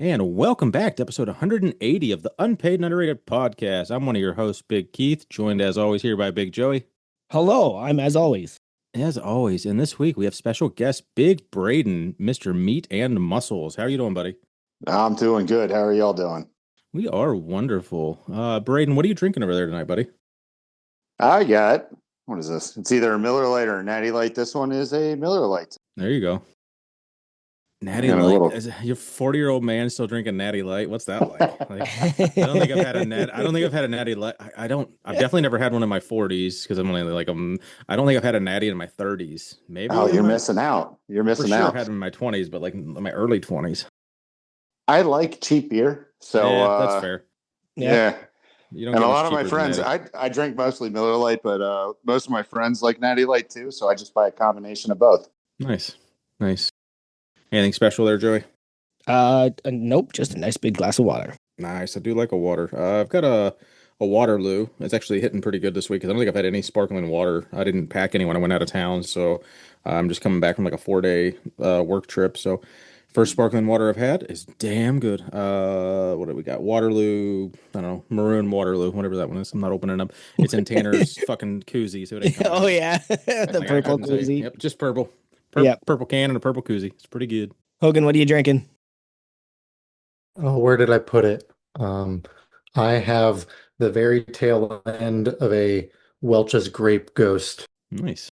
And welcome back to episode 180 of the Unpaid and Underrated podcast. I'm one of your hosts, Big Keith, joined as always here by Big Joey. Hello, I'm as always. As always, and this week we have special guest Big Braden, Mr. Meat and Muscles. How are you doing, buddy? I'm doing good. How are y'all doing? We are wonderful. Braden, what are you drinking over there tonight, buddy? I got, what is this? It's either a Miller Lite or a Natty Light. This one is a Miller Lite. There you go. Natty And Light. You're a 40-year-old man still drinking Natty Light. What's that like? I don't think I've had a Natty Light. I've definitely never had one in my 40s because I'm only like I don't think I've had a Natty in my 30s. Maybe. Oh, you're missing out. You're missing sure out. I've had them in my 20s, but like in my early 20s. I like cheap beer, so yeah, that's fair. Yeah. You don't and get a much lot of my cheaper than friends, Natty. I drink mostly Miller Lite, but most of my friends like Natty Light too, so I just buy a combination of both. Nice. Anything special there, Joey? Nope, just a nice big glass of water. Nice. I do like a water. I've got a Waterloo. It's actually hitting pretty good this week because I don't think I've had any sparkling water. I didn't pack any when I went out of town, so I'm just coming back from like a 4-day work trip. So first sparkling water I've had is damn good. What do we got? Waterloo. I don't know, maroon Waterloo, whatever that one is. I'm not opening up. It's in Tanner's fucking koozie. So it ain't Oh yeah, the purple koozie. Yep, just purple. Yep. Purple can and a purple koozie. It's pretty good. Hogan, what are you drinking? Oh, where did I put it? I have the very tail end of a Welch's Grape Ghost. Nice.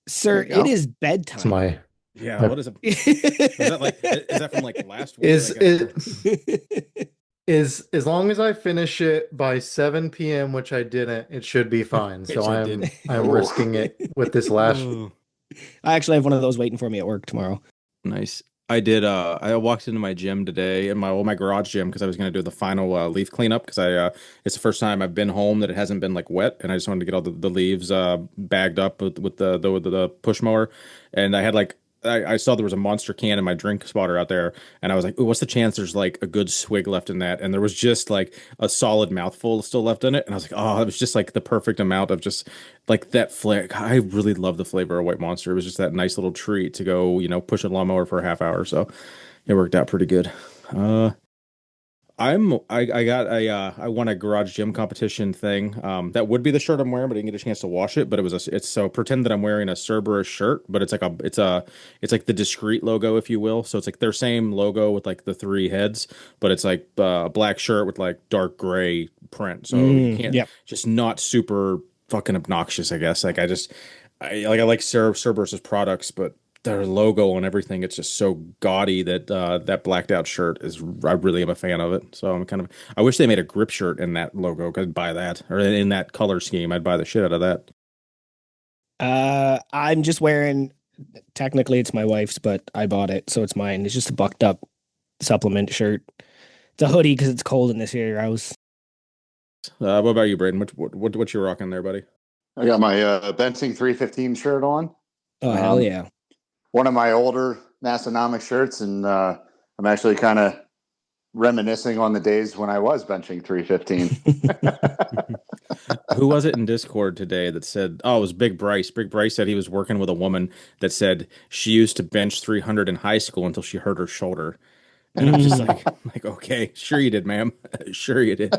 Sir, There you it go. is It's bedtime. my Yeah, what is it? Is that like is that from like last week? is Like it is as long as I finish it by 7 p.m., which I didn't, it should be fine. Which So I I'm didn't. I'm Ooh. risking it with this last. Oh, I actually have one of those waiting for me at work tomorrow. nice. I did. I walked into my gym today, in my garage gym, because I was going to do the final leaf cleanup. Because it's the first time I've been home that it hasn't been like wet, and I just wanted to get all the leaves bagged up with the push mower, and I had like. I saw there was a Monster can in my drink spotter out there, and I was like, "Ooh, what's the chance there's like a good swig left in that?" And there was just like a solid mouthful still left in it, and I was like, "Oh, it was just like the perfect amount of just like that flavor." I really love the flavor of White Monster. It was just that nice little treat to go, push a lawnmower for a half hour. So it worked out pretty good. I won a garage gym competition thing. That would be the shirt I'm wearing, but I didn't get a chance to wash it. But it's so pretend that I'm wearing a Cerberus shirt, but it's like the discreet logo, if you will. So it's like their same logo with like the 3 heads, but it's like a black shirt with like dark gray print. So you can't Yep. just not super fucking obnoxious, I guess. Like I like Cerberus's products, but their logo on everything, it's just so gaudy that that blacked out shirt is I really am a fan of it. So I wish they made a grip shirt in that logo. I'd buy that, or in that color scheme. I'd buy the shit out of that. I'm just wearing. Technically, it's my wife's, but I bought it, so it's mine. It's just a bucked up supplement shirt. It's a hoodie because it's cold in this here house. What about you, Braden? What you rocking there, buddy? I got my Bensing 315 shirt on. Oh hell yeah! One of my older Massonomic shirts, and I'm actually kind of reminiscing on the days when I was benching 315. Who was it in Discord today that said, oh, it was Big Bryce. Big Bryce said he was working with a woman that said she used to bench 300 in high school until she hurt her shoulder. And I'm just like, okay, sure you did, ma'am. Sure you did.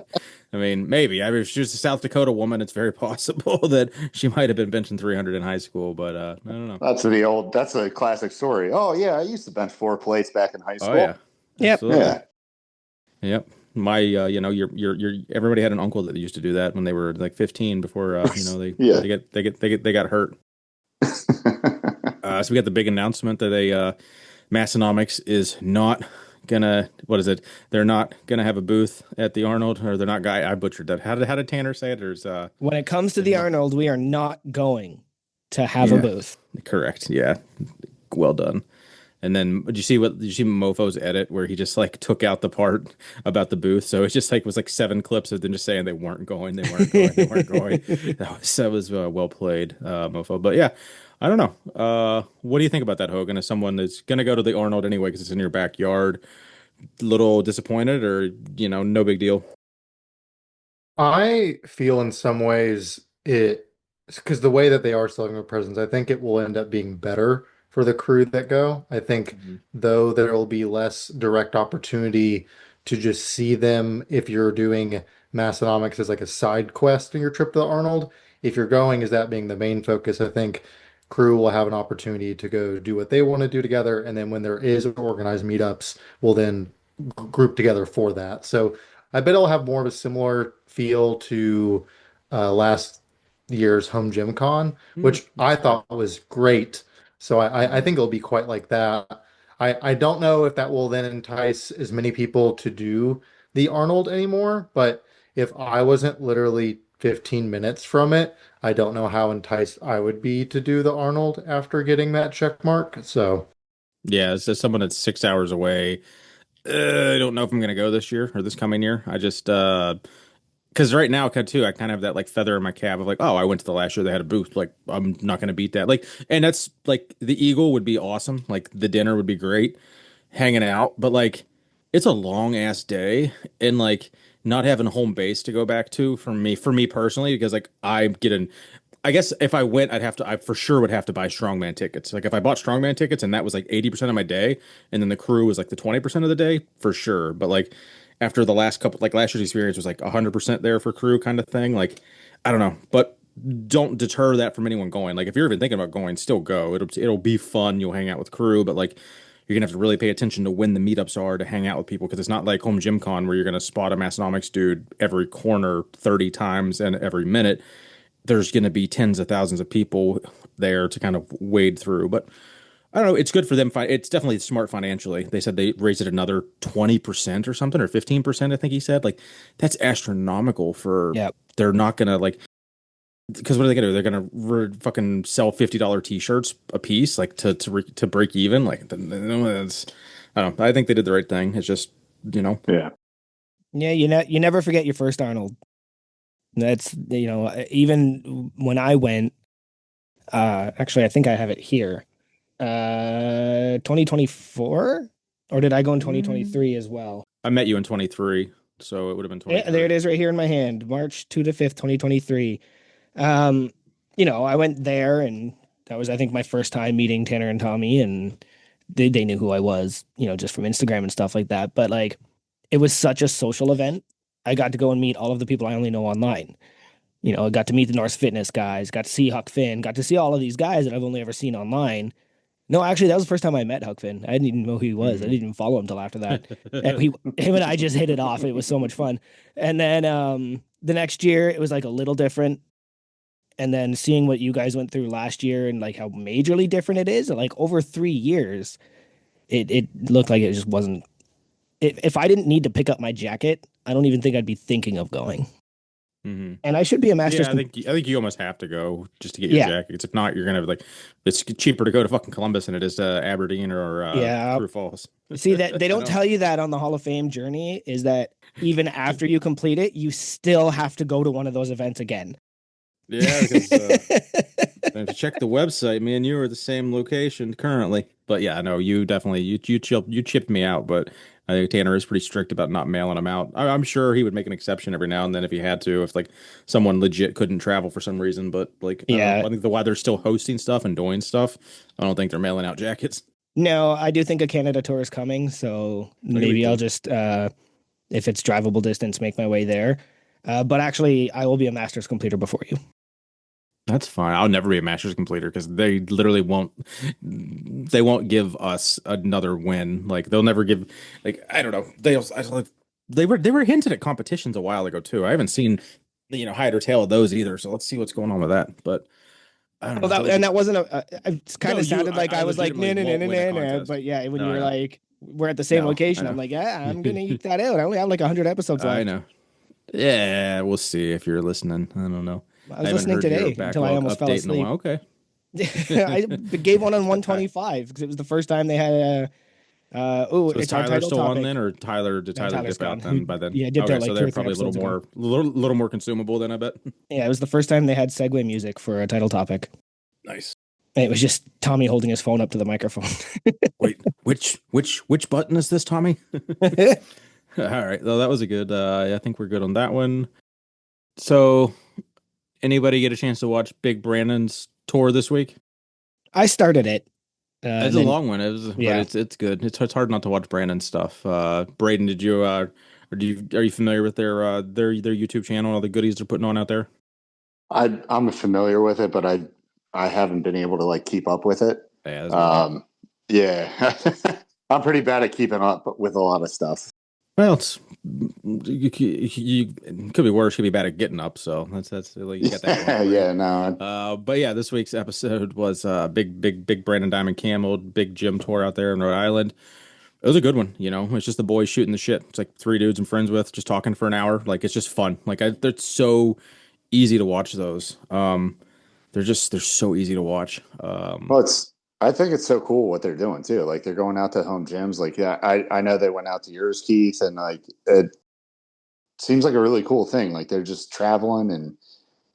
I mean, maybe. I mean, if she was a South Dakota woman, it's very possible that she might have been benching 300 in high school, but I don't know. That's a classic story. Oh yeah, I used to bench 4 plates back in high school. Oh yeah. Yep. Absolutely. Yeah. Yep. My, your everybody had an uncle that used to do that when they were like 15 before, Yeah. they got hurt. So we got the big announcement that Massonomics is not gonna, what is it? They're not gonna have a booth at the Arnold, or they're not I butchered that. How did Tanner say it? There's When it comes to the Arnold, we are not going to have a booth. correct. Yeah. Well done. And then did you see Mofo's edit where he just like took out the part about the booth? So it just like was like 7 clips of them just saying they weren't going. That was well played, Mofo. But yeah, I don't know. What do you think about that, Hogan? As someone that's gonna go to the Arnold anyway because it's in your backyard, little disappointed, or no big deal? I feel in some ways it because the way that they are selling their presents, I think it will end up being better for the crew that go. I think Mhm. though there will be less direct opportunity to just see them if you're doing Massonomics as like a side quest in your trip to Arnold. If you're going as that being the main focus, I think crew will have an opportunity to go do what they want to do together, and then when there is organized meetups, we'll then group together for that. So I bet it'll have more of a similar feel to last year's Home Gym Con, which I That's fair. thought was great. So I Mhm. think it'll be quite like that. I don't know if that will then entice as many people to do the Arnold anymore, but if I wasn't literally 15 minutes from it, I don't know how enticed I would be to do the Arnold after getting that check mark. So, Yeah, as someone that's 6 hours away, I don't know if I'm gonna go this year or this coming year. I just because right now, kind of too, I kind of have that like feather in my cap of like, oh, I went to the last year they had a booth. Like, I'm not gonna beat that. Like, and that's like the Eagle would be awesome. Like, the dinner would be great, hanging out. But like, it's a long ass day, and like not having a home base to go back to for me personally, because like I get an I guess if I went, I for sure would have to buy strongman tickets. Like if I bought strongman tickets and that was like 80% of my day, and then the crew was like the 20% of the day, for sure. But like after the last couple, like last year's experience was like 100% there for crew kind of thing. Like, I don't know, but don't deter that from anyone going. Like if you're even thinking about going, still go. It'll be fun. You'll hang out with crew, but like you're gonna have to really pay attention to when the meetups are to hang out with people, because it's not like home gym con where you're gonna spot a Massonomics dude every corner 30 times and every minute. There's going to be tens of thousands of people there to kind of wade through. But I don't know. It's good for them. It's definitely smart financially. They said they raised it another 20% or something, or 15%, I think he said. Like, that's astronomical for, Yeah. they're not going to, like, because what are they going to do? They're going to fucking sell $50 t-shirts a piece, like, to break even. Like, it's, I don't know. I think they did the right thing. It's just, you know, Yeah. Yeah, you never forget your first Arnold. That's even when I went, actually I think I have it here. 2024, or did I go in mm, 2023 as well? I met you in 23, so it would have been Yeah, there 23. it is right here in my hand. March 2 to 5th, 2023. Um, I went there, and that was, I think, my first time meeting Tanner and Tommy, and they knew who I was, just from Instagram and stuff like that. But like, it was such a social event. I got to go and meet all of the people I only know online. I got to meet the North Fitness guys, got to see Huck Finn, got to see all of these guys that I've only ever seen online. No, actually, that was the first time I met Huck Finn. I didn't even know who he was. I didn't Mhm. even follow him till after that. And him and I just hit it off. It was so much fun. And then the next year, it was like a little different. And then seeing what you guys went through last year and like how majorly different it is, like over 3 years, it looked like it just wasn't. If I didn't need to pick up my jacket, I don't even think I'd be thinking of going. hmm And I should be a master's. Yeah, I think you almost have to go just to get your Yeah, jackets. If not, you're gonna have like it's cheaper to go to fucking Columbus than it is to Aberdeen or yeah. Crew Falls. See that they I don't know. tell you that on the Hall of Fame journey is that even after you complete it, you still have to go to one of those events again. Yeah, because if you check the website, me and you are the same location currently. But yeah, no, you definitely you chipped me out. But I think Tanner is pretty strict about not mailing them out. I'm sure he would make an exception every now and then if he had to, if like someone legit couldn't travel for some reason. But like I don't Yeah. know. I think why they're still hosting stuff and doing stuff, I don't think they're mailing out jackets. No, I do think a Canada tour is coming, so That'd be maybe I'll cool. just if it's drivable distance, make my way there. But actually, I will be a master's completer before you. That's fine. I'll never be a Masters completer because they literally won't. They won't give us another win. Like they'll never give. Like I don't know. They were hinted at competitions a while ago too. I haven't seen hide or tail of those either. So let's see what's going on with that. But I don't Oh, know. that and that wasn't it's kind No, of sounded like I I was like legitimately no no no won't no win a no no, contest. but yeah, when No, you I were know. like we're at the same No, I location, I'm know. like yeah, I'm gonna eat that out. I only have like 100 episodes I left. know. Yeah, we'll see if you're listening. I don't know. I I was haven't listening heard your today until I backlog almost fell update in a asleep. while. Okay. I gave one on 125 because it was the first time they had a. So is It's our Tyler title still on then, topic. or did No, Tyler Tyler's dip gone. out then by then? Yeah, dipped Okay, out so like two they're or three probably a little episodes ago. more, little more consumable then, I bet. Yeah, it was the first time they had segue music for a title topic. Nice. And it was just Tommy holding his phone up to the microphone. Wait, which button is this, Tommy? All right, well, that was a good. I think we're good on that one. So, anybody get a chance to watch Big Brandon's tour this week? I started it. It's And a then long one. But yeah, it's good. It's hard not to watch Brandon stuff. Braden, did you or are you familiar with their YouTube channel and all the goodies they're putting on out there? I'm familiar with it, but I haven't been able to like keep up with it. Yeah, that's all right. Yeah, I'm pretty bad at keeping up with a lot of stuff. Well, you it could be worse. You could be bad at getting up. So that's like you got that going Yeah, for you. yeah, no, But yeah, this week's episode was big Brandon Diamond Camel, big gym tour out there in Rhode Island. It was a good one, you know. It's just the boys shooting the shit. It's like three dudes I'm friends with, just talking for an hour. Like it's just fun. They're so easy to watch those. They're so easy to watch. well, I think it's so cool what they're doing too. Like they're going out to home gyms. Like, yeah, I know they went out to yours, Keith, and like it seems like a really cool thing. Like they're just traveling and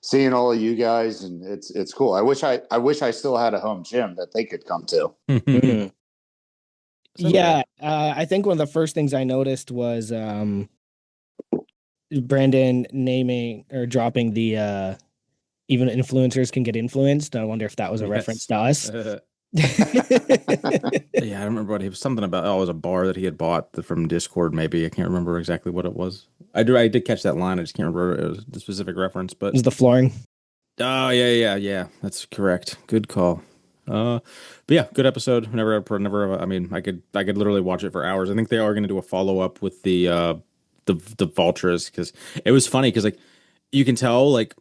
seeing all of you guys, and it's cool. I wish I still had a home gym that they could come to. Mhm. Someday. Yeah. I think one of the first things I noticed was Brandon naming or dropping the even influencers can get influenced. I wonder if that was a reference Yes. to us. Yeah, I don't remember what he was something about. Oh, it was a bar that he had bought from Discord. Maybe I can't remember exactly what it was. I did catch that line. I just can't remember it was the specific reference. But Is the flooring? oh yeah. That's correct. Good call. But yeah, good episode. Never. I mean, I could literally watch it for hours. I think they are going to do a follow up with the Vultures because it was funny because like you can tell like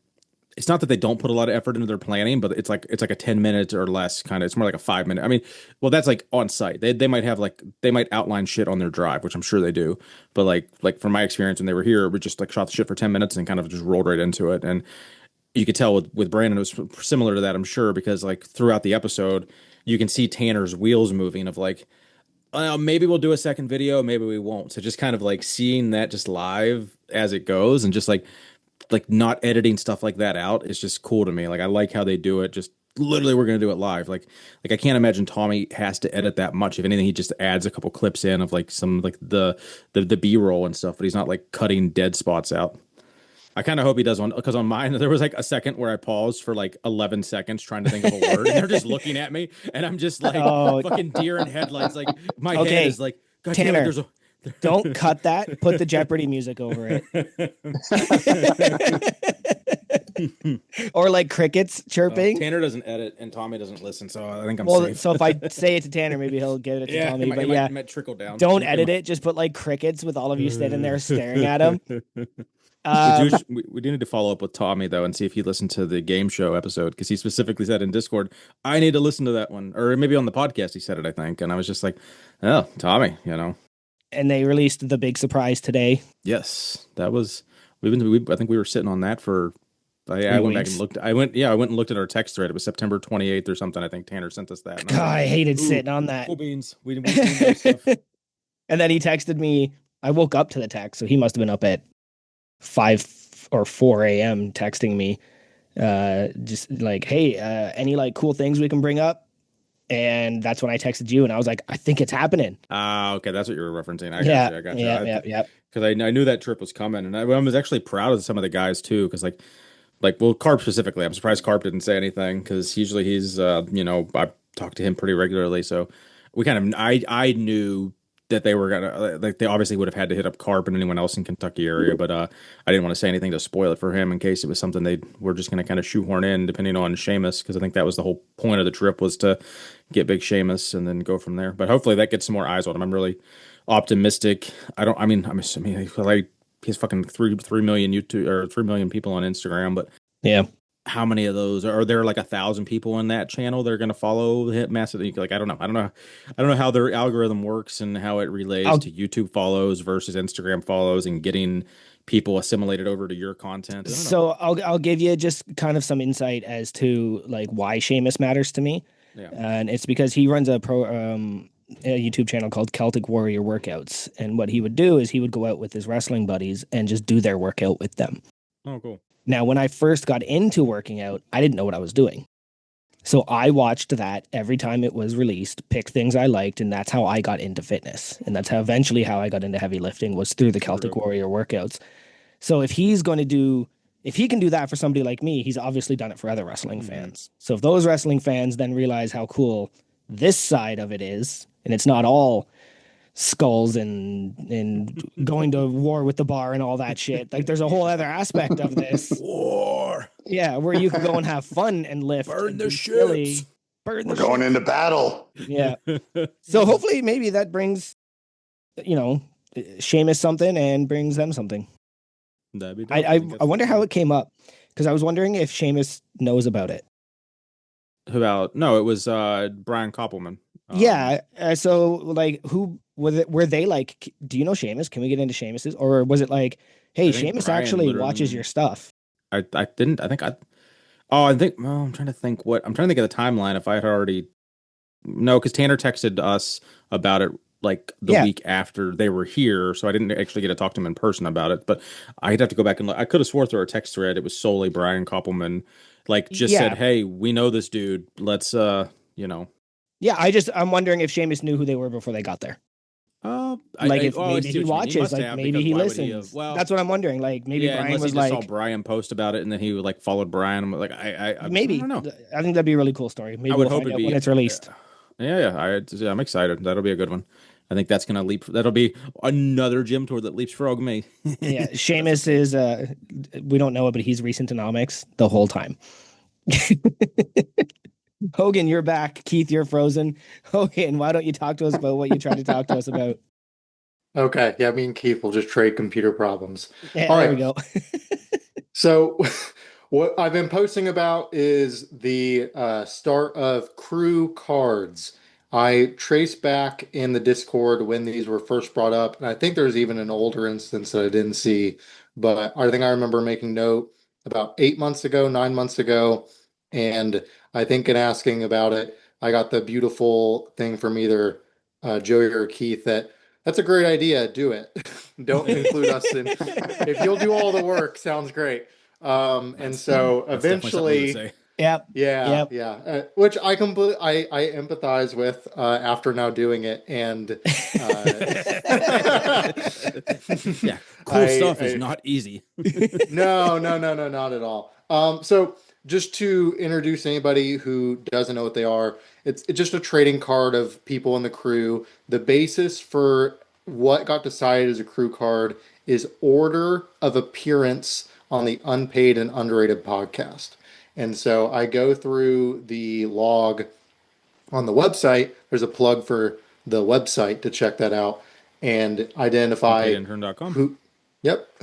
it's not that they don't put a lot of effort into their planning, but it's like a 10 minutes or less kind of. It's more like a 5 minute. I mean, well, that's like on site. They might have like they might outline shit on their drive, which I'm sure they do. But like from my experience when they were here, we just like shot the shit for 10 minutes and kind of just rolled right into it. And you could tell with Brandon it was similar to that, I'm sure, because like throughout the episode, you can see Tanner's wheels moving of like maybe we'll do a second video, maybe we won't. So just kind of like seeing that just live as it goes and just like not editing stuff like that out is just cool to me. Like I like how they do it. Just literally we're gonna do it live. Like I can't imagine Tommy has to edit that much. If anything, he just adds a couple clips in of like some like the B-roll and stuff, but he's not like cutting dead spots out. I kind of hope he does one because on mine there was like a second where I paused for like 11 seconds trying to think of a word, and they're just looking at me, and I'm just like Oh, fucking deer in headlights. Like my head okay. is like, God damn it, Tanner, there's a don't cut that. Put the Jeopardy music over it. Or like crickets chirping. Tanner doesn't edit and Tommy doesn't listen, so I think I'm Well, safe. so if I say it to Tanner, maybe he'll give it to Yeah, Tommy. But it yeah, might trickle down. don't edit it. Just put like crickets with all of you standing there staring at him. We do need to follow up with Tommy though and see if he listened to the game show episode because he specifically said in Discord, I need to listen to that one. Or maybe on the podcast he said it, I think. And I was just like, oh, Tommy, you know. And they released the big surprise today. Yes, that was I think we were sitting on that for I went back and looked. I went and looked at our text thread. It was September 28th or something. I think Tanner sent us that. And God, like, I hated sitting on that. Cool beans. We didn't stuff. And then he texted me. I woke up to the text, so he must have been up at 5 or 4 a.m. texting me, just like, "Hey, any like cool things we can bring up?" And that's when I texted you, and I was like, "I think it's happening." Okay, that's what you were referencing. I got you. Yeah. Because I knew that trip was coming, and I was actually proud of some of the guys too. Because well, Carp specifically, I'm surprised Carp didn't say anything because usually he's, I talk to him pretty regularly, so we kind of, I knew that they were gonna like they obviously would have had to hit up Carp and anyone else in Kentucky area, but I didn't want to say anything to spoil it for him in case it was something they were just gonna kind of shoehorn in depending on Sheamus because I think that was the whole point of the trip was to get big Sheamus and then go from there. But hopefully that gets some more eyes on him. I'm really optimistic. I'm assuming like he's fucking 3 million YouTube or 3 million people on Instagram, but Yeah. how many of those are there? Like 1,000 people in that channel that are going to follow hit massive? Like I don't know how their algorithm works and how it relays to YouTube follows versus Instagram follows and getting people assimilated over to your content. So I'll give you just kind of some insight as to like why Sheamus matters to me. Yeah. And it's because he runs a YouTube channel called Celtic Warrior Workouts, and what he would do is he would go out with his wrestling buddies and just do their workout with them. Oh, cool. Now, when I first got into working out, I didn't know what I was doing. So I watched that every time it was released, picked things I liked, and that's how I got into fitness. And that's how eventually how I got into heavy lifting was through the Celtic Warrior Workouts. So if he can do that for somebody like me, he's obviously done it for other wrestling fans. So if those wrestling fans then realize how cool this side of it is, and it's not all skulls and going to war with the bar and all that shit. Like there's a whole other aspect of this. War. Yeah, where you can go and have fun and lift Burn and the be silly. ships. Burn We're the going ships. into battle. Yeah. So hopefully maybe that brings, you know, Seamus something and brings them something. That'd be dope. I wonder how it came up, because I was wondering if Seamus knows about it. No, it was Brian Koppelman. Yeah. So like, who was it? Were they like, do you know Seamus? Can we get into Seamus's? Or was it like, hey, I think Seamus Brian actually literally- watches your stuff? I didn't. I think I. Oh, I think. Well, I'm trying to think of the timeline. If I had already. No, because Tanner texted us about it like the week after they were here, so I didn't actually get to talk to him in person about it. But I'd have to go back and look. I could have swore through our text thread it was solely Brian Koppelman, like just said, "Hey, we know this dude. Let's you know." Yeah, I'm wondering if Seamus knew who they were before they got there. Maybe he watches, like maybe he listens. That's what I'm wondering. Like maybe Brian was he just saw Brian post about it and then he like followed Brian. I'm like, maybe. I don't know. I think that'd be a really cool story. Maybe I would we'll hope find out when it's released. I'm excited. That'll be a good one. I think that's gonna leap. That'll be another gym tour that leapfrog me. Yeah, Seamus is. We don't know it, but he's Recentonomics the whole time. Hogan, you're back. Keith, you're frozen. Hogan, why don't you talk to us about what you tried to talk to us about? Okay, yeah, me and Keith will just trade computer problems. Yeah, All there right. we go. So, what I've been posting about is the start of Crü Cards. I traced back in the Discord when these were first brought up, and I think there's even an older instance that I didn't see, but I think I remember making note about 8 months ago, 9 months ago, and I think in asking about it, I got the beautiful thing from either Joey or Keith that that's a great idea. Do it. Don't include us in. If you'll do all the work, sounds great. And so eventually, Yep. which I empathize with after now doing it, and yeah, cool stuff is not easy. No, not at all. So just to introduce anybody who doesn't know what they are, it's just a trading card of people in the crew. The basis for what got decided as a crew card is order of appearance on the Unpaid and Underrated podcast. And so I go through the log on the website. There's a plug for the website to check that out and identify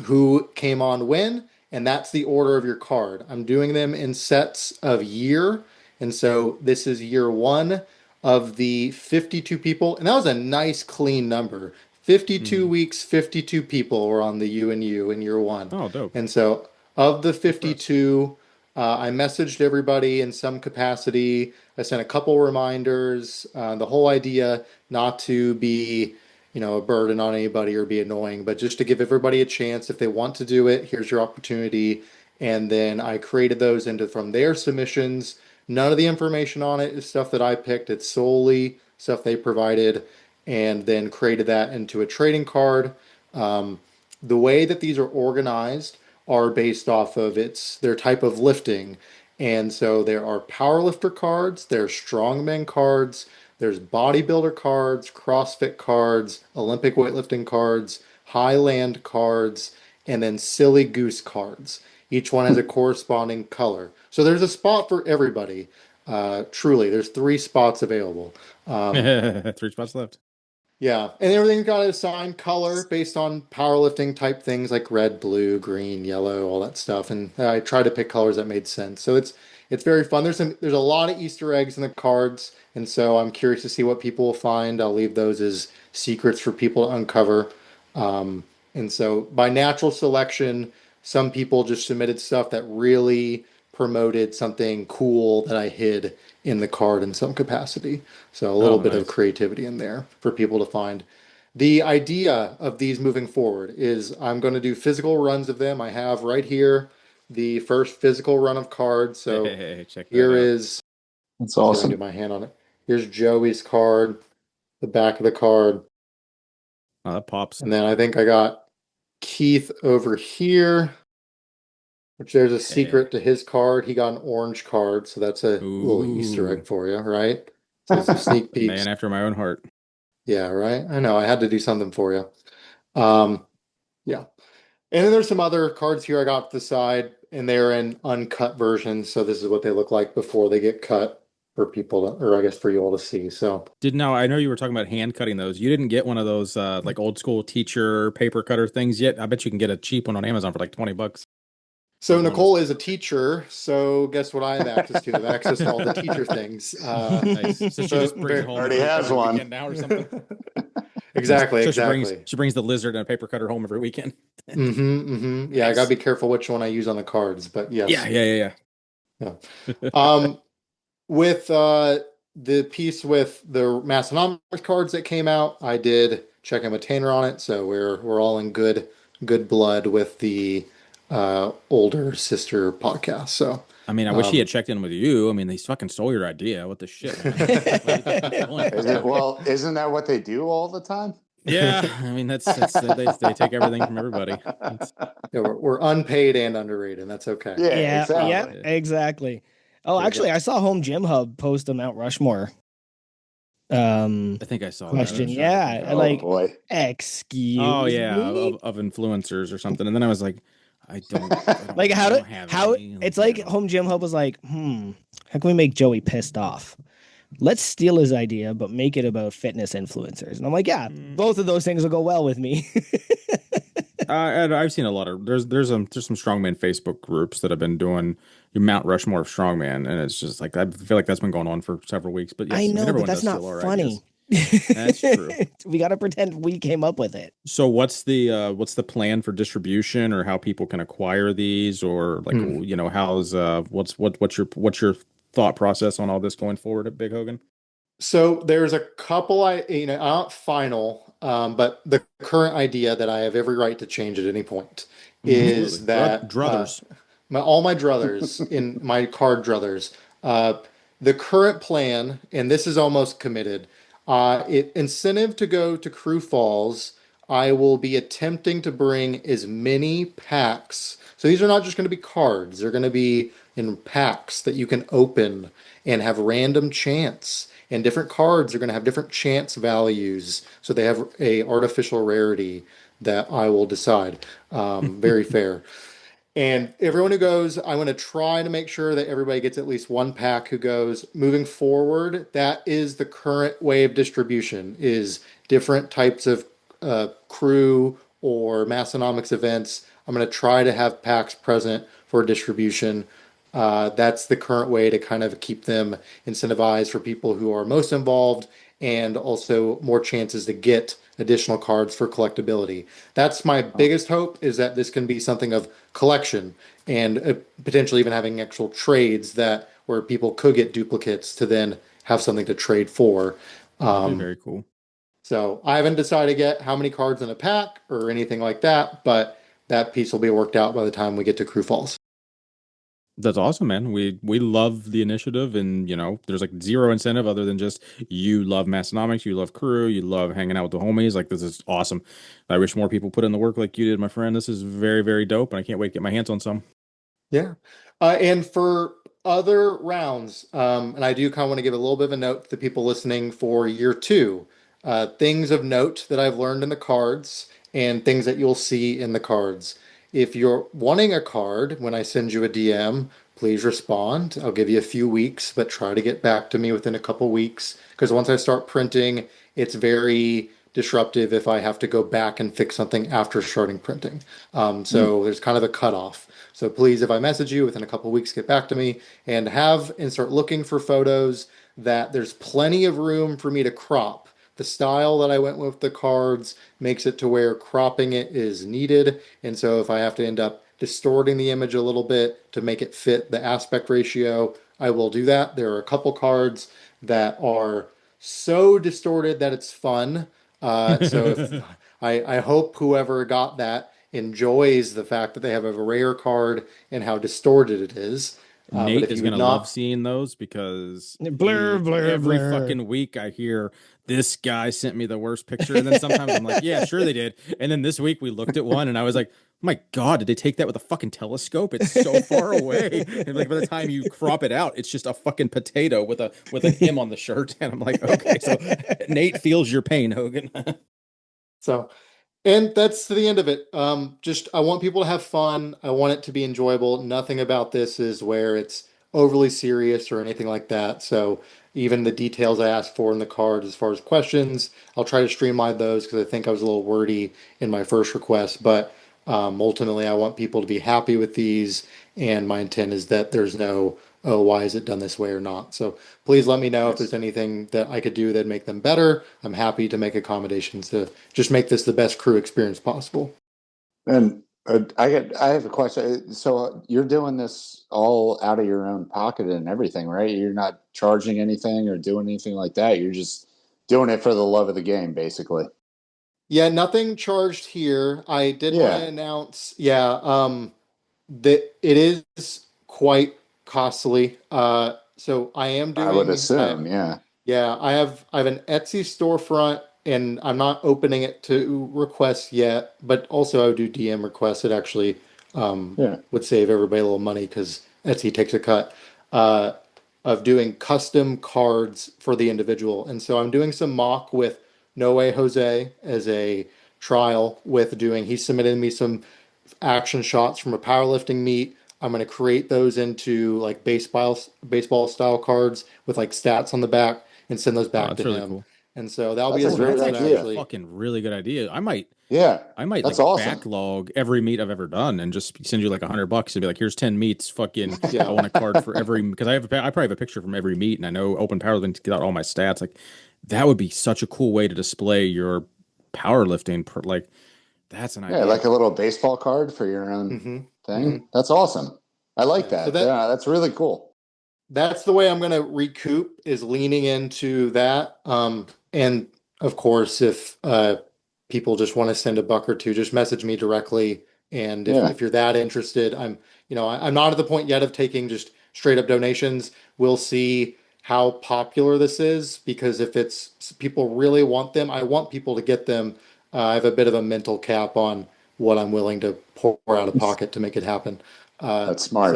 who came on when, and that's the order of your card. I'm doing them in sets of year, and so this is year one of the 52 people, and that was a nice clean number. 52 weeks, 52 people were on the UNU in year one. Oh, dope. And so of the 52, I messaged everybody in some capacity. I sent a couple reminders. The whole idea not to be, a burden on anybody or be annoying, but just to give everybody a chance. If they want to do it, here's your opportunity. And then I created those from their submissions. None of the information on it is stuff that I picked. It's solely stuff they provided, and then created that into a trading card. The way that these are organized are based off of their type of lifting. And so there are powerlifter cards, there's strongman cards, there's bodybuilder cards, CrossFit cards, Olympic weightlifting cards, Highland cards, and then silly goose cards. Each one has a corresponding color. So there's a spot for everybody. Truly, there's 3 spots available. 3 spots left. Yeah, and everything's got an assigned color based on powerlifting type things like red, blue, green, yellow, all that stuff. And I try to pick colors that made sense. So it's very fun. There's a lot of Easter eggs in the cards, and so I'm curious to see what people will find. I'll leave those as secrets for people to uncover. And so by natural selection, some people just submitted stuff that really promoted something cool that I hid in the card in some capacity. So a little bit of creativity in there for people to find. The idea of these moving forward is I'm going to do physical runs of them. I have right here the first physical run of cards. So check here that out. is, that's awesome. do my hand on it. Here's Joey's card, the back of the card. Oh, that pops. And then I think I got Keith over here, which there's a secret to his card. He got an orange card, so that's a little Easter egg for you, right? So some sneak peeks. Man after my own heart. Yeah, right. I know. I had to do something for you. Um, yeah. And then there's some other cards here I got to the side, and they're in uncut versions. So this is what they look like before they get cut for people to, or I guess for you all to see. So I know you were talking about hand cutting those. You didn't get one of those like old school teacher paper cutter things yet. I bet you can get a cheap one on Amazon for like 20 bucks. So One of those. Nicole is a teacher, so guess what I have access to? I have access to all the teacher things. Nice. So she So just brings it home Already has every one. weekend now or something. exactly, So exactly. she brings the lizard and a paper cutter home every weekend. Yeah, I Nice. gotta be careful which one I use on the cards, but Yeah, yes. yeah. Yeah. With the piece with the Massonomics cards that came out, I did check in with Tanner on it, so we're all in good blood with the older sister podcast. So I mean, I wish he had checked in with you. I mean, they fucking stole your idea. What the shit, man? Isn't that what they do all the time? Yeah, I mean that's they take everything from everybody. yeah, we're unpaid and underrated, and that's okay. Yeah, Yeah, exactly. exactly. Oh, There you go. actually, I saw Home Gym Hub post a Mount Rushmore I think I saw that. question. I'm trying to think Yeah, of Oh like, boy. Oh excuse yeah, me. of influencers or something. And then I was like, Like, I don't have how any. it's like Home Gym Hub was like, how can we make Joey pissed off? Let's steal his idea, but make it about fitness influencers. And I'm like, yeah, both of those things will go well with me. And I've seen a lot of there's some strongman Facebook groups that have been doing your Mount Rushmore of strongman, and it's just like I feel like that's been going on for several weeks. But I yes, I mean know, but everyone that's does not steal our funny. ideas. That's true. We got to pretend we came up with it. So what's the plan for distribution or how people can acquire these or like Hmm. how's what's your thought process on all this going forward at Big Hogan? So there's a couple not final, but the current idea that I have every right to change at any point Absolutely. is that Druthers. all my druthers in my card druthers, uh, the current plan, and this is almost committed, incentive to go to Crew Falls. I will be attempting to bring as many packs. So these are not just going to be cards; they're going to be in packs that you can open and have random chance. And different cards are going to have different chance values, so they have a artificial rarity that I will decide. Very fair. And everyone who goes, I want to try to make sure that everybody gets at least one pack who goes. Moving forward, that is the current way of distribution, is different types of crew or Massonomics events. I'm going to try to have packs present for distribution. That's the current way to kind of keep them incentivized for people who are most involved and also more chances to get additional cards for collectability. That's my biggest hope, is that this can be something of collection and potentially even having actual trades that where people could get duplicates to then have something to trade for. That'd be very cool. So I haven't decided yet how many cards in a pack or anything like that, but that piece will be worked out by the time we get to Crew Falls. That's awesome, man. We love the initiative, and there's like zero incentive other than just you love Massonomics, you love crew, you love hanging out with the homies. Like this is awesome. I wish more people put in the work like you did, my friend. This is very, very dope, and I can't wait to get my hands on some. Yeah. And for other rounds, and I do kind of want to give a little bit of a note to the people listening for year two. Things of note that I've learned in the cards and things that you'll see in the cards. If you're wanting a card when I send you a DM, please respond. I'll give you a few weeks, but try to get back to me within a couple weeks. Because once I start printing, it's very disruptive if I have to go back and fix something after starting printing. So there's kind of a cutoff. So please, if I message you within a couple weeks, get back to me and start looking for photos that there's plenty of room for me to crop. The style that I went with the cards makes it to where cropping it is needed. And so if I have to end up distorting the image a little bit to make it fit the aspect ratio, I will do that. There are a couple cards that are so distorted that it's fun. So if I hope whoever got that enjoys the fact that they have a rare card and how distorted it is. But Nate if is you gonna would love not, seeing those because Blur, blur, every blur. fucking week I hear this guy sent me the worst picture, and then sometimes I'm like, yeah, sure they did. And then this week we looked at one, and I was like, oh my God, did they take that with a fucking telescope? It's so far away. And like by the time you crop it out, it's just a fucking potato with an M on the shirt. And I'm like, okay, so Nate feels your pain, Hogan. so and that's the end of it. Just I want people to have fun. I want it to be enjoyable. Nothing about this is where it's overly serious or anything like that. So even the details I asked for in the cards as far as questions, I'll try to streamline those because I think I was a little wordy in my first request. But ultimately, I want people to be happy with these, and my intent is that there's no, oh, why is it done this way or not? So please let me know if Nice. there's anything that I could do that make them better. I'm happy to make accommodations to just make this the best crew experience possible. And I have a question. So you're doing this all out of your own pocket and everything, right? You're not charging anything or doing anything like that. You're just doing it for the love of the game, basically. Yeah, nothing charged here. I did want to Yeah, announce, yeah, that it is quite costly. So I am I would doing assume. Yeah, yeah, I have an Etsy storefront and I'm not opening it to requests yet, but also I would do DM requests. It actually yeah. would save everybody a little money because Etsy takes a cut uh, of doing custom cards for the individual. And so I'm doing some mock with No Way Jose as a trial with doing, he submitted me some action shots from a powerlifting meet. I'm going to create those into like baseball style cards with like stats on the back and send those Oh, back to that's really him. cool. And so that'll be That's a a Oh, great that's service that I actually a idea. actually, fucking really good idea. Yeah, I might that's like awesome. backlog every meet I've ever done and just send you like $100 and be like, here's 10 meets. Fucking, I yeah. want a card for every because I probably have a picture from every meet and I know Open Powerlifting got all my stats. Like that would be such a cool way to display your powerlifting. Like that's an Yeah, idea. like a little baseball card for your own hmm hmm thing. That's awesome. I like Yeah. So that. Yeah, that's really cool. that's the way I'm going to recoup is leaning into that. And of course, if people just want to send a buck or two, just message me directly. And Yeah, if you're that interested, I'm not at the point yet of taking just straight up donations. We'll see how popular this is because if it's people really want them, I want people to get them. I have a bit of a mental cap on what I'm willing to pour out of pocket to make it happen. that's So smart.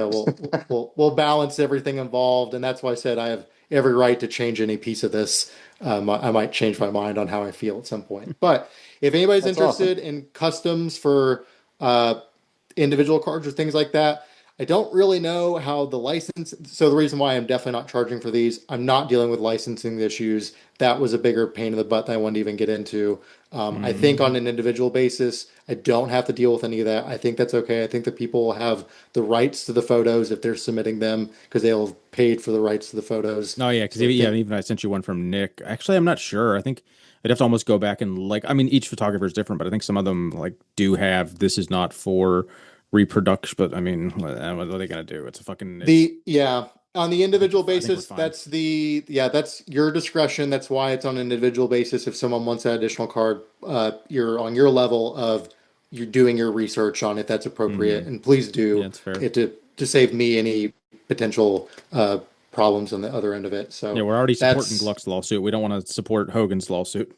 we'll balance everything involved, and that's why I said I have every right to change any piece of this. I might change my mind on how I feel at some point. But if anybody's That's awesome. interested in customs for uh, individual cards or things like that. I don't really know how the license. So the reason why I'm definitely not charging for these, I'm not dealing with licensing issues. That was a bigger pain in the butt than I wanted to even get into. I think Hmm. on an individual basis, I don't have to deal with any of that. I think that's okay. I think that people will have the rights to the photos if they're submitting them because they'll have paid for the rights to the photos. Oh yeah, because So I yeah, think, even I sent you one from Nick. Actually, I'm not sure. I think I'd have to almost go back and like. I mean, each photographer is different, but I think some of them like do have this is not for reproduction. But I mean, what are they gonna do? It's a fucking. It's. yeah, on the individual I think we're basis, fine. that's your discretion. That's why it's on an individual basis. If someone wants that additional card, you're on your level of you're doing your research on if that's appropriate, Hmm. and please Yeah, do it's fair. it to save me any potential problems on the other end of it. Yeah, So we're already supporting that's Gluck's lawsuit. We don't want to support Hogan's lawsuit.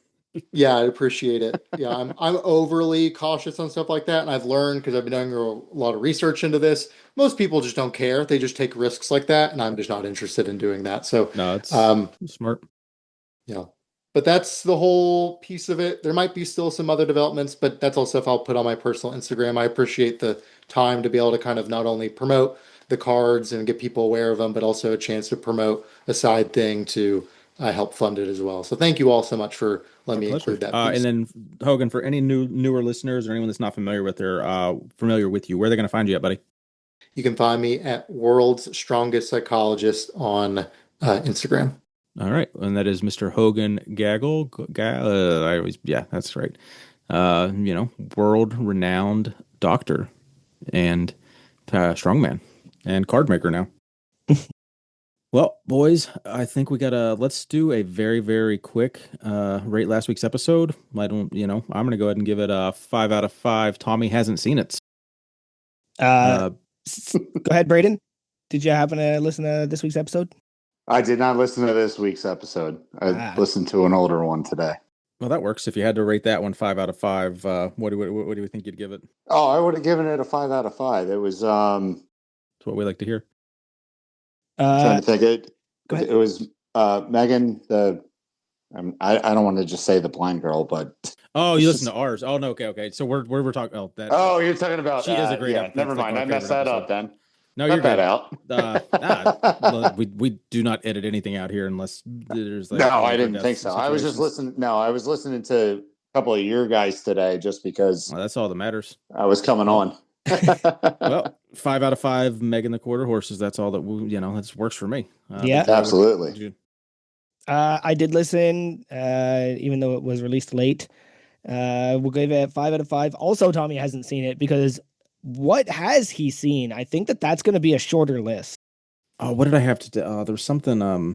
yeah, I appreciate it. Yeah, I'm overly cautious on stuff like that, and I've learned because I've been doing a lot of research into this. Most people just don't care; they just take risks like that, and I'm just not interested in doing that. So, No, it's um, smart. yeah, but that's the whole piece of it. There might be still some other developments, but that's all stuff I'll put on my personal Instagram. I appreciate the time to be able to kind of not only promote the cards and get people aware of them, but also a chance to promote a side thing to help fund it as well. So, thank you all so much for letting Our me pleasure. include that And piece. then Hogan, for any newer listeners or anyone that's not familiar with their familiar with you, where are they going to find you at, buddy? You can find me at World's Strongest Psychologist on Instagram. All right, and that is Mr. Hogan Gaggle. I always, yeah, that's right. World renowned doctor and strongman and card maker now. Well, boys, I think we gotta let's do a very, very quick rate last week's episode. I don't, I'm gonna go ahead and give it a 5 out of 5. Tommy hasn't seen it. Uh, Uh, go ahead, Braden. Did you happen to listen to this week's episode? I did not listen to this week's episode. I listened to an older one today. Well, that works. If you had to rate that one 5 out of 5, what do you think you'd give it? Oh, I would have given it a 5 out of 5. It was That's what we like to hear. trying to think. Go ahead. It was Megan. I don't want to just say the blind girl, but Oh, you listen to ours. Oh no, okay. So we're talking. Oh, that. oh, you're talking about. She is a great. Yeah, never mind. I messed that up then. No, you're Cut good. that out. We do not edit anything out here unless there's like. No, I didn't think so. I was just listening. No, I was listening to a couple of your guys today just because. Well, that's all that matters. I was coming on. Well, 5 out of 5. Megan the Quarter Horses. That's all that that works for me. Yeah, absolutely. I did listen, even though it was released late. We'll give it 5 out of 5. Also, Tommy hasn't seen it because what has he seen? I think that's going to be a shorter list. Oh, what did I have to do? There was something.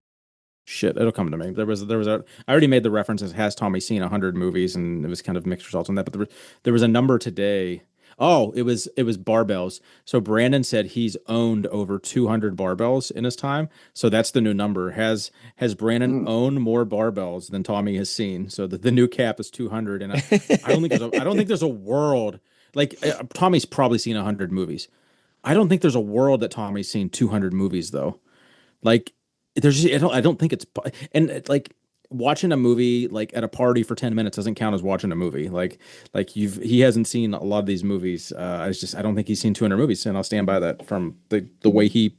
Shit, it'll come to me. There was I already made the references. Has Tommy seen 100 movies? And it was kind of mixed results on that. But there was a number today. Oh, it was barbells. So Brandon said he's owned over 200 barbells in his time. So that's the new number. Has Brandon owned more barbells than Tommy has seen? So the new cap is 200. And I don't think there's a world like Tommy's probably seen 100 movies. I don't think there's a world that Tommy's seen 200 movies though. Like there's I don't think it's and like watching a movie like at a party for 10 minutes doesn't count as watching a movie. Like he hasn't seen a lot of these movies. I don't think he's seen 200 movies, and I'll stand by that from the way he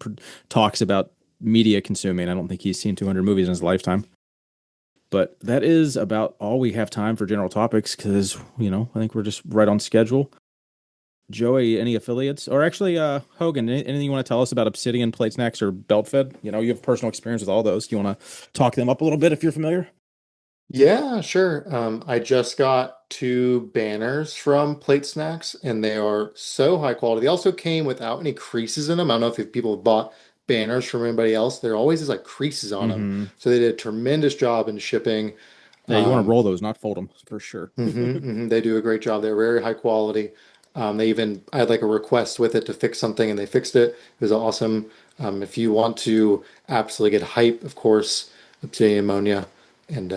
talks about media consuming. I don't think he's seen 200 movies in his lifetime. But that is about all we have time for general topics because, I think we're just right on schedule. Joey, any affiliates? Or actually, Hogan, anything you want to tell us about Obsidian, Plate Snacks, or Belt Fed? You have personal experience with all those. Do you want to talk them up a little bit if you're familiar? Yeah, sure. I just got 2 banners from Plate Snacks, and they are so high quality. They also came without any creases in them. I don't know if people have bought banners from anybody else. There always is like creases on them. So they did a tremendous job in shipping. Yeah, you want to roll those, not fold them, for sure. They do a great job. They're very high quality. I had like a request with it to fix something, and they fixed it. It was awesome. If you want to absolutely get hype, of course, Obsidian Ammonia. And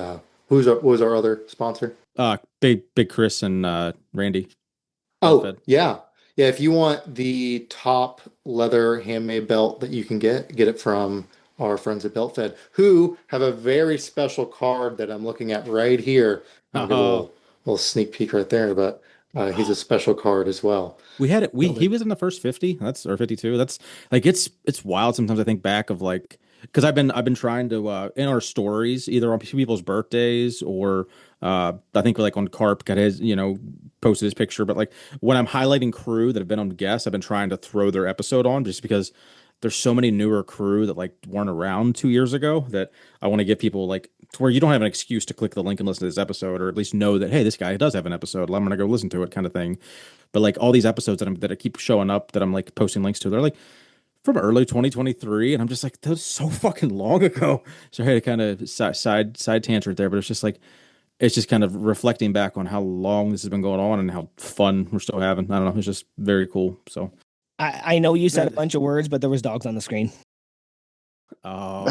what was our other sponsor? Big Chris and Randy. Oh, yeah. Yeah, if you want the top leather handmade belt that you can get it from our friends at BeltFed, who have a very special card that I'm looking at right here. I'll give a little sneak peek right there, but he's a special card as well. We had it. He was in the first 50. Or 52. That's like it's wild. Sometimes I think back of like because I've been trying to in our stories either on people's birthdays or I think like on Carp got his posted his picture. But like when I'm highlighting crew that have been on guests, I've been trying to throw their episode on just because there's so many newer crew that like weren't around 2 years ago that I want to give people like to where you don't have an excuse to click the link and listen to this episode, or at least know that, hey, this guy does have an episode. I'm going to go listen to it kind of thing. But like all these episodes that I keep showing up that I'm like posting links to, they're like from early 2023. And I'm just like, that was so fucking long ago. So I had a kind of side tangent there, but it's just kind of reflecting back on how long this has been going on and how fun we're still having. I don't know. It's just very cool. So I know you said a bunch of words, but there was dogs on the screen. Oh,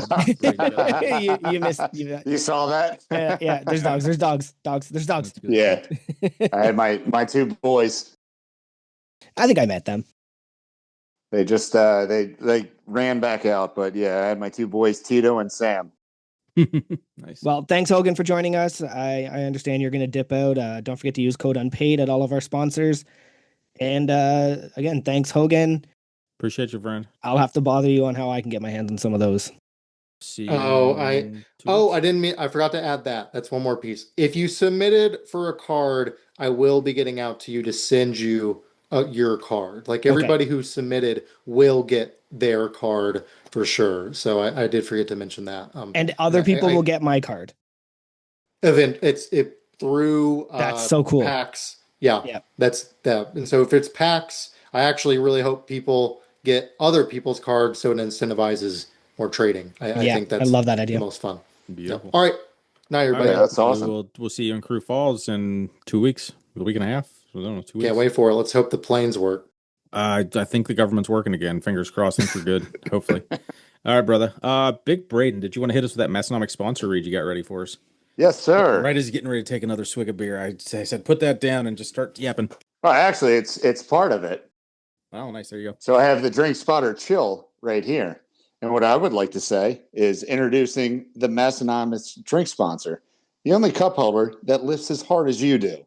you missed. You saw that? Yeah. There's dogs. Yeah. I had my 2 boys. I think I met them. They just they ran back out, but yeah, I had my 2 boys, Tito and Sam. Nice. Well, thanks Hogan for joining us. I understand you're going to dip out. Don't forget to use code UNPAID at all of our sponsors. And again, thanks Hogan. Appreciate you, friend. I'll have to bother you on how I can get my hands on some of those. See. I didn't mean. I forgot to add that. That's one more piece. If you submitted for a card, I will be getting out to you to send you your card. Like everybody who submitted will get their card for sure. So I did forget to mention that. And other people will get my card. It's through. That's so cool. PAX. Yeah. That's that. And so if it's PAX, I actually really hope people get other people's cards so it incentivizes more trading. I think I love that idea. The most fun. Beautiful. All right. Now everybody. Right, that's awesome. We'll see you in Crew Falls in 2 weeks, a week and a half. I don't know, 2 weeks. Can't wait for it. Let's hope the planes work. I think the government's working again. Fingers crossed. Things are good. Hopefully. All right, brother. Big Braden, did you want to hit us with that Massonomic sponsor read you got ready for us? Yes, sir. Right as he's getting ready to take another swig of beer, I said, put that down and just start yapping. Well, actually, it's part of it. Oh, nice. There you go. So I have the Drink Spotter Chill right here. And what I would like to say is introducing the Massonomics drink sponsor, the only cup holder that lifts as hard as you do.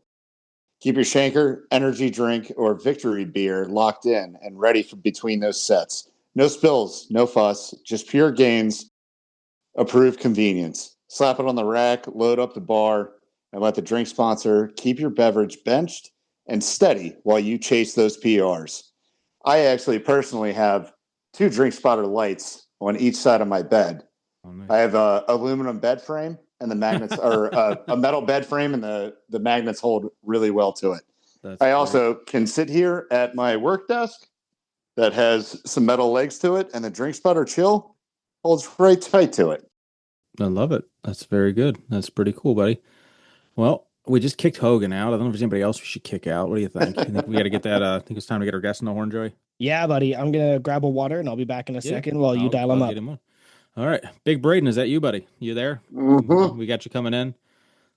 Keep your Shanker, energy drink, or victory beer locked in and ready for between those sets. No spills, no fuss, just pure gains, approved convenience. Slap it on the rack, load up the bar, and let the drink sponsor keep your beverage benched and steady while you chase those PRs. I actually personally have 2 Drink Spotter lights on each side of my bed. Oh, nice. I have a aluminum bed frame and the magnets or a metal bed frame and the magnets hold really well to it. That's I great. also can sit here at my work desk that has some metal legs to it and the Drink Spotter Chill holds right tight to it. I love it. That's very good. That's pretty cool, buddy. Well, we just kicked Hogan out. I don't know if there's anybody else we should kick out. What do you think? You think we got to get that? I think it's time to get our guest in the horn, Joey. Yeah, buddy. I'm gonna grab a water and I'll be back in a second while you dial him up. Get him on. All right, Big Braden, is that you, buddy? You there? Mm-hmm. We got you coming in.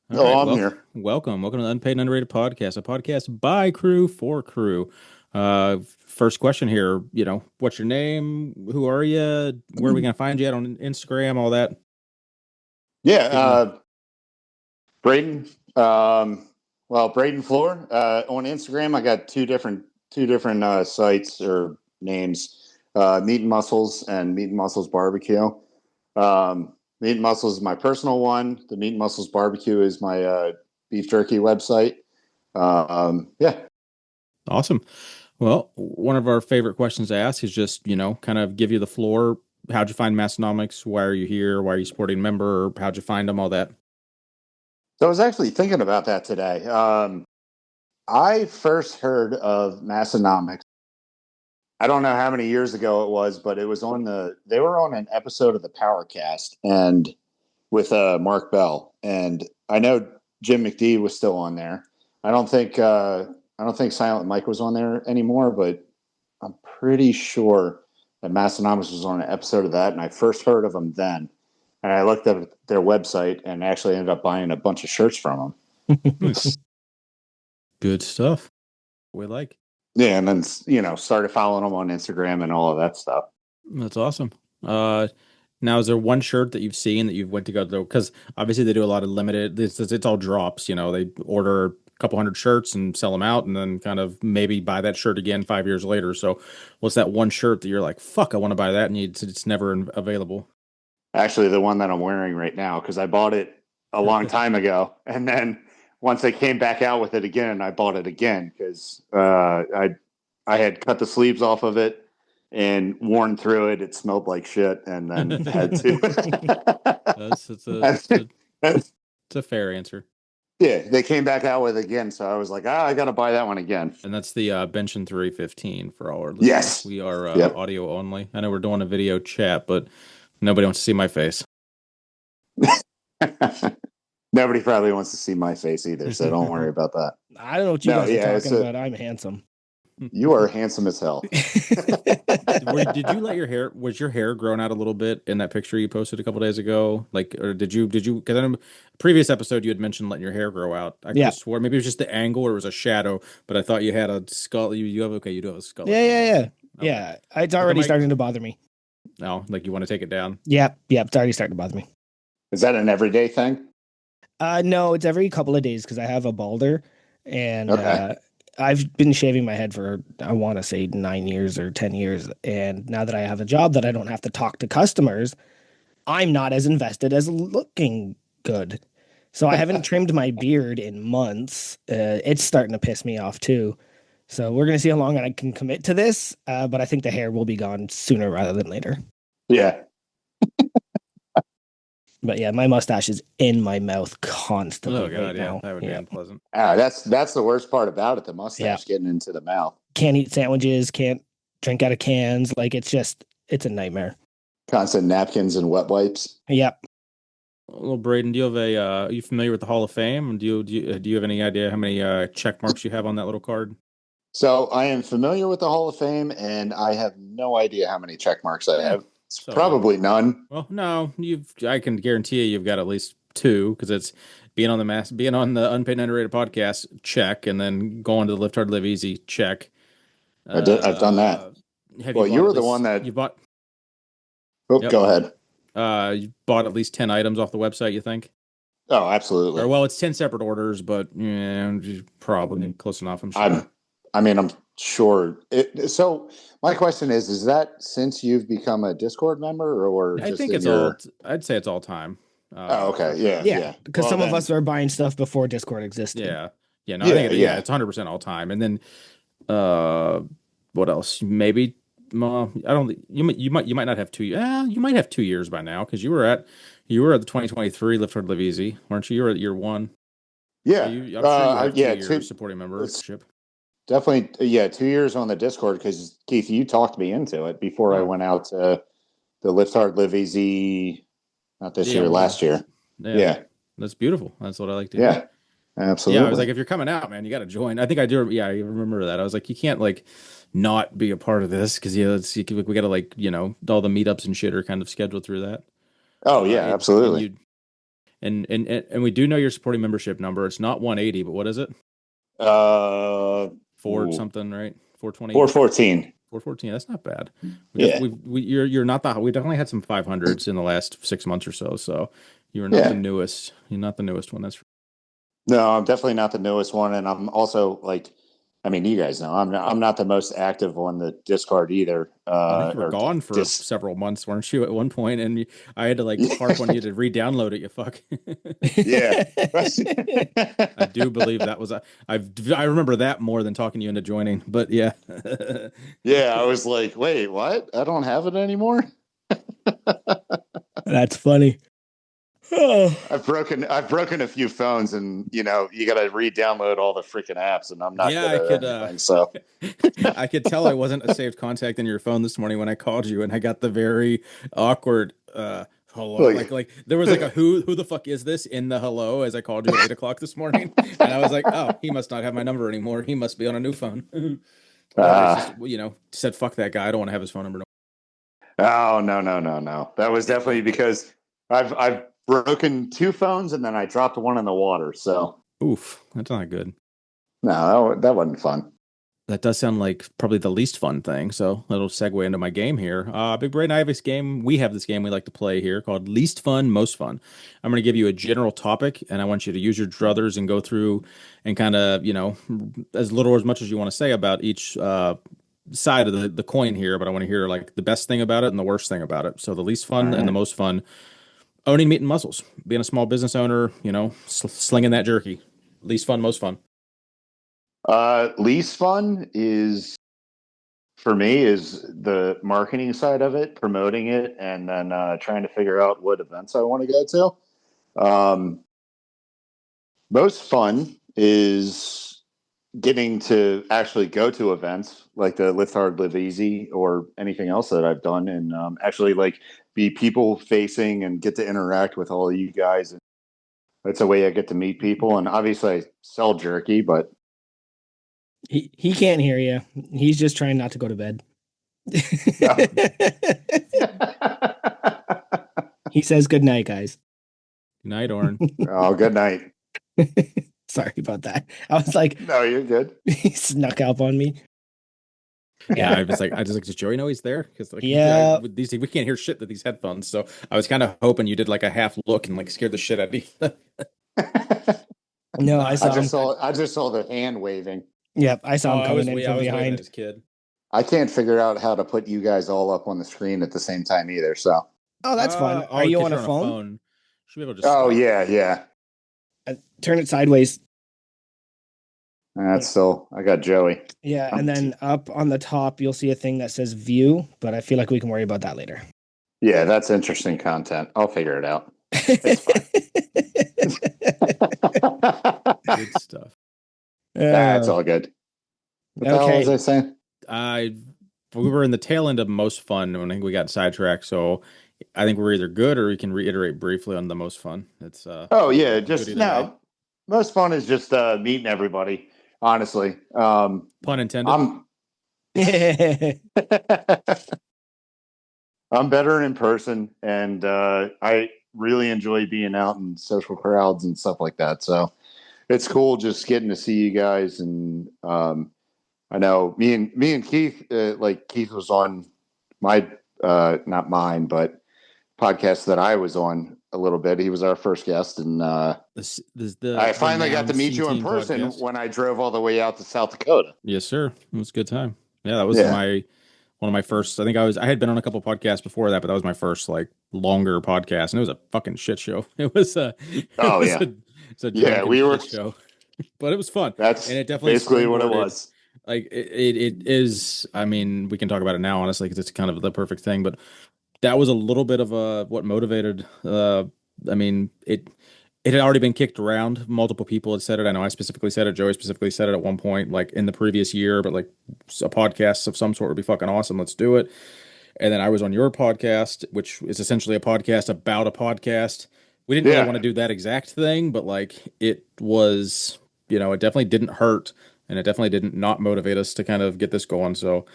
I'm here. Welcome to the Unpaid and Underrated Podcast, a podcast by Crü for Crü. First question here, what's your name? Who are you? Where are we going to find you at on Instagram, all that? Yeah, Braden. Braden Floor. On Instagram, I got two different sites or names. Meat Muscles and Meat Muscles BBQ. Meat Muscles is my personal one. The Meat Muscles BBQ is my beef jerky website. Yeah. Awesome. Well, one of our favorite questions to ask is just, kind of give you the floor. How'd you find Massonomics? Why are you here? Why are you supporting a member? How'd you find them? All that. So I was actually thinking about that today. I first heard of Massonomics. I don't know how many years ago it was, but it was they were on an episode of the Powercast and with Mark Bell. And I know Jim McD was still on there. I don't think Silent Mike was on there anymore, but I'm pretty sure that Massonomics was on an episode of that. And I first heard of them then. And I looked at their website and actually ended up buying a bunch of shirts from them. Good stuff. We like. Yeah, and then started following them on Instagram and all of that stuff. That's awesome. Now, is there one shirt that you've seen that you've went to go to? Because obviously they do a lot of limited. It's all drops. They order a couple hundred shirts and sell them out, and then kind of maybe buy that shirt again 5 years later. So, what's that one shirt that you're like, fuck, I want to buy that, and it's never available? Actually, the one that I'm wearing right now, because I bought it a long time ago, and then once they came back out with it again, I bought it again because I had cut the sleeves off of it and worn through it. It smelled like shit, and then had to. It's a fair answer. Yeah, they came back out with it again, so I was like, I got to buy that one again. And that's the Benching 315 for all our listeners. Yes, we are audio only. I know we're doing a video chat, but nobody wants to see my face. Nobody probably wants to see my face either, so don't worry about that. I don't know what you guys are talking about. I'm handsome. You are handsome as hell. Did you let your hair? Was your hair grown out a little bit in that picture you posted a couple days ago? Or did you? Because I know previous episode you had mentioned letting your hair grow out. I could have swore maybe it was just the angle or it was a shadow, but I thought you had a skull. You do have a skull. Yeah. It's already starting to bother me. No, like you want to take it down. Yep. It's already starting to bother me. Is that an everyday thing? No, it's every couple of days because I have a balder, and I've been shaving my head for, I want to say 9 years or 10 years. And now that I have a job that I don't have to talk to customers, I'm not as invested as looking good. So I haven't trimmed my beard in months. It's starting to piss me off too. So we're going to see how long I can commit to this. But I think the hair will be gone sooner rather than later. Yeah. But yeah, my mustache is in my mouth constantly. Oh god, right now. That would be unpleasant. That's the worst part about it. The mustache getting into the mouth. Can't eat sandwiches. Can't drink out of cans. Like it's a nightmare. Constant napkins and wet wipes. Yep. Well, Braden, do you have are you familiar with the Hall of Fame? Do you have any idea how many check marks you have on that little card? So I am familiar with the Hall of Fame, and I have no idea how many check marks I Yeah. have. It's So probably none. well, no, I can guarantee you've got at least two because it's being on the Unpaid and Underrated podcast, check, and then going to the Lift Hard Live Easy, check. I've done that. Have you Well, you bought at were the one least that. you bought? Oh, Yep. go ahead. You bought at least 10 items off the website, you think? Oh, Or absolutely. well, it's 10 separate orders, but yeah, probably close enough, I'm sure. I'm sure. So my question is that since you've become a Discord member or I just think in it's all. your? I'd say it's all time. Oh, okay. For Yeah, sure. Yeah, yeah. because Well, some of then, us are buying stuff before Discord existed. Yeah. Yeah. No, I yeah, think yeah, yeah. it's 100% all time. And then uh, what else? Maybe. I don't. You might not have 2. You might have 2 years by now because you were at the 2023 Lift Hard Live Easy, weren't you? You were at year one. So Yeah. I'm sure you have two Yeah, years supporting it's membership. definitely, yeah, 2 years on the Discord because Keith, you talked me into it before I Oh, went out to the Lift Hard Live Easy, not this year, DM1. last year. Yeah, Yeah. that's beautiful. That's what I like to hear. Yeah. Yeah, I was like, Absolutely. if you're coming out, man, you got to join. I think I do. Yeah, I remember that. I was like, you can't like not be a part of this because we got to like all the meetups and shit are kind of scheduled through that. Oh, yeah, And absolutely. you and we do know your supporting membership number. It's not 180, but what is it? Uh, Four ooh, something, right? 420, 414. 414. That's not bad. Yeah. You're not the we definitely had some 500s in the last 6 months or so. So you're not the Yeah. newest. You're not the newest one. That's No, I'm definitely not the newest one, and I'm also like, I mean, you guys know I'm not the most active on the Discord either. I think you were Or gone for just several months, weren't you, at one point? And I had to like harp on you to re-download it. You fuck. yeah. I do believe that was I remember that more than talking you into joining. But yeah, Yeah, I was like, wait, what? I don't have it anymore. That's funny. Oh. I've broken a few phones, and you got to re-download all the freaking apps, and I'm not yeah, good I at could. anything. So I could tell I wasn't a saved contact in your phone this morning when I called you, and I got the very awkward hello. like, Like there was like a who the fuck is this in the hello as I called you at 8 o'clock this morning, and I was like, oh, he must not have my number anymore. He must be on a new phone. Or I just, uh, said, fuck that guy. I don't want to have his phone number. No. oh, no, no, no, no. That was definitely because I've broken two phones, and then I dropped one in the water. So Oof, that's not good. no, that wasn't fun. That does sound like probably the least fun thing. So that'll segue into my game here. Big Braden, I have this game. We have this game we like to play here called Least Fun, Most Fun. I'm going to give you a general topic, and I want you to use your druthers and go through and kind of, as little or as much as you want to say about each side of the coin here. But I want to hear like the best thing about it and the worst thing about it. So the least All fun and the right. most fun. Owning Meat and Muscles, being a small business owner, slinging that jerky. Least fun, most fun. Least fun is for me is the marketing side of it, promoting it, and then trying to figure out what events I want to go to. Most fun is getting to actually go to events like the Lift Hard, Live Easy, or anything else that I've done, and actually like be people facing and get to interact with all of you guys. And that's a way I get to meet people. And obviously, I sell jerky, but He can't hear you. He's just trying not to go to bed. He says good night, guys. Good night, Oren. oh, good night. Sorry about that. I was like, No, you're good. he snuck up on me. Yeah, I just like, does Joey know he's there? Because like, Yeah. with these we can't hear shit with these headphones. So I was kind of hoping you did like a half look and like scared the shit out of me. No, I saw him. I just saw the hand waving. Yep, I saw him I coming was in I from was waving at behind. his kid. I can't figure out how to put you guys all up on the screen at the same time either. So, Oh, that's fun. Are you on a phone? Should be able to just oh swap. yeah. Turn it sideways. That's still. I got Joey. Yeah, and then up on the top, you'll see a thing that says view, but I feel like we can worry about that later. Yeah, that's interesting content. I'll figure it out. It's fine. Good stuff. That's all good. What the hell was I saying? We were in the tail end of most fun when I think we got sidetracked. So I think we're either good or we can reiterate briefly on the most fun. It's oh yeah, just no. Most fun is just meeting everybody. honestly. Pun intended. I'm I'm better in person, and I really enjoy being out in social crowds and stuff like that. So it's cool just getting to see you guys. And I know me and Keith, like Keith was on my not mine, but podcast that I was on a little bit. He was our first guest, and I finally got to meet you in person when I drove all the way out to South Dakota. Yes, sir. It was a good time. Yeah, that was one of my first. I think I had been on a couple podcasts before that, but that was my first like longer podcast, and it was a fucking shit show. It was a it's a shit show, but it was fun. That's and it definitely basically what it was. Like it is. I mean, we can talk about it now, honestly, because it's kind of the perfect thing. But that was a little bit of what motivated. I mean, it had already been kicked around. Multiple people had said it. I know I specifically said it. Joey specifically said it at one point, like in the previous year. But like a podcast of some sort would be fucking awesome. Let's do it. And then I was on your podcast, which is essentially a podcast about a podcast. We didn't really want to do that exact thing, but like it was, it definitely didn't hurt, and it definitely didn't not motivate us to kind of get this going. So,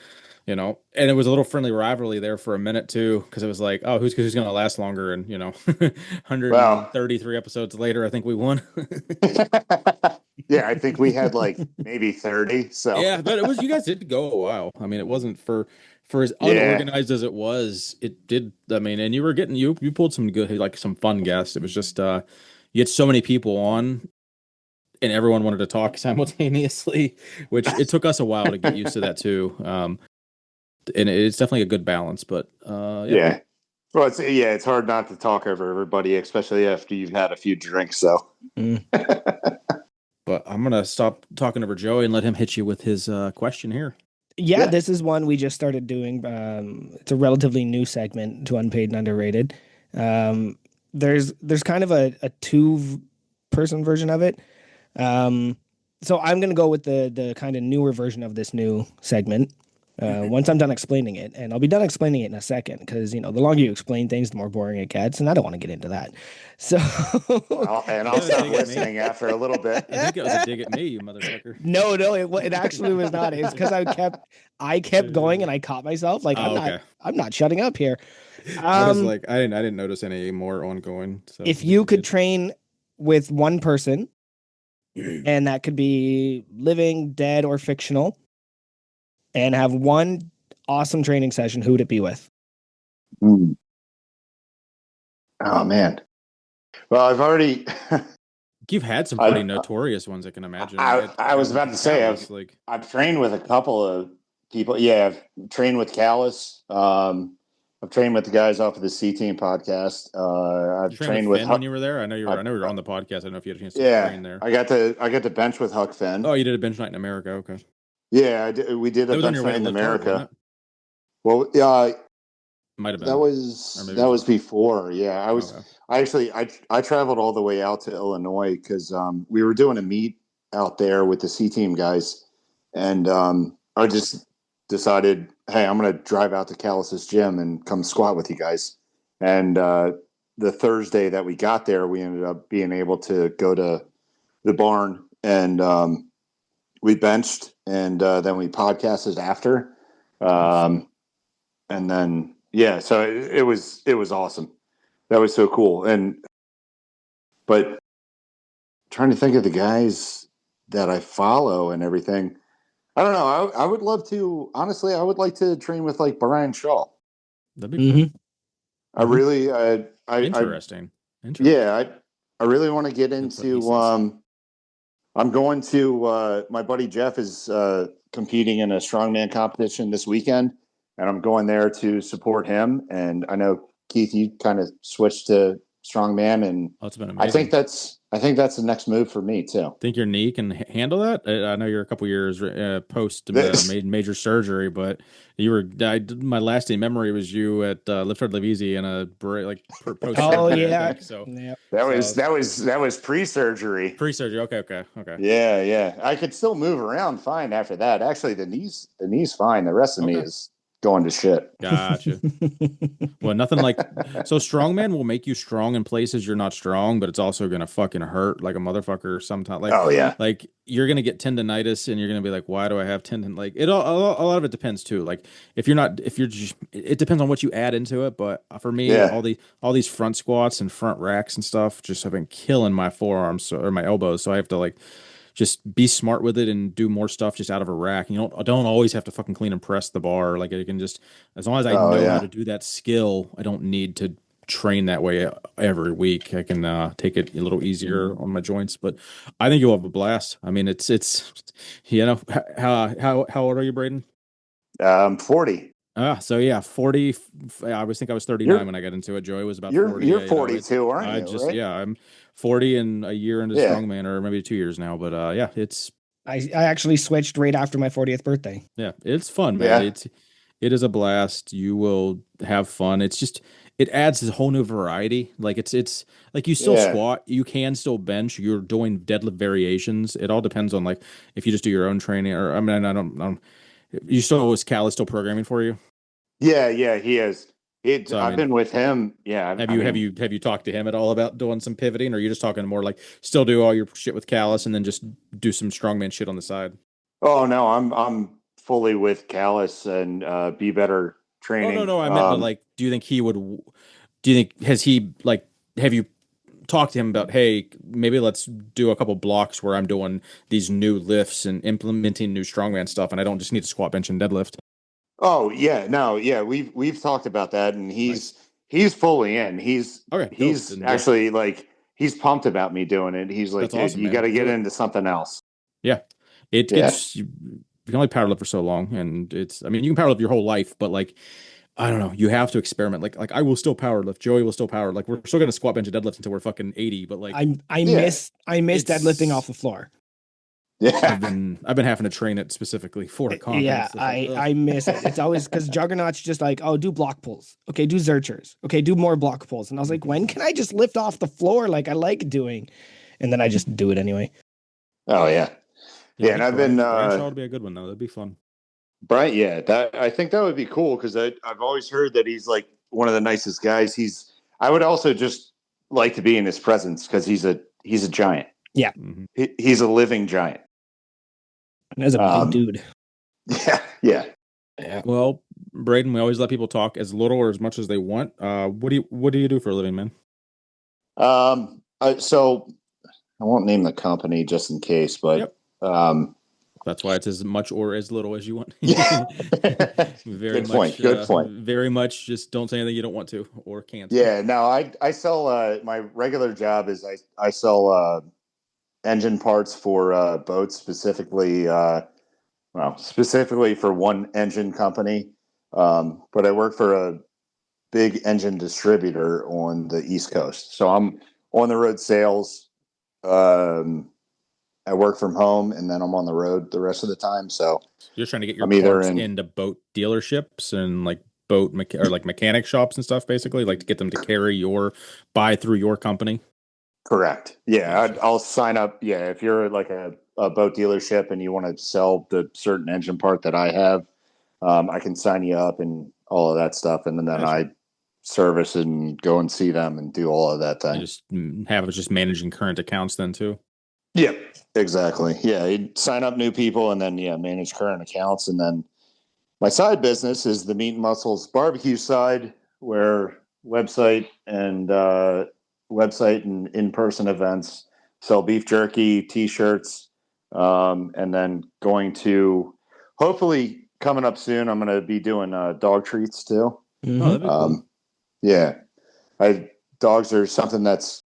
and it was a little friendly rivalry there for a minute too, because it was like, oh, who's going to last longer? And 133 episodes later, I think we won. Yeah, I think we had like maybe 30. So yeah, but it was, you guys did go a while. I mean, it wasn't for as unorganized as it was. It did. I mean, and you were getting you pulled some good, like some fun guests. It was just you had so many people on, and everyone wanted to talk simultaneously, which it took us a while to get used to that too. And it's definitely a good balance, but yeah. Well, it's hard not to talk over everybody, especially after you've had a few drinks. So, but I'm gonna stop talking over Joey and let him hit you with his question here. Yeah, this is one we just started doing. It's a relatively new segment to Unpaid and Underrated. There's kind of a 2-person version of it. So I'm gonna go with the kind of newer version of this new segment. Once I'm done explaining it, and I'll be done explaining it in a second, because the longer you explain things, the more boring it gets, and I don't want to get into that. So, I'll stop listening after a little bit. I think it was a dig at me, you motherfucker. No, it actually was not. It's because I kept going, and I caught myself like I'm not shutting up here. I was like, I didn't notice any more ongoing. So if you could train with one person, and that could be living, dead, or fictional, and have one awesome training session, who would it be with? Oh, man. Well, I've already... You've had some pretty notorious ones, I can imagine. I was about to say, I've trained with a couple of people. Yeah, I've trained with Callus. I've trained with the guys off of the C-Team podcast. I've trained with Finn when you were there. I know you were on the podcast. I don't know if you had a chance to train there. I got to bench with Huck Finn. Oh, you did a bench night in America. Okay. Yeah, we did a bench night in America. Well, might have been. That was before. Yeah, I traveled all the way out to Illinois because we were doing a meet out there with the C-Team guys, and I just decided, hey, I'm going to drive out to Callus's gym and come squat with you guys. And the Thursday that we got there, we ended up being able to go to the barn, and we benched, and then we podcasted after. And then, so it was awesome. That was so cool. But trying to think of the guys that I follow and everything. I don't know. I would love to, honestly, I would like to train with like Brian Shaw. That'd be cool. I really, interesting. Yeah. I really want to get into, I'm going to, my buddy Jeff is competing in a strongman competition this weekend, and I'm going there to support him. And I know, Keith, you kind of switched to strongman, and it's been amazing. I think that's the next move for me too. Think your knee can handle that? I know you're a couple years post major surgery, but you were. My lasting memory was you at Lift Hard Live Easy in a post. Oh yeah, so that was pre-surgery. Pre-surgery. Okay. Yeah. I could still move around fine after that. Actually, the knee's fine. The rest of me is going to shit. Gotcha. Well, nothing like so strongman will make you strong in places you're not strong, but it's also gonna fucking hurt like a motherfucker sometimes. Oh yeah. Like you're gonna get tendonitis and you're gonna be like, why do I have tendon? Like it all a lot of it depends too. Like if you're just it depends on what you add into it. But for me, Yeah. all these front squats and front racks and stuff just have been killing my forearms or my elbows. So I have to like just be smart with it and do more stuff just out of a rack. You don't always have to fucking clean and press the bar. Like it can just as long as I Oh know how yeah. to do that skill, I don't need to train that way every week. I can take it a little easier on my joints. But I think you'll have a blast. I mean, it's how old are you, Braden? 40. So yeah, 40. I was think I was 39 You're when I got into it. Joey was about you're 40. you're It's 42, aren't I you? just Right? yeah, I'm 40 and a year into Yeah. strongman, or maybe 2 years now. But yeah, I actually switched right after my 40th birthday. it's fun, man. Yeah. It is a blast. You will have fun. It's just it adds a whole new variety. Like it's like you still Yeah. squat, you can still bench. You're doing deadlift variations. It all depends on like if you just do your own training, or I mean, I don't. You still was Cal is still programming for you. Yeah, yeah, he is. So I I've mean, been with him. Yeah, have I you mean, have you talked to him at all about doing some pivoting, or are you just talking more like still do all your shit with Callus and then just do some strongman shit on the side? oh no, I'm fully with Callus and Be Better Oh no, training. no, I meant, but like, do you think he would? Do you think has he like? Have you talked to him about, hey, maybe let's do a couple blocks where I'm doing these new lifts and implementing new strongman stuff, and I don't just need to squat, bench, and deadlift. Oh yeah, no, yeah, we've talked about that, and Nice. he's fully in. Okay, dope. He's Then yeah, actually like he's pumped about me doing it. He's like, that's dude, awesome, you got man. to get Do it. into something else. Yeah, it Yeah, gets you can only powerlift for so long, and it's I mean you can powerlift your whole life, but like I don't know, you have to experiment. Like I will still powerlift, Joey will still power. Like we're still gonna squat, bench, and deadlift until we're fucking 80, but like yeah, I miss deadlifting it's off the floor. yeah, I've been having to train it specifically for conk, and Yeah, it's just like ugh. I miss it. It's always because Juggernaut's just like, oh, do block pulls. Okay, do Zerchers. Okay, do more block pulls. And I was like, when can I just lift off the floor like I like doing? And then I just do it anyway. oh yeah, Yeah, yeah. I And think I've been Brian Shaw would be a good one though. That'd be fun. Brian. Yeah, that I think that would be cool because I've always heard that he's like one of the nicest guys. I would also just like to be in his presence because he's a giant. Yeah, He's a living giant. as a big dude. Yeah, yeah. Yeah. Well, Braden, we always let people talk as little or as much as they want. What do you do for a living, man? So I won't name the company just in case, but Yep. That's why it's as much or as little as you want. yeah. Very Good much. point. Good point. Very much. Just don't say anything you don't want to or can't. Yeah. No, I sell. My regular job is I sell engine parts for boats, specifically for one engine company. But I work for a big engine distributor on the East Coast, so I'm on the road sales. I work from home and then I'm on the road the rest of the time. So You're trying to get your I'm either parts in into boat dealerships and like or like mechanic shops and stuff, basically, like to get them to buy through your company. correct. Yeah, Gotcha. I'll sign up. Yeah, if you're like a boat dealership and you want to sell the certain engine part that I have, I can sign you up and all of that stuff. And then Gotcha. I service and go and see them and do all of that You thing. just have it just managing current accounts then too. Yeah, exactly. Yeah, you sign up new people and then manage current accounts. And then my side business is the Meat Muscles BBQ side, where website and in-person events, sell beef jerky, t-shirts, and then going to hopefully coming up soon. I'm going to be doing dog treats too. Mm-hmm. Oh, that'd be cool. Yeah, dogs are something that's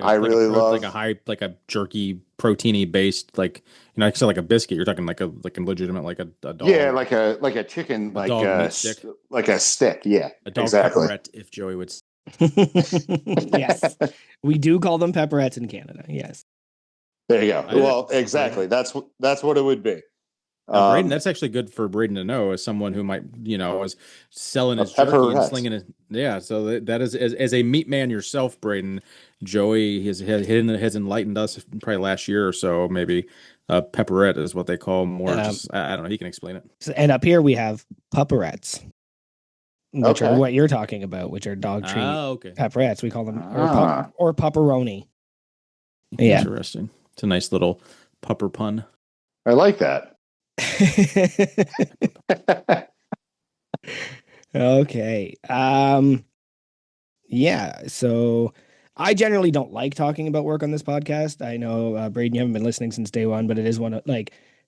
I really love, like a jerky proteiny based, like I said, like a biscuit. You're talking like a legitimate like a dog. Yeah, like a chicken, a dog meat stick, like a stick. Yeah, a dog exactly. pepperette, if Joey would. Yes, we do call them pepperettes in Canada. Yes. There you go. Well, exactly. That's what it would be. Braden, that's actually good for Braden to know as someone who might, is selling A his jerky and pepperette. slinging it. Yeah. So that is, as a meat man yourself, Braden, Joey has enlightened us probably last year or so, maybe. Pepperette is what they call more. Just, I don't know. He can explain it. And up here we have pupperettes, which are Okay. what you're talking about, which are dog treat Okay. pepperettes. We call them Ah. or pepperoni. Yeah. Interesting. It's a nice little pupper pun. I like that. Okay. Yeah. So I generally don't like talking about work on this podcast. I know, Braden, you haven't been listening since day one, but it is one of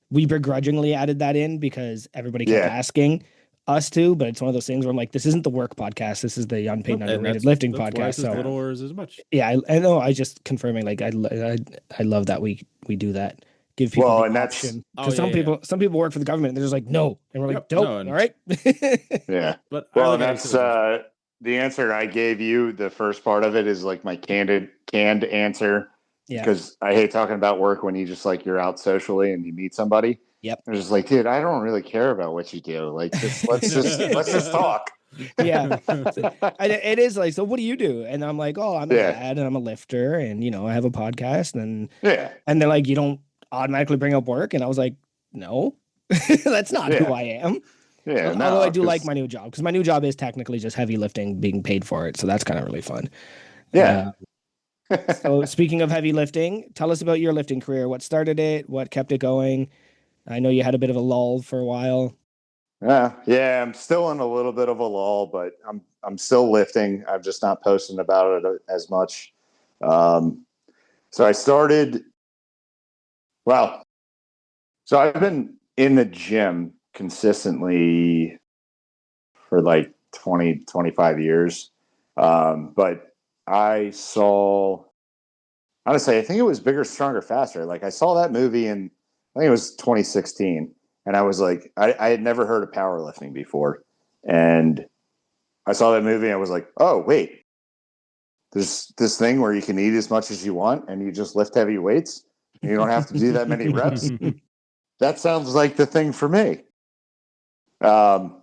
we begrudgingly added that in because everybody kept Yeah. asking us to, but it's one of those things where I'm like, this isn't the work podcast. This is the unpaid and And underrated lifting that's why podcast. it's as little or as much. Yeah, I know. I just confirming, like, I love that we do that. Give people Well, the and that's- option. Oh, Because some people work for the government and they're just like, no. And we're like, Yep, dope. no, and- All right. Yeah. But I Well, look and at it that's too. the answer I gave you. The first part of it is like my canned answer. Yeah. Because I hate talking about work when you just like you're out socially and you meet somebody. Yep. I'm just like, dude, I don't really care about what you do. Like, let's just talk. Yeah. It is like, so what do you do? And I'm like, oh, I'm a Yeah. dad and I'm a lifter and, I have a podcast. And Yeah. they're like, you don't automatically bring up work. And I was like, no, that's not who I am. Yeah. Although I do like my new job because my new job is technically just heavy lifting, being paid for it. So that's kind of really fun. Yeah. So speaking of heavy lifting, tell us about your lifting career. What started it? What kept it going? I know you had a bit of a lull for a while. Yeah, I'm still in a little bit of a lull, but I'm still lifting. I'm just not posting about it as much. So I started. Well, so I've been in the gym consistently for like 20, 25 years. But I saw, honestly, I think it was Bigger, Stronger, Faster. Like I saw that movie in, I think it was 2016. And I was like, I had never heard of powerlifting before. And I saw that movie and I was like, oh, wait, there's this thing where you can eat as much as you want and you just lift heavy weights. And you don't have to do that many reps. That sounds like the thing for me. So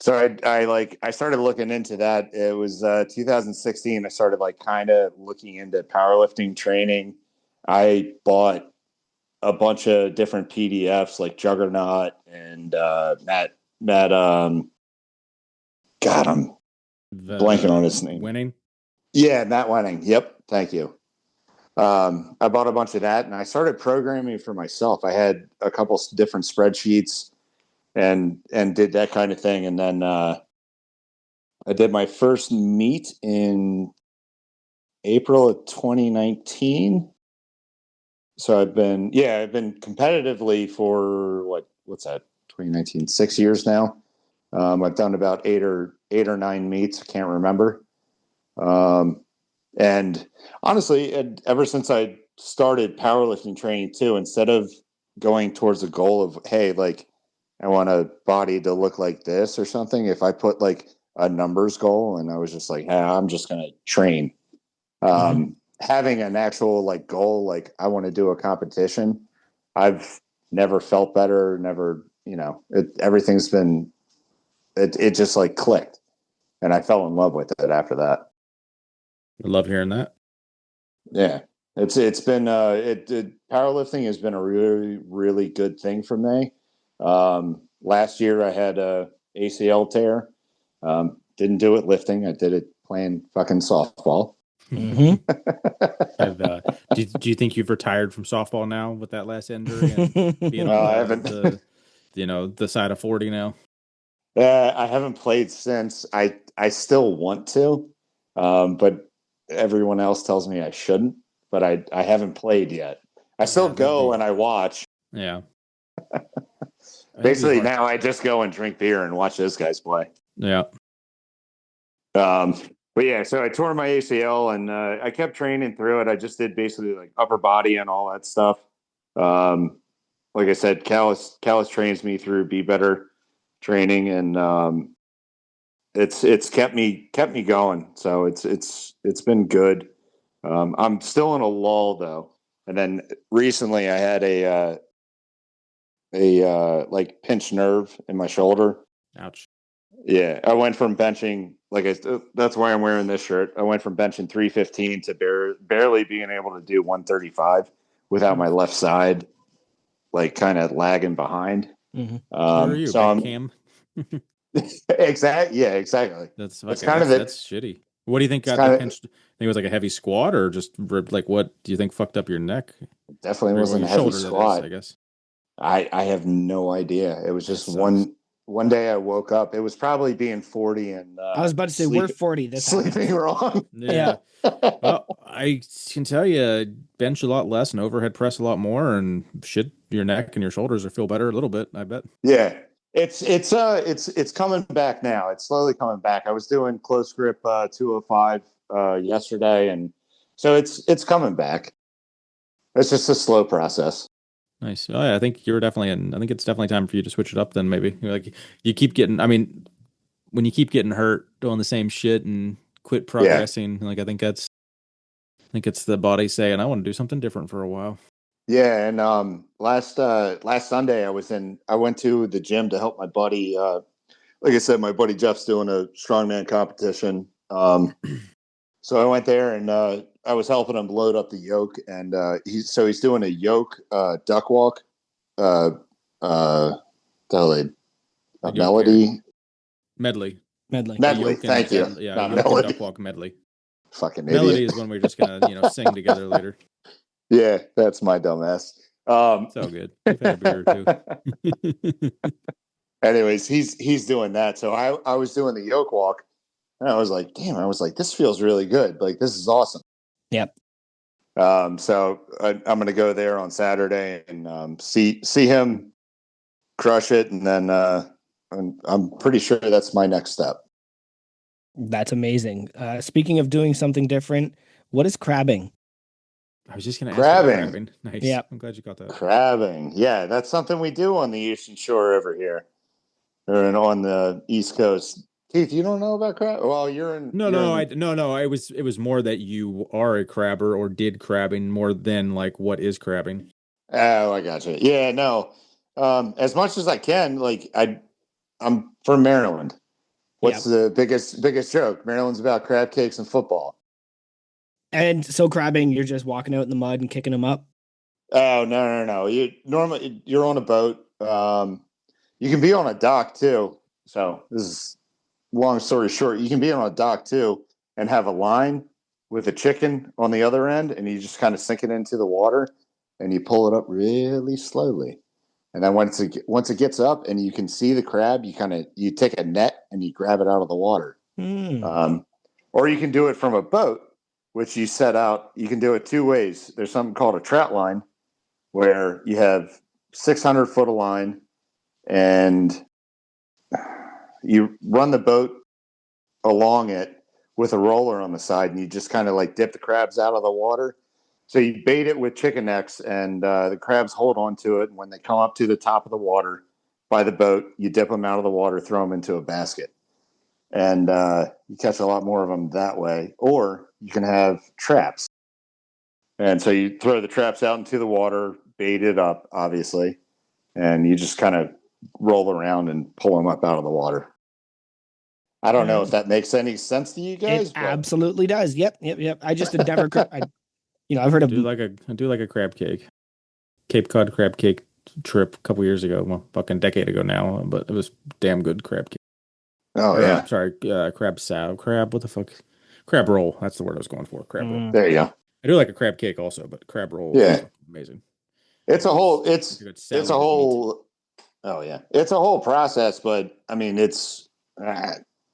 I started looking into that. It was 2016. I started like kind of looking into powerlifting training. I bought a bunch of different PDFs like Juggernaut and Matt God, I'm blanking on his name. Winning. Yeah, Matt Wenning. Yep. Thank you. I bought a bunch of that and I started programming for myself. I had a couple different spreadsheets and did that kind of thing. And then I did my first meet in April of 2019. So I've been competitively for what's that? 2019, 6 years now. I've done about eight or nine meets. I can't remember. And honestly, ever since I started powerlifting training too, instead of going towards a goal of, hey, like I want a body to look like this or something, if I put like a numbers goal and I was just like, hey, I'm just going to train. Having an actual like goal, like I want to do a competition, I've never felt better, never, everything's been, it just like clicked and I fell in love with it after that. I love hearing that. Yeah. It's been, powerlifting has been a really, really good thing for me. Last year I had a ACL tear. Didn't do it lifting. I did it playing fucking softball. Mm-hmm. Do you think you've retired from softball now with that last injury and being on I haven't. the side of 40 now? I haven't played since. I still want to, but everyone else tells me I shouldn't. But I haven't played yet. I still go and I watch. Yeah. Basically, now I just go and drink beer and watch those guys play. Yeah. But yeah, so I tore my ACL and I kept training through it. I just did basically like upper body and all that stuff. Like I said, Callis trains me through Be Better training, and it's kept me going. So it's been good. I'm still in a lull though. And then recently I had a like pinched nerve in my shoulder. Ouch. Yeah, I went from benching that's why I'm wearing this shirt. I went from benching 315 to barely being able to do 135 without my left side like kind of lagging behind. Mm-hmm. Where are you, So Big Cam? exactly. Yeah, exactly. That's shitty. What do you think It's got kind the of pinch? Think it was like a heavy squat, or just like what do you think fucked up your neck definitely or wasn't a your heavy shoulder? That is, squat. I guess. I have no idea. It was That just sucks. one day I woke up. It was probably being 40 and I was about to say we're 40. This sleeping happens. wrong. Yeah. Well, I can tell you, bench a lot less and overhead press a lot more, and shit, your neck and your shoulders will feel better a little bit. I bet. Yeah. It's coming back now. It's slowly coming back. I was doing close grip 205 yesterday, and so it's coming back. It's just a slow process. Nice. Oh, yeah, I think you're definitely in. I think it's definitely time for you to switch it up. Then maybe like you keep getting. I mean, when you keep getting hurt doing the same shit and quit progressing, like I think it's the body saying I want to do something different for a while. Yeah, and last Sunday I went to the gym to help my buddy. Like I said, my buddy Jeff's doing a strongman competition. So I went there and I was helping him load up the yoke, and he's doing a yoke duck walk, uh, uh, a melody Medley. medley. Thank you. Yeah, Not yoke and melody. duck walk medley. Fucking Melody idiot. is when we're just gonna sing together later. Yeah, that's my dumbass. So good. We've had a beer or two. Anyways, he's doing that. So I was doing the yoke walk, and I was like, damn, this feels really good. Like, this is awesome. Yep. So I'm going to go there on Saturday and see him crush it, and then I'm pretty sure that's my next step. That's amazing. Speaking of doing something different, what is crabbing? I was just gonna ask about Crabbing. crabbing. Nice. Yeah. I'm glad you got that. Crabbing, yeah, that's something we do on the Eastern Shore over here, or on the East Coast. Keith, you don't know about crab? Well, you're in. No. It was more that you are a crabber or did crabbing more than like what is crabbing. Oh, I gotcha. Yeah, no. As much as I can, like I'm from Maryland. What's the biggest joke? Maryland's about crab cakes and football. And so crabbing, you're just walking out in the mud and kicking them up. Oh, no. You're on a boat. You can be on a dock too. So this is long story short. You can be on a dock too and have a line with a chicken on the other end, and you just kind of sink it into the water and you pull it up really slowly. And then once it gets up and you can see the crab, you take a net and you grab it out of the water. Or you can do it from a boat, which you set out. You can do it two ways. There's something called a trout line, where you have 600 foot of line, and you run the boat along it with a roller on the side, and you just kind of like dip the crabs out of the water. So you bait it with chicken necks, and the crabs hold on to it. And when they come up to the top of the water by the boat, you dip them out of the water, throw them into a basket. And you catch a lot more of them that way. Or you can have traps. And so you throw the traps out into the water, bait it up, obviously, and you just kind of roll around and pull them up out of the water. I don't know if that makes any sense to you guys. It absolutely does. Yep. I just had never, I've heard of. I do like a crab cake. Cape Cod crab cake trip a couple years ago. Well, fucking decade ago now, but it was damn good crab cake. Oh, yeah. Sorry, crab salad. Crab, what the fuck? Crab roll. That's the word I was going for. Crab roll. There you go. I do like a crab cake also, but crab roll Yeah. is amazing. It's a whole process, but I mean, it's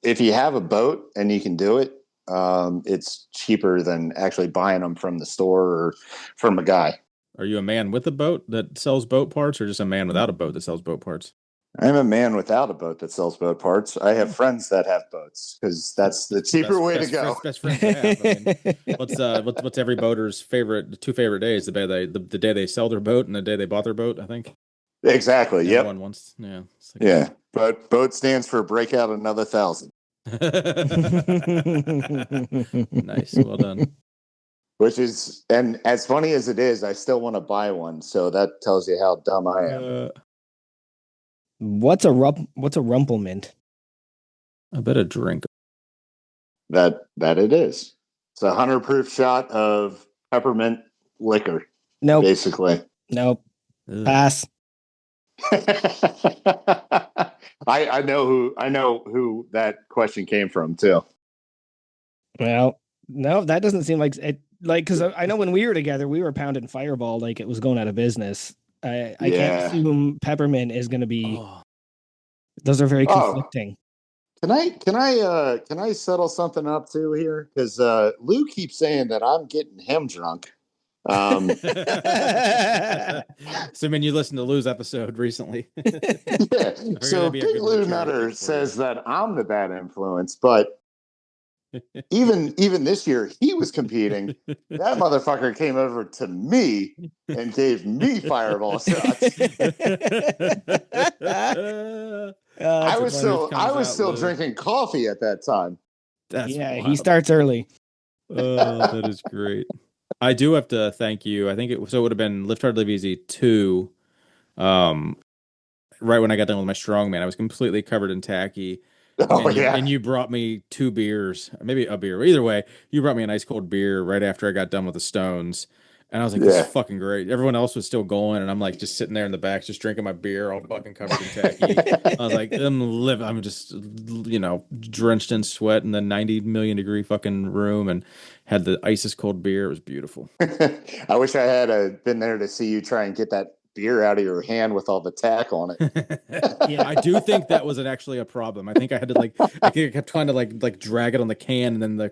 if you have a boat and you can do it, it's cheaper than actually buying them from the store or from a guy. Are you a man with a boat that sells boat parts, or just a man without a boat that sells boat parts? I'm a man without a boat that sells boat parts. I have friends that have boats because that's the cheaper way to go. Best friends to have. I mean, what's every boater's two favorite days? The day they sell their boat and the day they bought their boat. I think. Exactly. Yep. Everyone wants. Yeah. Yeah. But boat stands for break out another 1,000. Nice. Well done. Which is, and as funny as it is, I still want to buy one. So that tells you how dumb I am. What's a rumplemint? I bet a drink. That it is. It's a 100 proof shot of peppermint liquor, Nope. basically. Nope. Ugh. Pass. I know who that question came from too. Well, no, that doesn't seem like it. Like, because I know when we were together, we were pounding Fireball like it was going out of business. I can't Yeah. assume peppermint is going to be. Oh, Those are very Oh. conflicting. Can I settle something up too here? Because Lou keeps saying that I'm getting him drunk. Assuming you listened to Lou's episode recently. Yeah. So be a Big good Lou maturity Nutter kick for says that I'm the bad influence, but even this year he was competing. That motherfucker came over to me and gave me Fireball shots. I was still drinking coffee at that time. That's yeah, wild. he starts early. Oh, that is great. I do have to thank you. I think it would have been Lift Hard Live Easy 2. Right when I got done with my strongman, I was completely covered in tacky. Oh, and yeah. And you brought me 2 beers, maybe a beer. Either way, you brought me an ice cold beer right after I got done with the Stones. And I was like, this is fucking great. Everyone else was still going, and I'm like just sitting there in the back, just drinking my beer, all fucking covered in tacky. I was like, I'm just, drenched in sweat in the 90 million degree fucking room, and had the icest cold beer. It was beautiful. I wish I had been there to see you try and get that beer out of your hand with all the tack on it. Yeah, I do think that was actually a problem. I think I had to I kept trying to drag it on the can, and then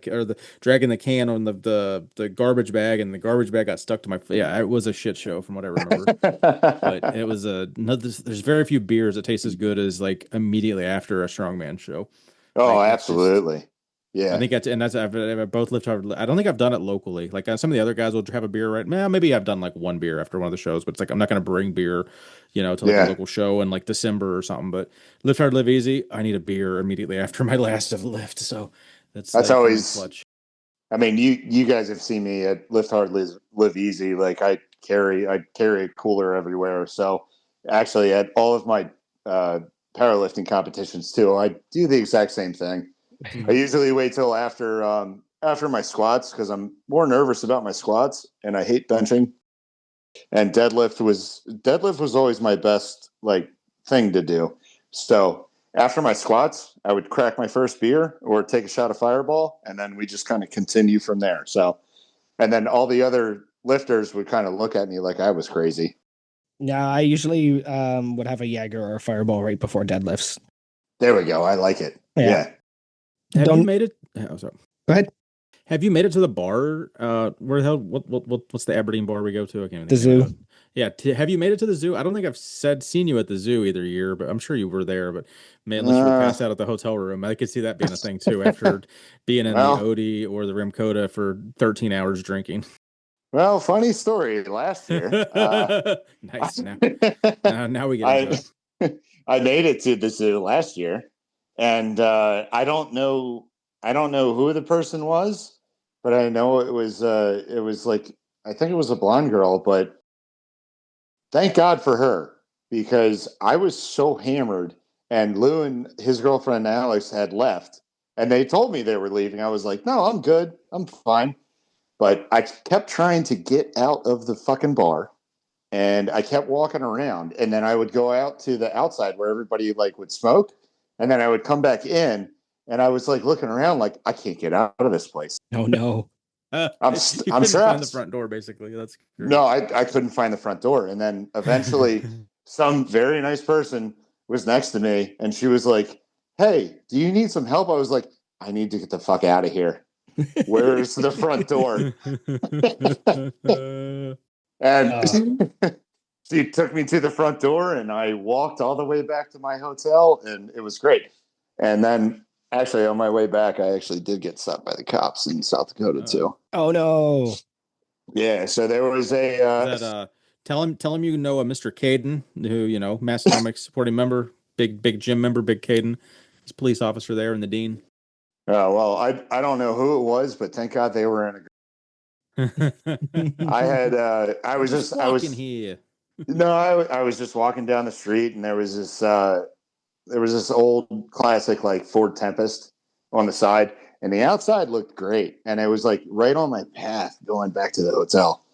dragging the can on the garbage bag, and the garbage bag got stuck to my. Yeah, it was a shit show from what I remember. But it was there's very few beers that taste as good as immediately after a strongman show. Oh, absolutely. Yeah, I think I've both lived hard. I don't think I've done it locally. Some of the other guys will have a beer, right? Maybe I've done one beer after one of the shows, but it's I'm not going to bring beer, to a local show in December or something. But Lift Hard, Live Easy, I need a beer immediately after my last of lift. So that's always clutch. I mean, you guys have seen me at Lift Hard, Live Easy. I carry a cooler everywhere. So actually, at all of my powerlifting competitions too, I do the exact same thing. I usually wait till after my squats because I'm more nervous about my squats and I hate benching. And deadlift was always my best thing to do. So after my squats, I would crack my first beer or take a shot of Fireball, and then we just kind of continue from there. So, and then all the other lifters would kind of look at me like I was crazy. Yeah, I usually would have a Jaeger or a Fireball right before deadlifts. There we go. I like it. Yeah. Have you made it? Oh, sorry. Go ahead. Have you made it to the bar? Where the hell? What's the Aberdeen bar we go to? I can't even The think zoo. Yeah. Have you made it to the zoo? I don't think I've seen you at the zoo either year, but I'm sure you were there. But man, unless you were passed out at the hotel room, I could see that being a thing too. After being in the Odie or the Rimcoda for 13 hours drinking. Well, funny story. Last year, nice. Now we get into it. I made it to the zoo last year, and I don't know who the person was, but I know it was I think it was a blonde girl, but thank God for her because I was so hammered, and Lou and his girlfriend Alex had left, and they told me they were leaving. I was like, no, I'm good, I'm fine. But I kept trying to get out of the fucking bar, and I kept walking around, and then I would go out to the outside where everybody would smoke, and then I would come back in, and I was looking around I can't get out of this place. Oh no. I'm trapped. Find the front door, basically. That's great. No, I couldn't find the front door, and then eventually some very nice person was next to me, and she was like, "Hey, do you need some help?" I was like, "I need to get the fuck out of here. Where's the front door?" And she took me to the front door, and I walked all the way back to my hotel, and it was great. And then actually on my way back, I actually did get stopped by the cops in South Dakota too. Oh no. Yeah, so there was a tell him you know a Mr. Caden, who Massonomics supporting member, big gym member, Big Caden. He's a police officer there in the Dean. Oh well, I don't know who it was, but thank God they were in a. I was here. No, I was just walking down the street, and there was this old classic like Ford Tempest on the side, and the outside looked great, and it was like right on my path going back to the hotel.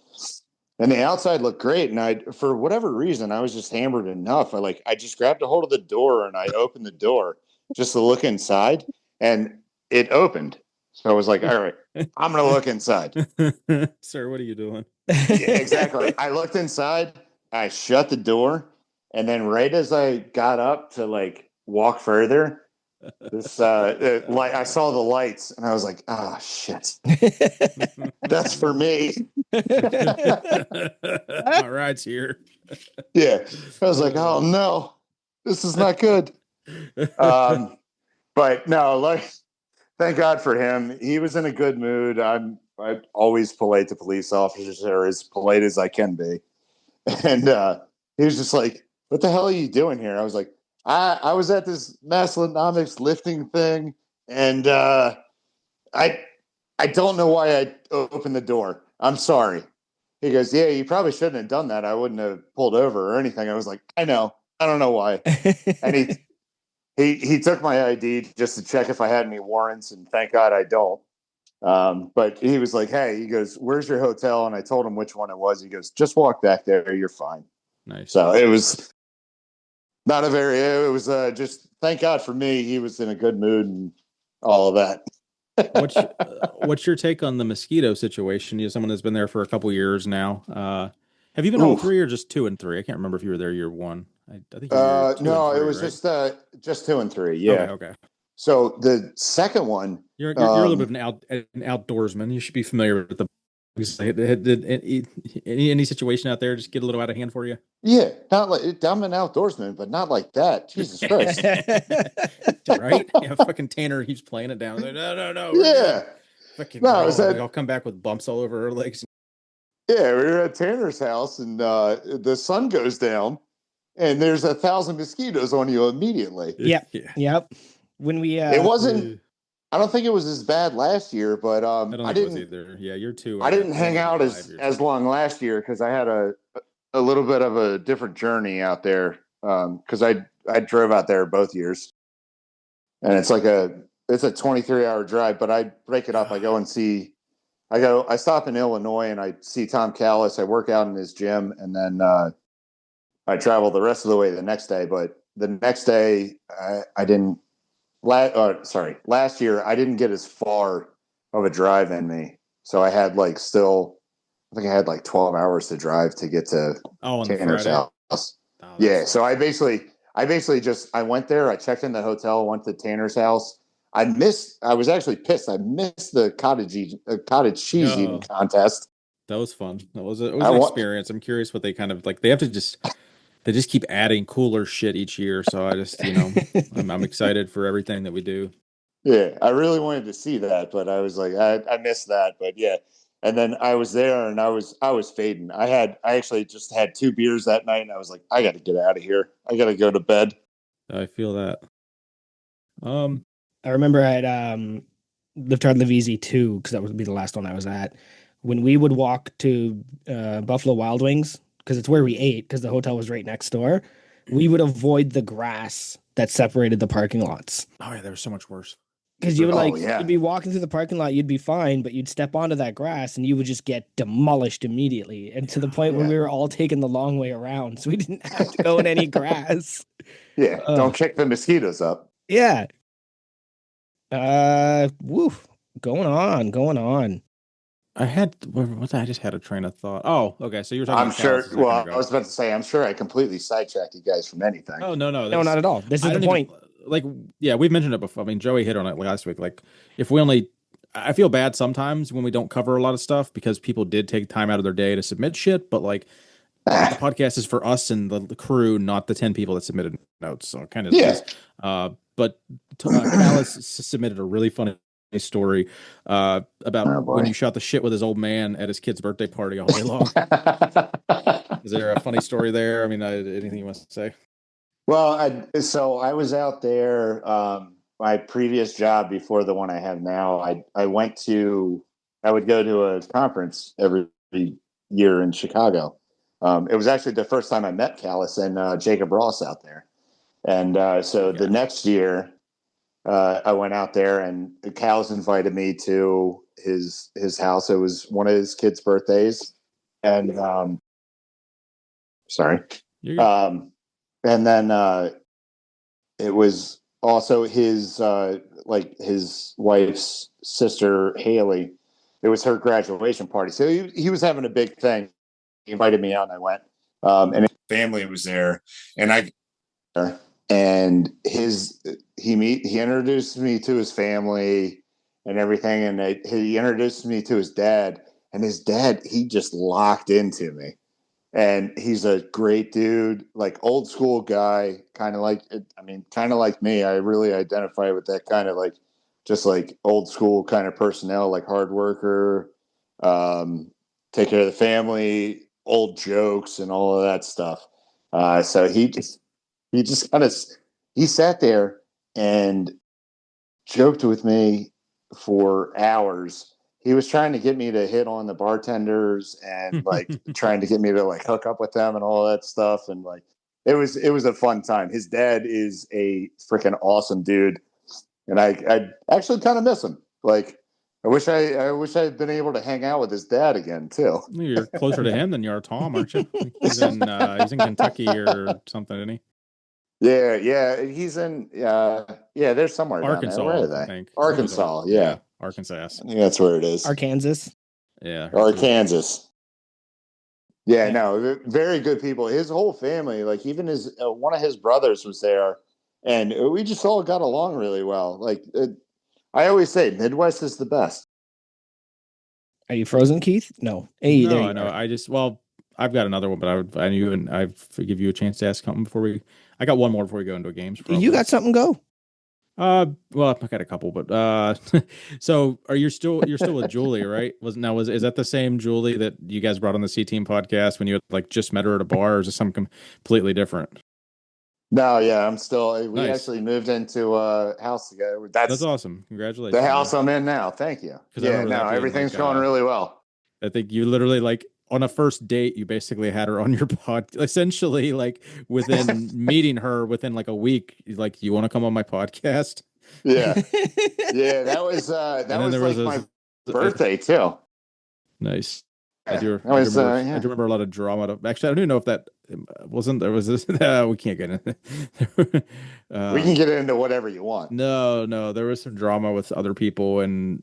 And the outside looked great, and I, for whatever reason, I was just hammered enough. I just grabbed a hold of the door and I opened the door just to look inside, and it opened. So I was like, "All right, I'm gonna look inside." Sir, what are you doing? Yeah, exactly. I looked inside, I shut the door, and then right as I got up to like walk further, this light, I saw the lights, and I was like, "Ah, shit, that's for me." My ride's here. Yeah, I was like, "Oh no, this is not good." Um, but no, like, thank God for him. He was in a good mood. I'm always polite to police officers, or as polite as I can be. And he was just like, "What the hell are you doing here?" I was like, I was at this Massonomics lifting thing, and I I don't know why I opened the door. I'm sorry." He goes, "Yeah, you probably shouldn't have done that. I wouldn't have pulled over or anything." I was like, "I know. I don't know why." And he took my ID just to check if I had any warrants, and thank God I don't. But he was like, "Hey," he goes, "where's your hotel?" And I told him which one it was. He goes, "Just walk back there. You're fine." Nice. So it was not a very, it was just thank God for me. He was in a good mood and all of that. What's your take on the mosquito situation? You're someone that's been there for a couple years now. Have you been all Oof. three or just 2 and 3? I can't remember if you were there year one. I think you were year two and No, it three, was right? just 2 and 3. Okay, Yeah. okay. So the second one, You're a little bit of an outdoorsman. You should be familiar with the. Any situation out there just get a little out of hand for you? yeah, not like I'm an outdoorsman, but not like that. Jesus Christ. Right? Yeah, fucking Tanner keeps playing it down. Like, no, no, no, we're good. Yeah. Fucking No, is girl, we that all come back with bumps all over our legs. yeah, we were at Tanner's house, and the sun goes down, and there's 1,000 mosquitoes on you immediately. Yep. Yeah. Yep. When we It wasn't. I don't think it was as bad last year, but I don't think it was either. Yeah, year two. I didn't I think hang it was out alive. as long last year because I had a little bit of a different journey out there. Because I drove out there both years, and it's a 23-hour drive, but I break it up. I stop in Illinois and I see Tom Callis. I work out in his gym, and then I travel the rest of the way the next day. But the next day, I didn't. Last year I didn't get as far of a drive in me, so I had like still. I think I had like 12 hours to drive to get to On the Tanner's Friday. house. Oh, Yeah, so I basically just I went there. I checked in the hotel, went to Tanner's house. I was actually pissed. I missed the cottage cheese eating contest. that was fun. It was I an want. experience. I'm curious what they kind of like. They just keep adding cooler shit each year. So I just I'm excited for everything that we do. Yeah, I really wanted to see that, but I was like, I missed that. But yeah, and then I was there, and I was fading. I actually just had 2 beers that night, and I was like, I got to get out of here. I got to go to bed. I feel that. I remember at Liftard Levizi 2, because that would be the last one I was at. When we would walk to Buffalo Wild Wings, because it's where we ate, because the hotel was right next door, we would avoid the grass that separated the parking lots. Oh yeah, they were so much worse. Because you would Oh you'd yeah, be walking through the parking lot, you'd be fine, but you'd step onto that grass and you would just get demolished immediately. And to the point where Yeah. we were all taking the long way around, so we didn't have to go in any grass. yeah. Don't kick the mosquitoes up. Yeah. Woo. Going on. I just had a train of thought. Oh, okay. So you were talking I'm about Callis sure. a second Well, I ago. was about to say, I'm sure I completely sidetracked you guys from anything. Oh no, No, not at all. This is the point. Yeah, we've mentioned it before. I mean, Joey hit on it last week. Like, if we only, I feel bad sometimes when we don't cover a lot of stuff because people did take time out of their day to submit shit. But like, the podcast is for us and the crew, not the 10 people that submitted notes. So it kind of Yeah. But Callis submitted a really funny story about when you shot the shit with his old man at his kid's birthday party all day long. Is there a funny story there? I mean, anything you want to say? Well, so I was out there. My previous job before the one I have now, I would go to a conference every year in Chicago. It was actually the first time I met Callis and Jacob Ross out there. And so the next year, I went out there, and Callis invited me to his house. It was one of his kids' birthdays, and sorry, and then it was also his his wife's sister Haley. It was her graduation party, so he was having a big thing. He invited me out, and I went. And his family was there, and he introduced me to his family and everything, and he introduced me to his dad. And his dad, he just locked into me. And he's a great dude, like old school guy, kind of like me. I really identify with that kind of like, just like old school kind of personnel, like hard worker, take care of the family, old jokes, and all of that stuff. So he just kind of he sat there and joked with me for hours. He was trying to get me to hit on the bartenders and like trying to get me to like hook up with them and all that stuff. And like, it was a fun time. His dad is a freaking awesome dude. And I actually kind of miss him. Like, I wish I had been able to hang out with his dad again too. You're closer to him than you are Tom, aren't you? He's in Kentucky or something, isn't he? Yeah. He's in there's somewhere Arkansas, down there. Where are they? I think. Arkansas, yeah. Arkansas. I think that's where it is. Arkansas. Yeah. Arkansas. Yeah, no, very good people. His whole family, like even his one of his brothers was there, and we just all got along really well. Like I always say, Midwest is the best. Are you frozen, Keith? No. Hey, there you No. are. I've got another one, but I'd give you a chance to ask something before I got one more before we go into games. Probably. You got something? Go. Well, I got a couple, but so you're still with Julie, right? Is that the same Julie that you guys brought on the C Team podcast when you had like just met her at a bar, or is it something completely different? No, yeah, I'm still. We Nice. actually moved into a house together. That's awesome. Congratulations. The house I'm in now. Thank you. Yeah, no, everything's going really well. I think you literally like on a first date, you basically had her on your pod. Essentially, like within meeting her within like a week, like, you want to come on my podcast? Yeah, yeah. That was my birthday too. Nice. I do remember a lot of drama. Actually, I don't even know if that wasn't there. Was this? We can't get into. We can get into whatever you want. No. There was some drama with other people and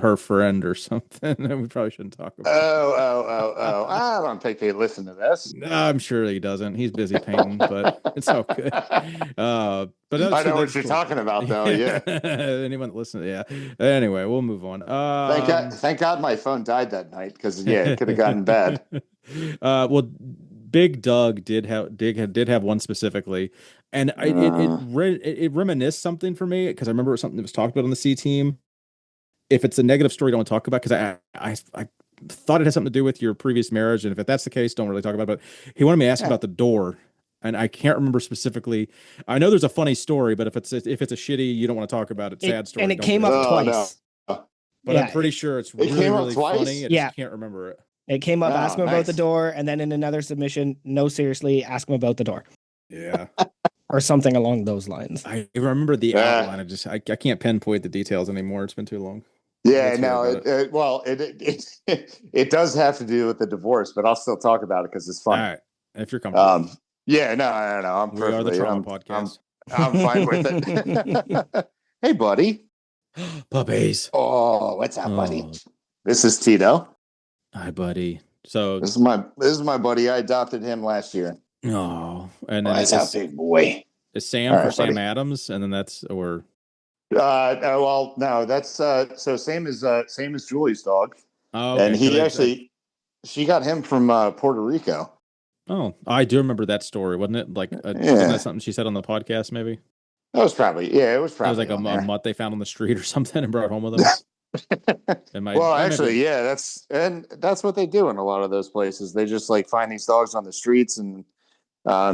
her friend or something that we probably shouldn't talk about. Oh. I don't think they listen to this. No, I'm sure he doesn't. He's busy painting, but it's all good. But I know what you're talking about, though. Yeah. Anyone that listens, yeah. Anyway, we'll move on. Thank God my phone died that night, because it could have gotten bad. Well, Big Doug did have one specifically, and it reminisced something for me, because I remember it was something that was talked about on the C Team. If it's a negative story, don't talk about, because I thought it had something to do with your previous marriage, and if that's the case, don't really talk about it. But he wanted me to ask about the door, and I can't remember specifically. I know there's a funny story, but if it's a shitty, you don't want to talk about it. Sad story, and it came up twice. No. But yeah, I'm pretty sure it's really funny. I just can't remember it. It came up. Ask him about the door, and then in another submission, no, seriously, ask him about the door. Yeah. Or something along those lines. I remember the outline. I can't pinpoint the details anymore. It's been too long. Yeah, no. It does have to do with the divorce, but I'll still talk about it because it's fun. All right, if you're comfortable. Yeah, no. I'm perfectly. We are the trauma podcast. I'm fine with it. Hey, buddy. Puppies. Oh, what's up, buddy? This is Tito. Hi, buddy. So this is my buddy. I adopted him last year. Oh, and then that's a big boy. Is Sam for Sam Adams, and then that's or. Well, no, that's so same as Julie's dog. Oh, okay. And she got him from Puerto Rico. Oh, I do remember that story, wasn't it? Like, wasn't that something she said on the podcast? Maybe that was probably it was like a mutt they found on the street or something and brought home with them. That's what they do in a lot of those places. They just like find these dogs on the streets, and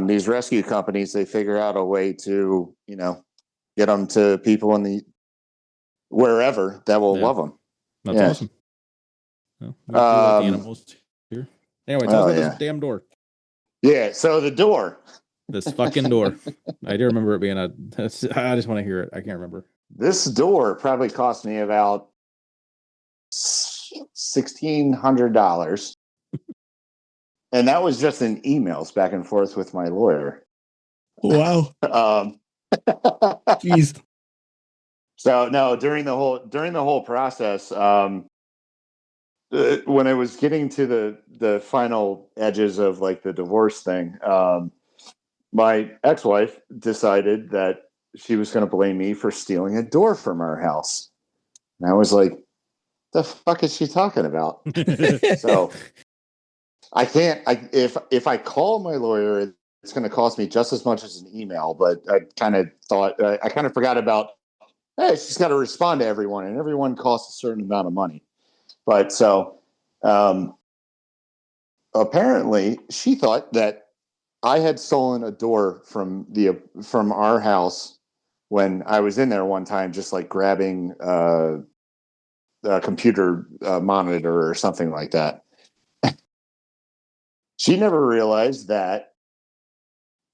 these rescue companies, they figure out a way to get them to people in the wherever that will love them. That's awesome. Well, we like animals here. Anyway, tell us about this damn door. Yeah, so the door. This fucking door. I do remember it being I just want to hear it. I can't remember. This door probably cost me about $1,600. And that was just in emails back and forth with my lawyer. Wow. Jeez. So no, during the whole process, when I was getting to the final edges of like the divorce thing, my ex-wife decided that she was going to blame me for stealing a door from our house. And I was like, the fuck is she talking about? So I can't, if I call my lawyer, it's going to cost me just as much as an email, but I kind of forgot about, hey, she's got to respond to everyone, and everyone costs a certain amount of money. But so apparently she thought that I had stolen a door from our house when I was in there one time, just like grabbing a computer monitor or something like that. She never realized that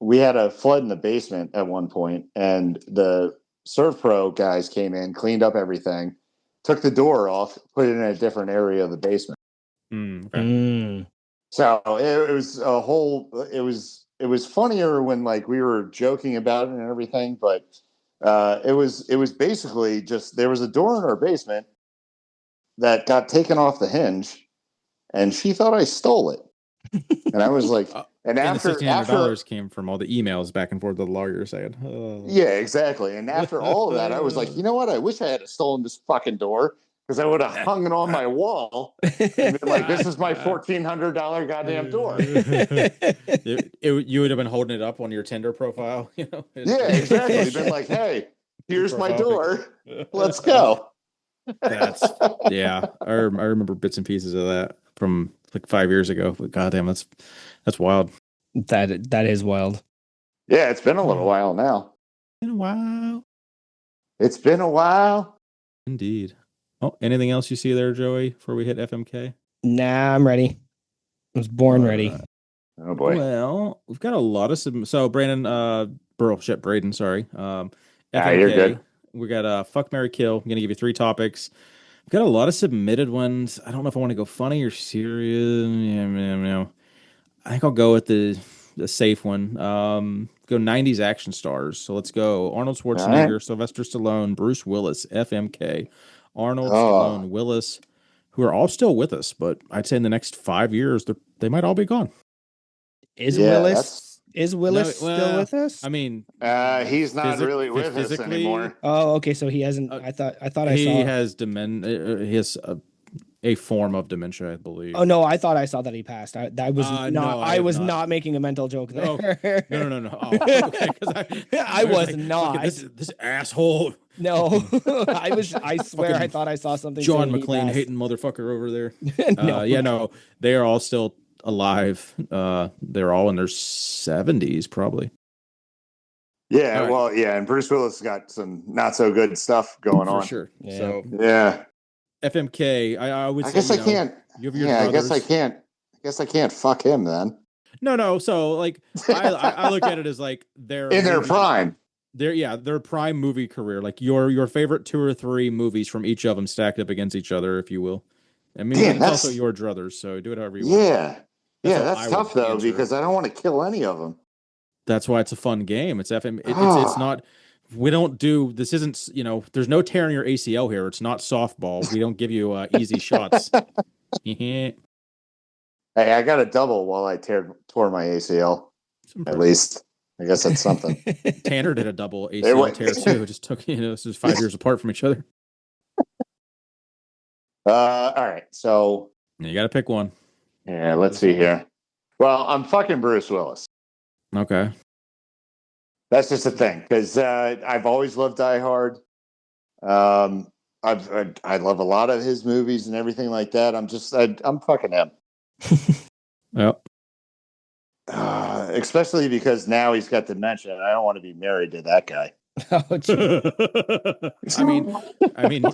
we had a flood in the basement at one point, and the ServPro guys came in, cleaned up everything, took the door off, put it in a different area of the basement. Okay. So it was a whole. It was funnier when like we were joking about it and everything, but it was basically just there was a door in our basement that got taken off the hinge, and she thought I stole it, and I was like, and the after $1,600 came from all the emails back and forth the lawyer said. Yeah, exactly. And after all of that, I was like, you know what? I wish I had stolen this fucking door because I would have hung it on my wall and been like, this is my $1,400 goddamn door. You would have been holding it up on your Tinder profile, you know? Yeah, exactly. Been like, hey, here's my door. Let's go. Yeah. I remember bits and pieces of that from like 5 years ago. But goddamn, that's wild. That is wild. Yeah, it's been a little while now. It's been a while. Indeed. Oh, anything else you see there, Joey, before we hit FMK? Nah, I'm ready. I was born ready. Oh boy. Well, we've got a lot of so Braden, Braden, sorry. FMK. You're good. We got Fuck, Marry, Kill. I'm gonna give you 3 topics. We've got a lot of submitted ones. I don't know if I want to go funny or serious. Yeah. I think I'll go with the safe one. Go 90s action stars. So let's go Arnold Schwarzenegger, Sylvester Stallone, Bruce Willis, FMK. Arnold, Stallone, Willis, who are all still with us, but I'd say in the next 5 years they might all be gone. Is Willis still with us? I mean, he's not really with us anymore. Oh, okay. So he hasn't. I thought he has dementia. He has a form of dementia, I believe. Oh no, I thought I saw that he passed. I was not making a mental joke there. No. Oh, okay, I was not. This asshole. No, I swear I thought I saw something. John McClane hating motherfucker over there. No, they are all still alive. They're all in their 70s, probably. Yeah, right. Well, yeah, and Bruce Willis got some not so good stuff going on. For sure. Yeah. So yeah. FMK, I would say. I guess I can't. I guess I can't. I guess I can't fuck him then. No. So like, I look at it as like they're in their prime. Their prime movie career. Like your favorite 2 or 3 movies from each of them stacked up against each other, if you will. I mean, it's also your druthers, so do it however you want. That's tough though because I don't want to kill any of them. That's why it's a fun game. It's FM. It's not. We don't do this. Isn't there's no tearing your ACL here. It's not softball. We don't give you easy shots. Hey, I got a double while I tore my ACL. At least I guess that's something. Tanner did a double ACL tear too. It just took this is 5 years apart from each other. All right, so you got to pick one. Yeah, let's see here. Well, I'm fucking Bruce Willis. Okay. That's just the thing, because I've always loved Die Hard. I love a lot of his movies and everything like that. I'm fucking him. Yep. Especially because now he's got dementia, and I don't want to be married to that guy. Oh, gee. I mean,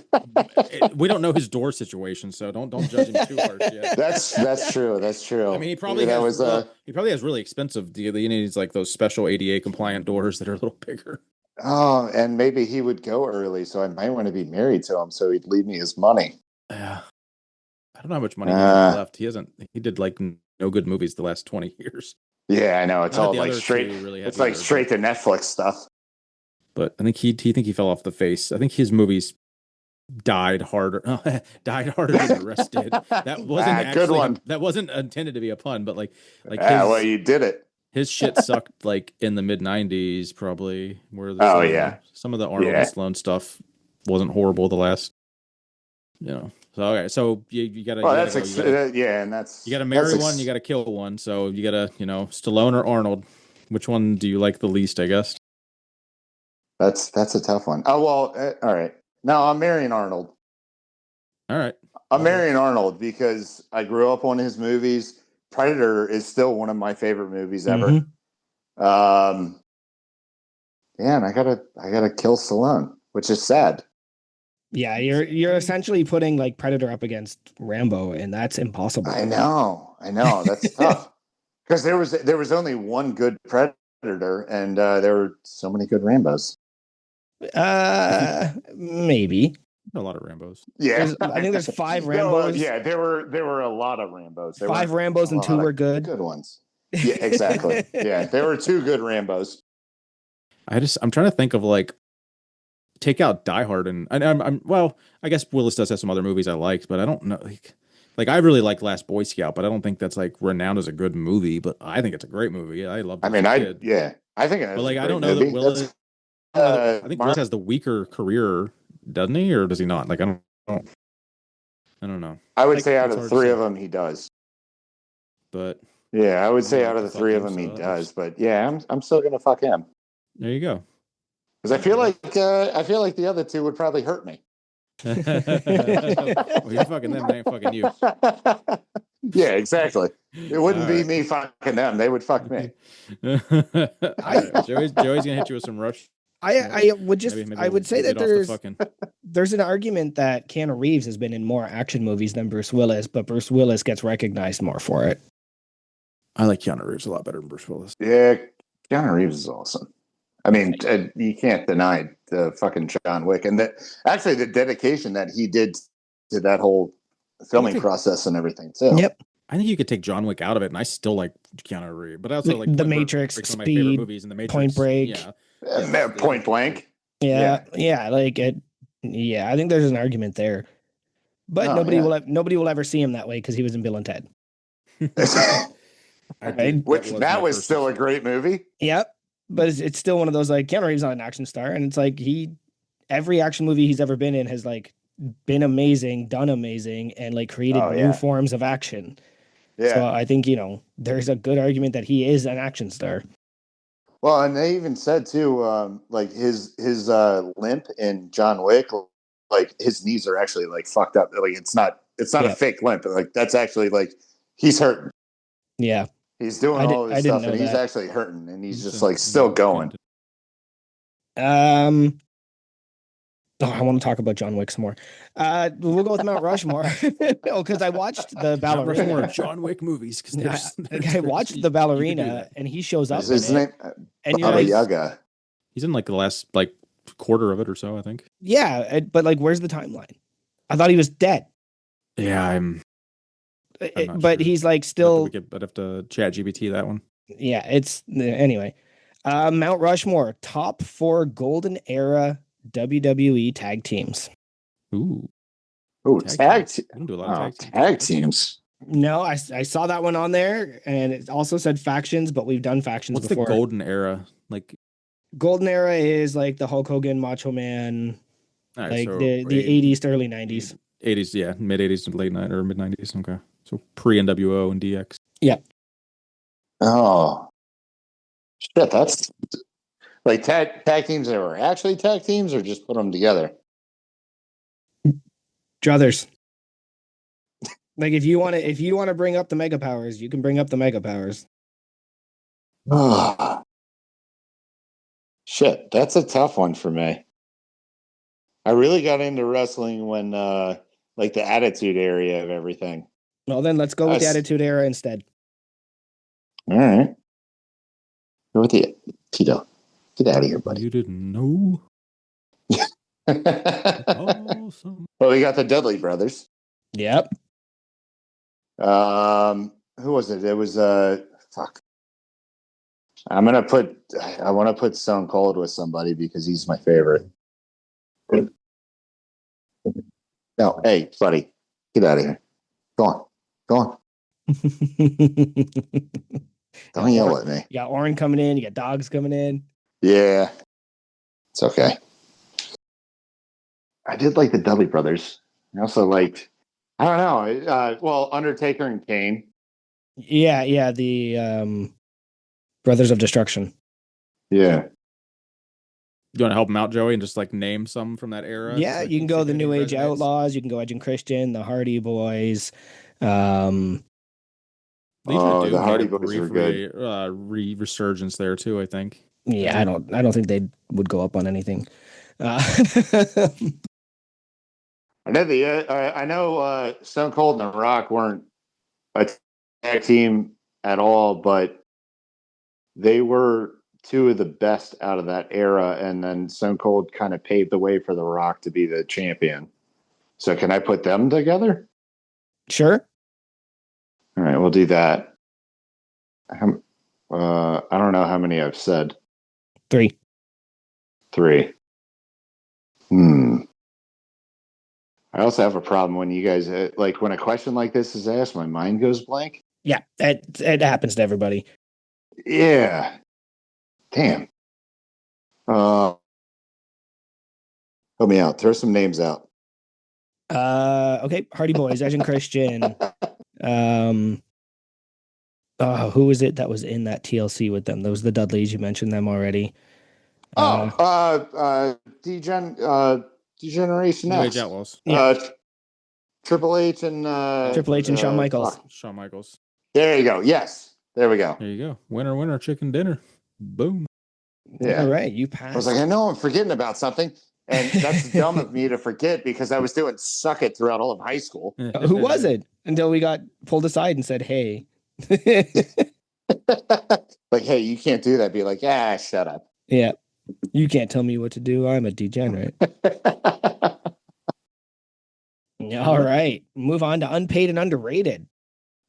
we don't know his door situation, so don't judge him too harsh yet. That's true. That's true. I mean, he probably Maybe that has. was He probably has really expensive. He needs like those special ADA compliant doors that are a little bigger. oh, and maybe he would go early, so I might want to be married to him, so he'd leave me his money. Yeah, I don't know how much money he has left. He hasn't. He did like no good movies the last 20 years. Yeah, I know. It's Not all that the like other straight. two really It's have like either, straight to Netflix stuff. But I think he fell off the face. I think his movies died harder than the rest did. That wasn't good one. That wasn't intended to be a pun, but like well, you did it. his shit sucked like in the mid 90s probably, where some of the Arnold and Stallone stuff wasn't horrible the last, so okay, so you gotta and that's you gotta marry one, you gotta kill one, so you gotta Stallone or Arnold, which one do you like the least? I guess that's a tough one. Oh well, all right. No, I'm marrying Arnold. All right. I'm marrying Arnold because I grew up on his movies. Predator is still one of my favorite movies ever. Mm-hmm. And I gotta kill Stallone, which is sad. Yeah, you're essentially putting like Predator up against Rambo, and that's impossible. I know, that's tough. Because there was only one good Predator, and there were so many good Rambos. Maybe. A lot of Rambos. Yeah, I think there's 5 Rambos. There were a lot of Rambos. 5 Rambos and 2 were good. Good ones. Yeah, exactly. Yeah, there were 2 good Rambos. I'm trying to think of like, take out Die Hard, and I guess Willis does have some other movies I liked, but I don't know. Like I really like Last Boy Scout, but I don't think that's like renowned as a good movie. But I think it's a great movie. I love. I think it. But like I don't know that Willis. I think Willis has the weaker career, doesn't he, or does he not? Like I don't know. I would say out of the 3 of them, he does. But yeah, I would say out of the 3 of them, he does. But yeah, I'm still gonna fuck him. There you go. Because I feel like the other 2 would probably hurt me. Well, you're fucking them, they ain't fucking you. Yeah, exactly. It wouldn't be me fucking them; they would fuck me. Joey's gonna hit you with some rush. I would say that there's an argument that Keanu Reeves has been in more action movies than Bruce Willis, but Bruce Willis gets recognized more for it. I like Keanu Reeves a lot better than Bruce Willis. Yeah, Keanu Reeves is awesome. I mean, you can't deny the fucking John Wick, and that actually the dedication that he did to that whole filming process and everything too. Yep. I think you could take John Wick out of it, and I still like Keanu Reeves. But I also like The Matrix, Speed, movies in the Matrix. Point Break, Point Blank. Yeah, like it. Yeah, I think there's an argument there, but nobody will ever see him that way because he was in Bill and Ted. Which that was still a great movie. Yep. But it's still one of those, like, Keanu Reeves is not an action star, and it's like every action movie he's ever been in has like been amazing, done amazing, and like created new forms of action. Yeah. So I think there's a good argument that he is an action star. Well, and they even said too, like his limp in John Wick, like his knees are actually like fucked up. Like it's not a fake limp. Like that's actually like he's hurting. Yeah. He's doing all this stuff, and he's actually hurting, and he's just like still going. I want to talk about John Wick some more. We'll go with Mount Rushmore. No, because I watched the Ballerina. Rushmore John Wick movies. I watched the Ballerina, and he shows up. His name, and Baba Yaga. He's in like the last like quarter of it or so, I think. Yeah, but like, where's the timeline? I thought he was dead. Yeah, I'm but sure. He's like still. I'd have to chat GPT that one. Yeah, it's anyway. Mount Rushmore, top 4 golden era WWE tag teams. Ooh, tag teams. I don't do a lot of tag teams. No, I saw that one on there, and it also said factions, but we've done factions before. What's the golden era? Like golden era is like the Hulk Hogan, Macho Man, right, like so the 80s to early 90s. 80s, yeah, mid 80s to late 90s or mid 90s. Okay, so pre NWO and DX. Yeah. Oh, shit! That's like tag teams that were actually tag teams, or just put them together. Druthers. Like if you want to bring up the Mega Powers, you can bring up the Mega Powers. Oh. Shit, that's a tough one for me. I really got into wrestling when, like the attitude area of everything. Well, then let's go with the Attitude Era instead. All right. Go with the Tito. Get out of here, buddy. You didn't know? Awesome. Well, we got the Dudley brothers. Yep. Who was it? It was fuck. I want to put Stone Cold with somebody because he's my favorite. No, hey, buddy, get out of here. Go on. Don't yell at me. You got Orin coming in. You got Dogs coming in. Yeah, it's okay. I did like the Dudley brothers. I also liked, I don't know, well, Undertaker and Kane. Yeah, the Brothers of Destruction. Yeah. You want to help him out, Joey, and just like name some from that era? Yeah, you can go the New Age Outlaws. You can go Edge and Christian, the Hardy Boys. The Hardy Boys were good. Resurgence there too, I think. Yeah, I don't think they would go up on anything. I know Stone Cold and The Rock weren't a tag team at all, but they were two of the best out of that era, and then Stone Cold kind of paved the way for The Rock to be the champion. So can I put them together? Sure. All right, we'll do that. I don't know how many I've said. 3. I also have a problem when you guys like when a question like this is asked, my mind goes blank. Yeah, it happens to everybody. Yeah. Damn. Help me out. Throw some names out. Okay, Hardy Boys, Edge and Christian. Who was it that was in that TLC with them? Those the Dudleys. You mentioned them already. Degeneration New X. Age Outlaws. Yeah. Triple H and Shawn Michaels. Shawn Michaels. There you go. Yes. There we go. There you go. Winner, chicken dinner. Boom. Yeah. All right, you passed. I was like, I know I'm forgetting about something. And that's dumb of me to forget because I was doing Suck It throughout all of high school. Who was it? Until we got pulled aside and said, hey. Like, hey, you can't do that. Be like, shut up. Yeah. You can't tell me what to do. I'm a degenerate. All right. Move on to unpaid and underrated.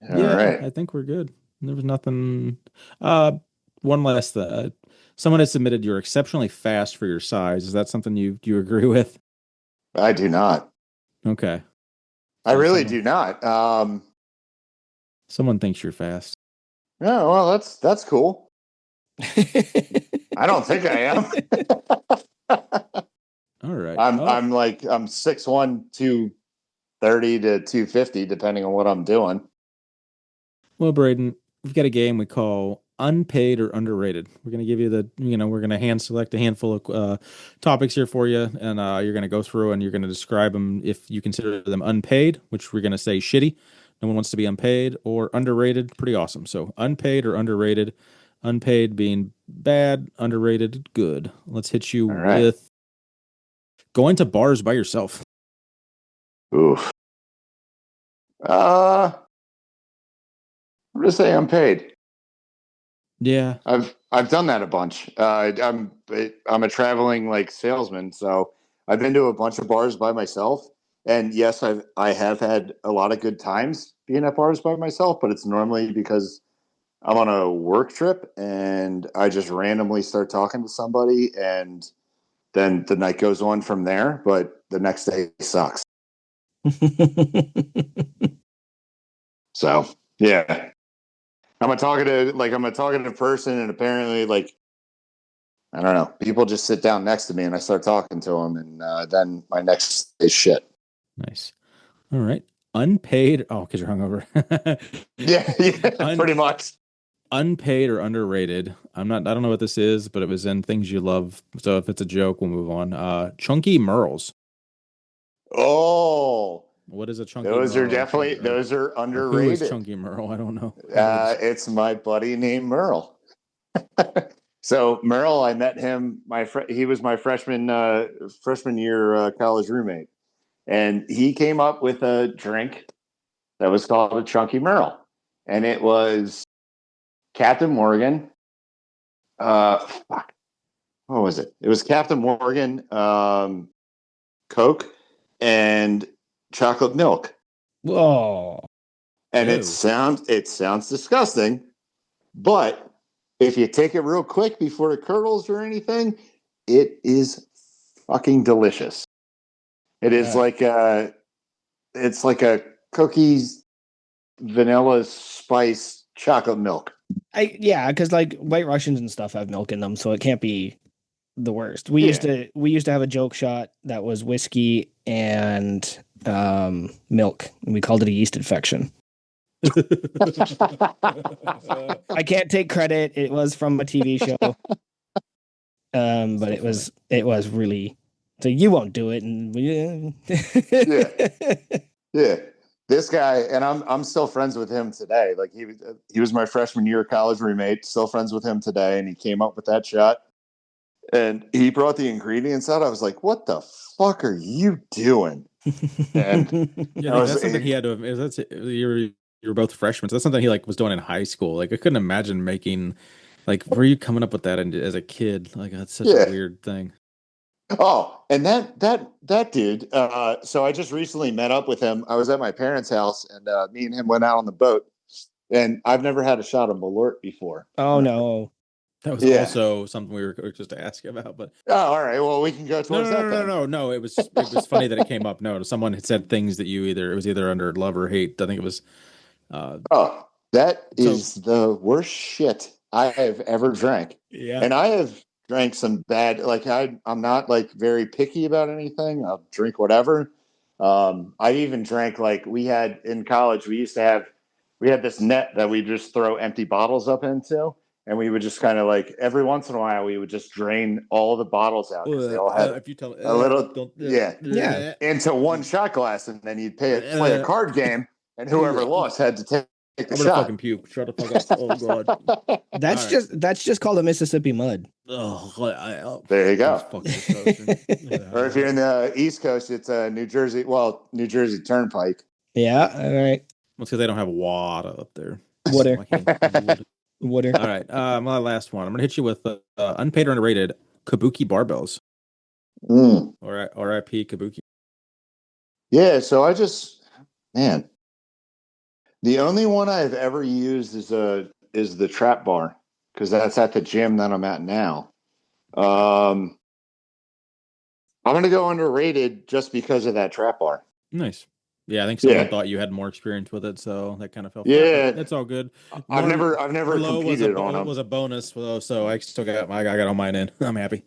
I think we're good. There was nothing. One last thing. Someone has submitted you're exceptionally fast for your size. Is that something you agree with? I do not. Okay. I really do not. Someone thinks you're fast. Yeah, well, that's cool. I don't think I am. All right. I'm 6'1", 230 to 250, depending on what I'm doing. Well, Braden, we've got a game we call Unpaid or Underrated. We're going to give you we're going to hand select a handful of topics here for you, and you're going to go through and you're going to describe them if you consider them unpaid, which we're going to say shitty. No one wants to be unpaid, or underrated, pretty awesome. So unpaid or underrated. Unpaid being bad, underrated, good. Let's hit you with going to bars by yourself. Oof. I'm gonna say unpaid. Yeah, I've done that a bunch. I'm a traveling salesman, so I've been to a bunch of bars by myself. And yes, I have had a lot of good times being at bars by myself, but it's normally because I'm on a work trip and I just randomly start talking to somebody, and then the night goes on from there. But the next day sucks. So yeah, I'm a talkative person, and apparently, I don't know, people just sit down next to me and I start talking to them, and then my next is shit. Nice. All right. Unpaid. Oh, because you're hungover. yeah, pretty much. Unpaid or underrated. I don't know what this is, but it was in Things You Love. So if it's a joke, we'll move on. Chunky Merles. Oh. What is a Chunky Those Merle? Those are underrated. Who is Chunky Merle? I don't know. It's my buddy named Merle. So Merle, I met him. He was my freshman year college roommate, and he came up with a drink that was called a Chunky Merle, and it was Captain Morgan. Fuck, what was it? It was Captain Morgan, Coke, and chocolate milk. Whoa. And Ew. it sounds disgusting, but if you take it real quick before it curdles or anything, it is fucking delicious. It is it's like a cookies vanilla spice chocolate milk. Because like White Russians and stuff have milk in them, so it can't be the worst. We used to have a joke shot that was whiskey and milk, and we called it a yeast infection. I can't take credit. It was from a TV show. But it was really, so you won't do it, and yeah. This guy, and I'm still friends with him today. Like he was my freshman year college roommate. Still friends with him today, and he came up with that shot. And he brought the ingredients out. I was like, "What the fuck are you doing?" And Yeah, like, that's something he had to have. That's you're both freshmen, so that's something he like was doing in high school. Like I couldn't imagine making. Like, were you coming up with that as a kid? Like that's such a weird thing. Oh, and that dude. So I just recently met up with him. I was at my parents' house, and me and him went out on the boat. And I've never had a shot of Malort before. Oh no. That was also something we were just to ask about, but all right. Well, we can go towards that. No. It was funny that it came up. No, someone had said things that it was either under love or hate. I think it was. That is the worst shit I have ever drank. Yeah, and I have drank some bad. Like I'm not like very picky about anything. I'll drink whatever. I even drank like we had in college. We had this net that we just throw empty bottles up into. And we would just kind of like every once in a while we would just drain all the bottles out because they all had if you tell a little into one shot glass, and then you'd play a card game, and whoever lost had to take the shot. Fucking puke. Shut the fuck up. Oh god. That's just called a Mississippi mud. Oh, there you go. Or if you're in the East Coast, it's New Jersey. Well, New Jersey Turnpike. Yeah. All right. Well, because they don't have water up there. Water. Water. All right. My last one. I'm gonna hit you with unpaid or underrated Kabuki barbells. Or R.I.P. Kabuki. Yeah. So the only one I've ever used is the trap bar, because that's at the gym that I'm at now. I'm gonna go underrated just because of that trap bar. Nice. Yeah, I think someone thought you had more experience with it, so that kind of felt. Yeah, that's all good. I've never competed on them. It was a bonus, so I still got I got all mine in. I'm happy.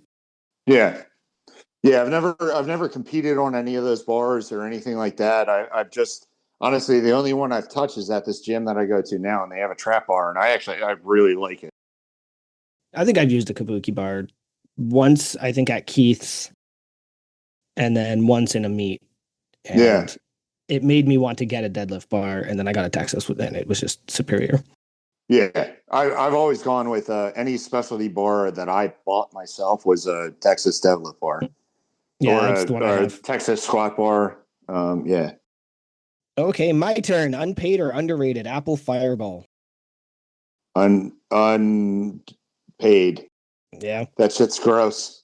Yeah. I've never competed on any of those bars or anything like that. I've just honestly the only one I've touched is at this gym that I go to now, and they have a trap bar, and I really like it. I think I've used a Kabuki bar once. I think at Keith's, and then once in a meet. And it made me want to get a deadlift bar, and then I got a Texas with it, and it was just superior. Yeah, I've always gone with any specialty bar that I bought myself was a Texas deadlift bar. Yeah, that's the one I have. Texas squat bar. Yeah. Okay, my turn. Unpaid or underrated Apple Fireball? Unpaid. Yeah. That shit's gross.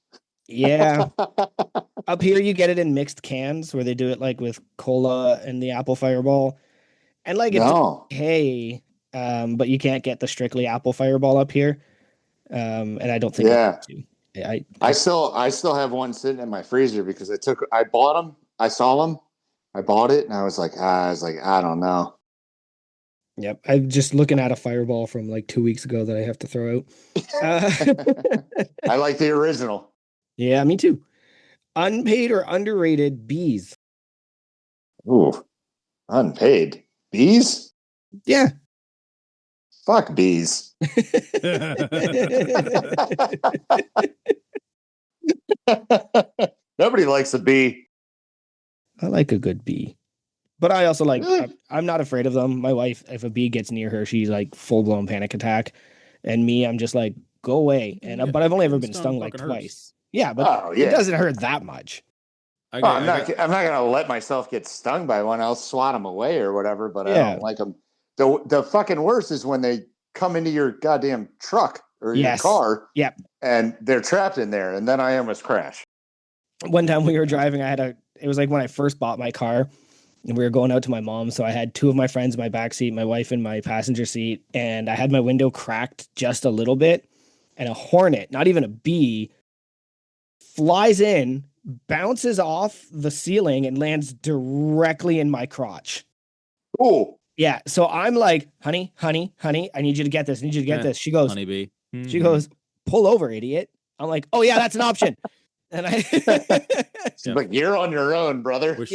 Yeah. Up here, you get it in mixed cans where they do it like with cola and the Apple Fireball. And like it's okay, but you can't get the strictly Apple Fireball up here. And I don't think I still have one sitting in my freezer because I bought them. I saw them. I bought it and I was like, I don't know. Yep. I'm just looking at a Fireball from like 2 weeks ago that I have to throw out. I like the original. Yeah, me too. Unpaid or underrated bees? Ooh, unpaid bees? Yeah. Fuck bees. Nobody likes a bee. I like a good bee. But I also like, I'm not afraid of them. My wife, if a bee gets near her, she's like full blown panic attack. And me, I'm just like, go away. And Yeah, but I've only ever getting been stung stung like fucking hurts. twice. Yeah, but Oh, yeah. it doesn't hurt that much. I'm not gonna let myself get stung by one. I'll swat them away or whatever, but I Yeah. don't like them. The fucking worst is when they come into your goddamn truck or your Yes. car, Yep. and they're trapped in there, and then I almost crash. One time we were driving, it was like when I first bought my car, and we were going out to my mom. So I had two of my friends in my back seat, my wife in my passenger seat, and I had my window cracked just a little bit, and a hornet, not even a bee, flies in, bounces off the ceiling, and lands directly in my crotch. Oh, Yeah. So I'm like, honey, honey, honey, I need you to get this. I need you to get this. She goes, honeybee. she goes, pull over, idiot. I'm like, oh yeah, that's an option. And I, but you're on your own, brother. If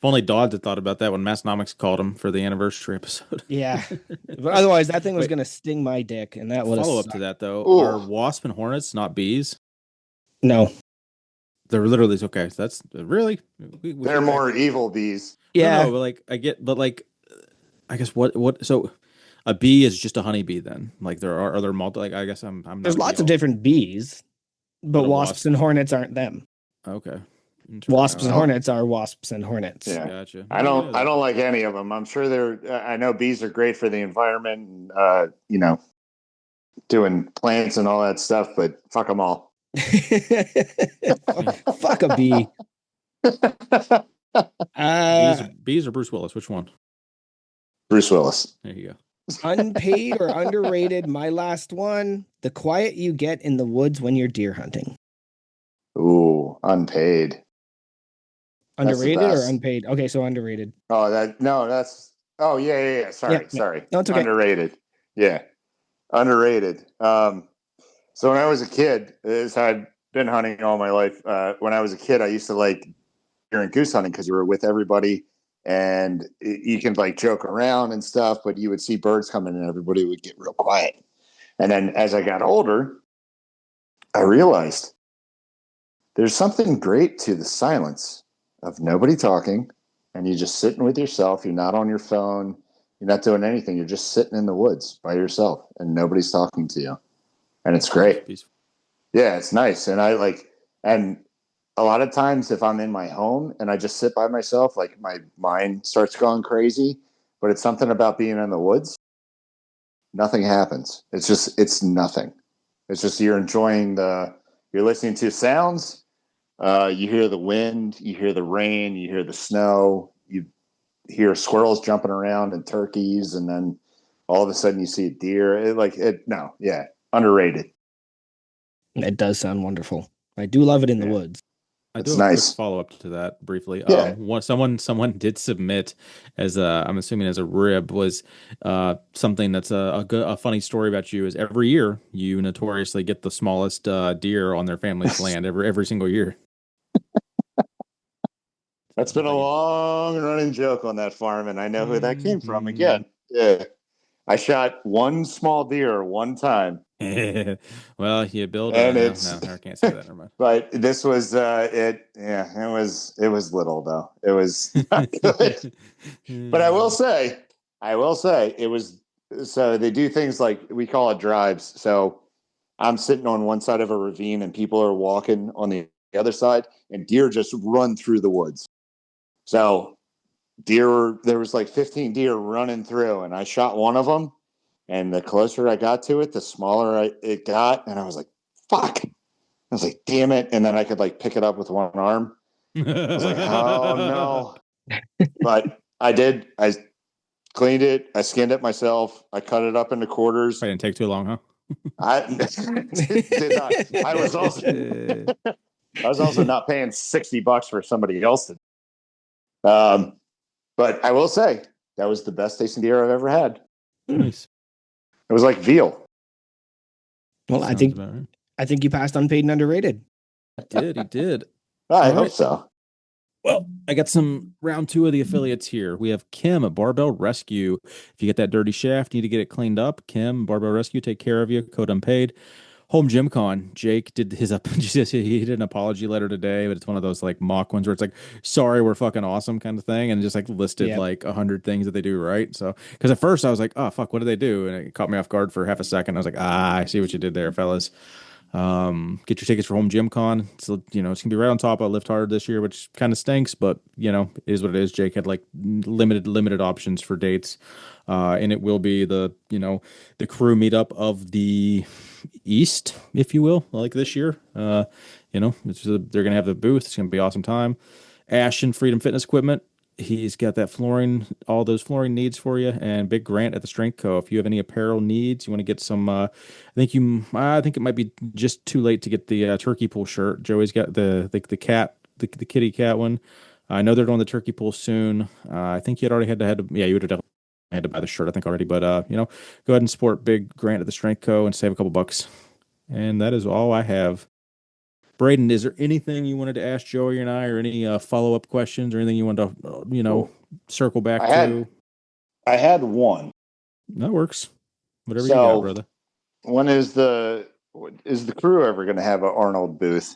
only Dodd had thought about that when Massonomics called him for the anniversary episode. Yeah. But otherwise, that thing was going to sting my dick. And that would follow up to that, though. Ooh. Are wasp and hornets not bees? No. They're literally, okay, so that's really... They're more evil bees. Yeah. No, but like, I get, but like, I guess what, so a bee is just a honeybee then? Like, are there multiple, like, I guess I'm not There's lots of different bees, but a wasps wasp. and hornets aren't them. Okay. Wasps and hornets are wasps and hornets. Yeah. Gotcha. I don't like any of them. I'm sure I know bees are great for the environment and, doing plants and all that stuff, but fuck them all. Fuck a bee. Bees or Bruce Willis? Which one? Bruce Willis. There you go. Unpaid or underrated? My last one: the quiet you get in the woods when you're deer hunting. Ooh, unpaid. Underrated or unpaid? Okay, so underrated. Oh, yeah. Sorry. No, it's okay. Underrated. Yeah. Underrated. So when I was a kid, I'd been hunting all my life. When I was a kid, I used to like deer and goose hunting because you were with everybody and you can like joke around and stuff, but you would see birds coming and everybody would get real quiet. And then as I got older, I realized there's something great to the silence of nobody talking and you just sitting with yourself. You're not on your phone. You're not doing anything. You're just sitting in the woods by yourself and nobody's talking to you. And it's great. Yeah, it's nice. And and a lot of times if I'm in my home and I just sit by myself, like my mind starts going crazy, but it's something about being in the woods. Nothing happens. It's nothing. It's just, you're enjoying you're listening to sounds. You hear the wind, you hear the rain, you hear the snow, you hear squirrels jumping around and turkeys. And then all of a sudden you see a deer. Underrated. It does sound wonderful. I do love it in the woods. I do have a quick follow-up to that briefly. Yeah. Someone did submit as I'm assuming as a rib was something that's a funny story about you is every year you notoriously get the smallest deer on their family's land every single year. That's been a long running joke on that farm, and I know who that came from again. Yeah. I shot one small deer one time. Well, you build and no, I can't say that. Never mind. But this was it. Yeah, it was little though. It was not good. But I will say it was. So they do things like we call it drives. So I'm sitting on one side of a ravine and people are walking on the other side, and deer just run through the woods. So there was like 15 deer running through, and I shot one of them. And the closer I got to it, the smaller it got. And I was like, fuck. I was like, damn it. And then I could like pick it up with one arm. I was like, oh no. But I did. I cleaned it. I skinned it myself. I cut it up into quarters. I didn't take too long, huh? I did not. I was also not paying $60 for somebody else to. But I will say that was the best tasting deer I've ever had. Nice. It was like veal. Well, Sounds right. I think you passed unpaid and underrated. He did. I hope so. Well, I got some round 2 of the affiliates here. We have Kim at Barbell Rescue. If you get that dirty shaft, you need to get it cleaned up. Kim, Barbell Rescue, take care of you. Code unpaid. Home Gym Con, Jake did his up. He did an apology letter today, but it's one of those like mock ones where it's like, "Sorry, we're fucking awesome" kind of thing, and just like listed Yep. like 100 things that they do right. So, because at first I was like, "Oh fuck, what do they do?" And it caught me off guard for half a second. I was like, "Ah, I see what you did there, fellas." Get your tickets for Home Gym Con. So, it's gonna be right on top of Lift Hard this year, which kind of stinks, but it is what it is. Jake had like limited options for dates. And it will be the crew meetup of the East, if you will, like this year. They're gonna have the booth. It's gonna be an awesome time. Ashton Freedom Fitness Equipment. He's got that flooring, all those flooring needs for you, and Big Grant at the Strength Co. If you have any apparel needs, you want to get some. I think it might be just too late to get the turkey pool shirt. Joey's got the cat, the kitty cat one. I know they're doing the turkey pool soon. I think you yeah, you would have definitely had to buy the shirt, I think already. But go ahead and support Big Grant at the Strength Co. and save a couple bucks. And that is all I have. Braden, is there anything you wanted to ask Joey and I, or any follow-up questions, or anything you wanted to, circle back to? I had one. That works. Whatever you got, brother. When is the crew ever going to have an Arnold booth?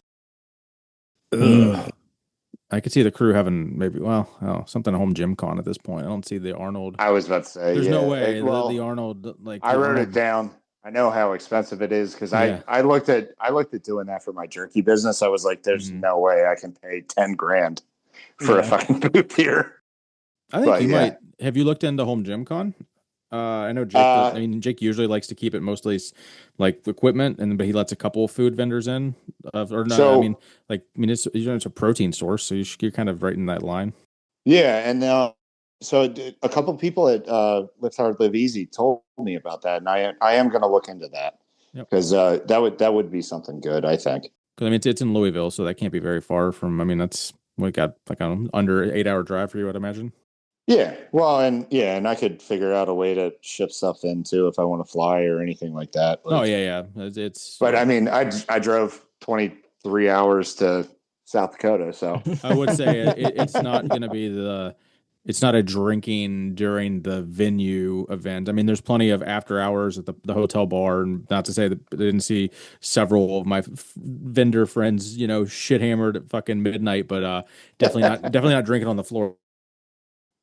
I could see the crew having maybe, something at Home Gym Con at this point. I don't see the Arnold. I was about to say, there's no way the Arnold, like, I wrote it down. I know how expensive it is because I looked at doing that for my jerky business. I was like, there's no way I can pay 10 grand for a fucking booth here. I think you might. Have you looked into Home Gym Con? I know Jake. Jake usually likes to keep it mostly like equipment, but he lets a couple of food vendors in. It's a protein source, so you're kind of right in that line. Yeah, and so a couple of people at Lift Hard Live Easy told me about that, and I am going to look into that because that would be something good, I think. Because it's in Louisville, so that can't be very far from. That's we got like an under 8-hour drive for you, I'd imagine. Yeah, well, and I could figure out a way to ship stuff in too if I want to fly or anything like that. But I drove 23 hours to South Dakota, so I would say it's not going to be it's not a drinking during the venue event. There's plenty of after hours at the hotel bar, and not to say that I didn't see several of my vendor friends, shit hammered at fucking midnight, but definitely not drinking on the floor.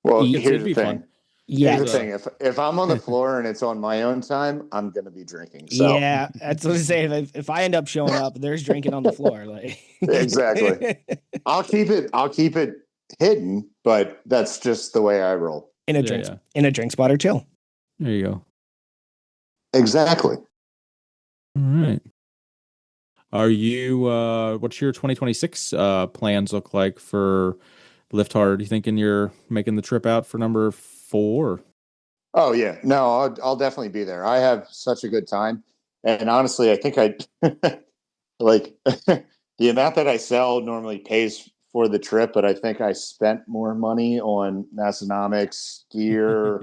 Well, here's the thing. Fun. Yeah. Here's the thing. If I'm on the floor and it's on my own time, I'm going to be drinking. So. Yeah, that's what I say. If I end up showing up, there's drinking on the floor. Like exactly. I'll keep it hidden, but that's just the way I roll. In a drink spot or chill. There you go. Exactly. All right. Are you? What's your 2026 plans look like for Lift Hard? You thinking you're making the trip out for number 4? Oh yeah, no, I'll definitely be there. I have such a good time, and honestly, I think I like the amount that I sell normally pays for the trip, but I think I spent more money on Massonomics gear.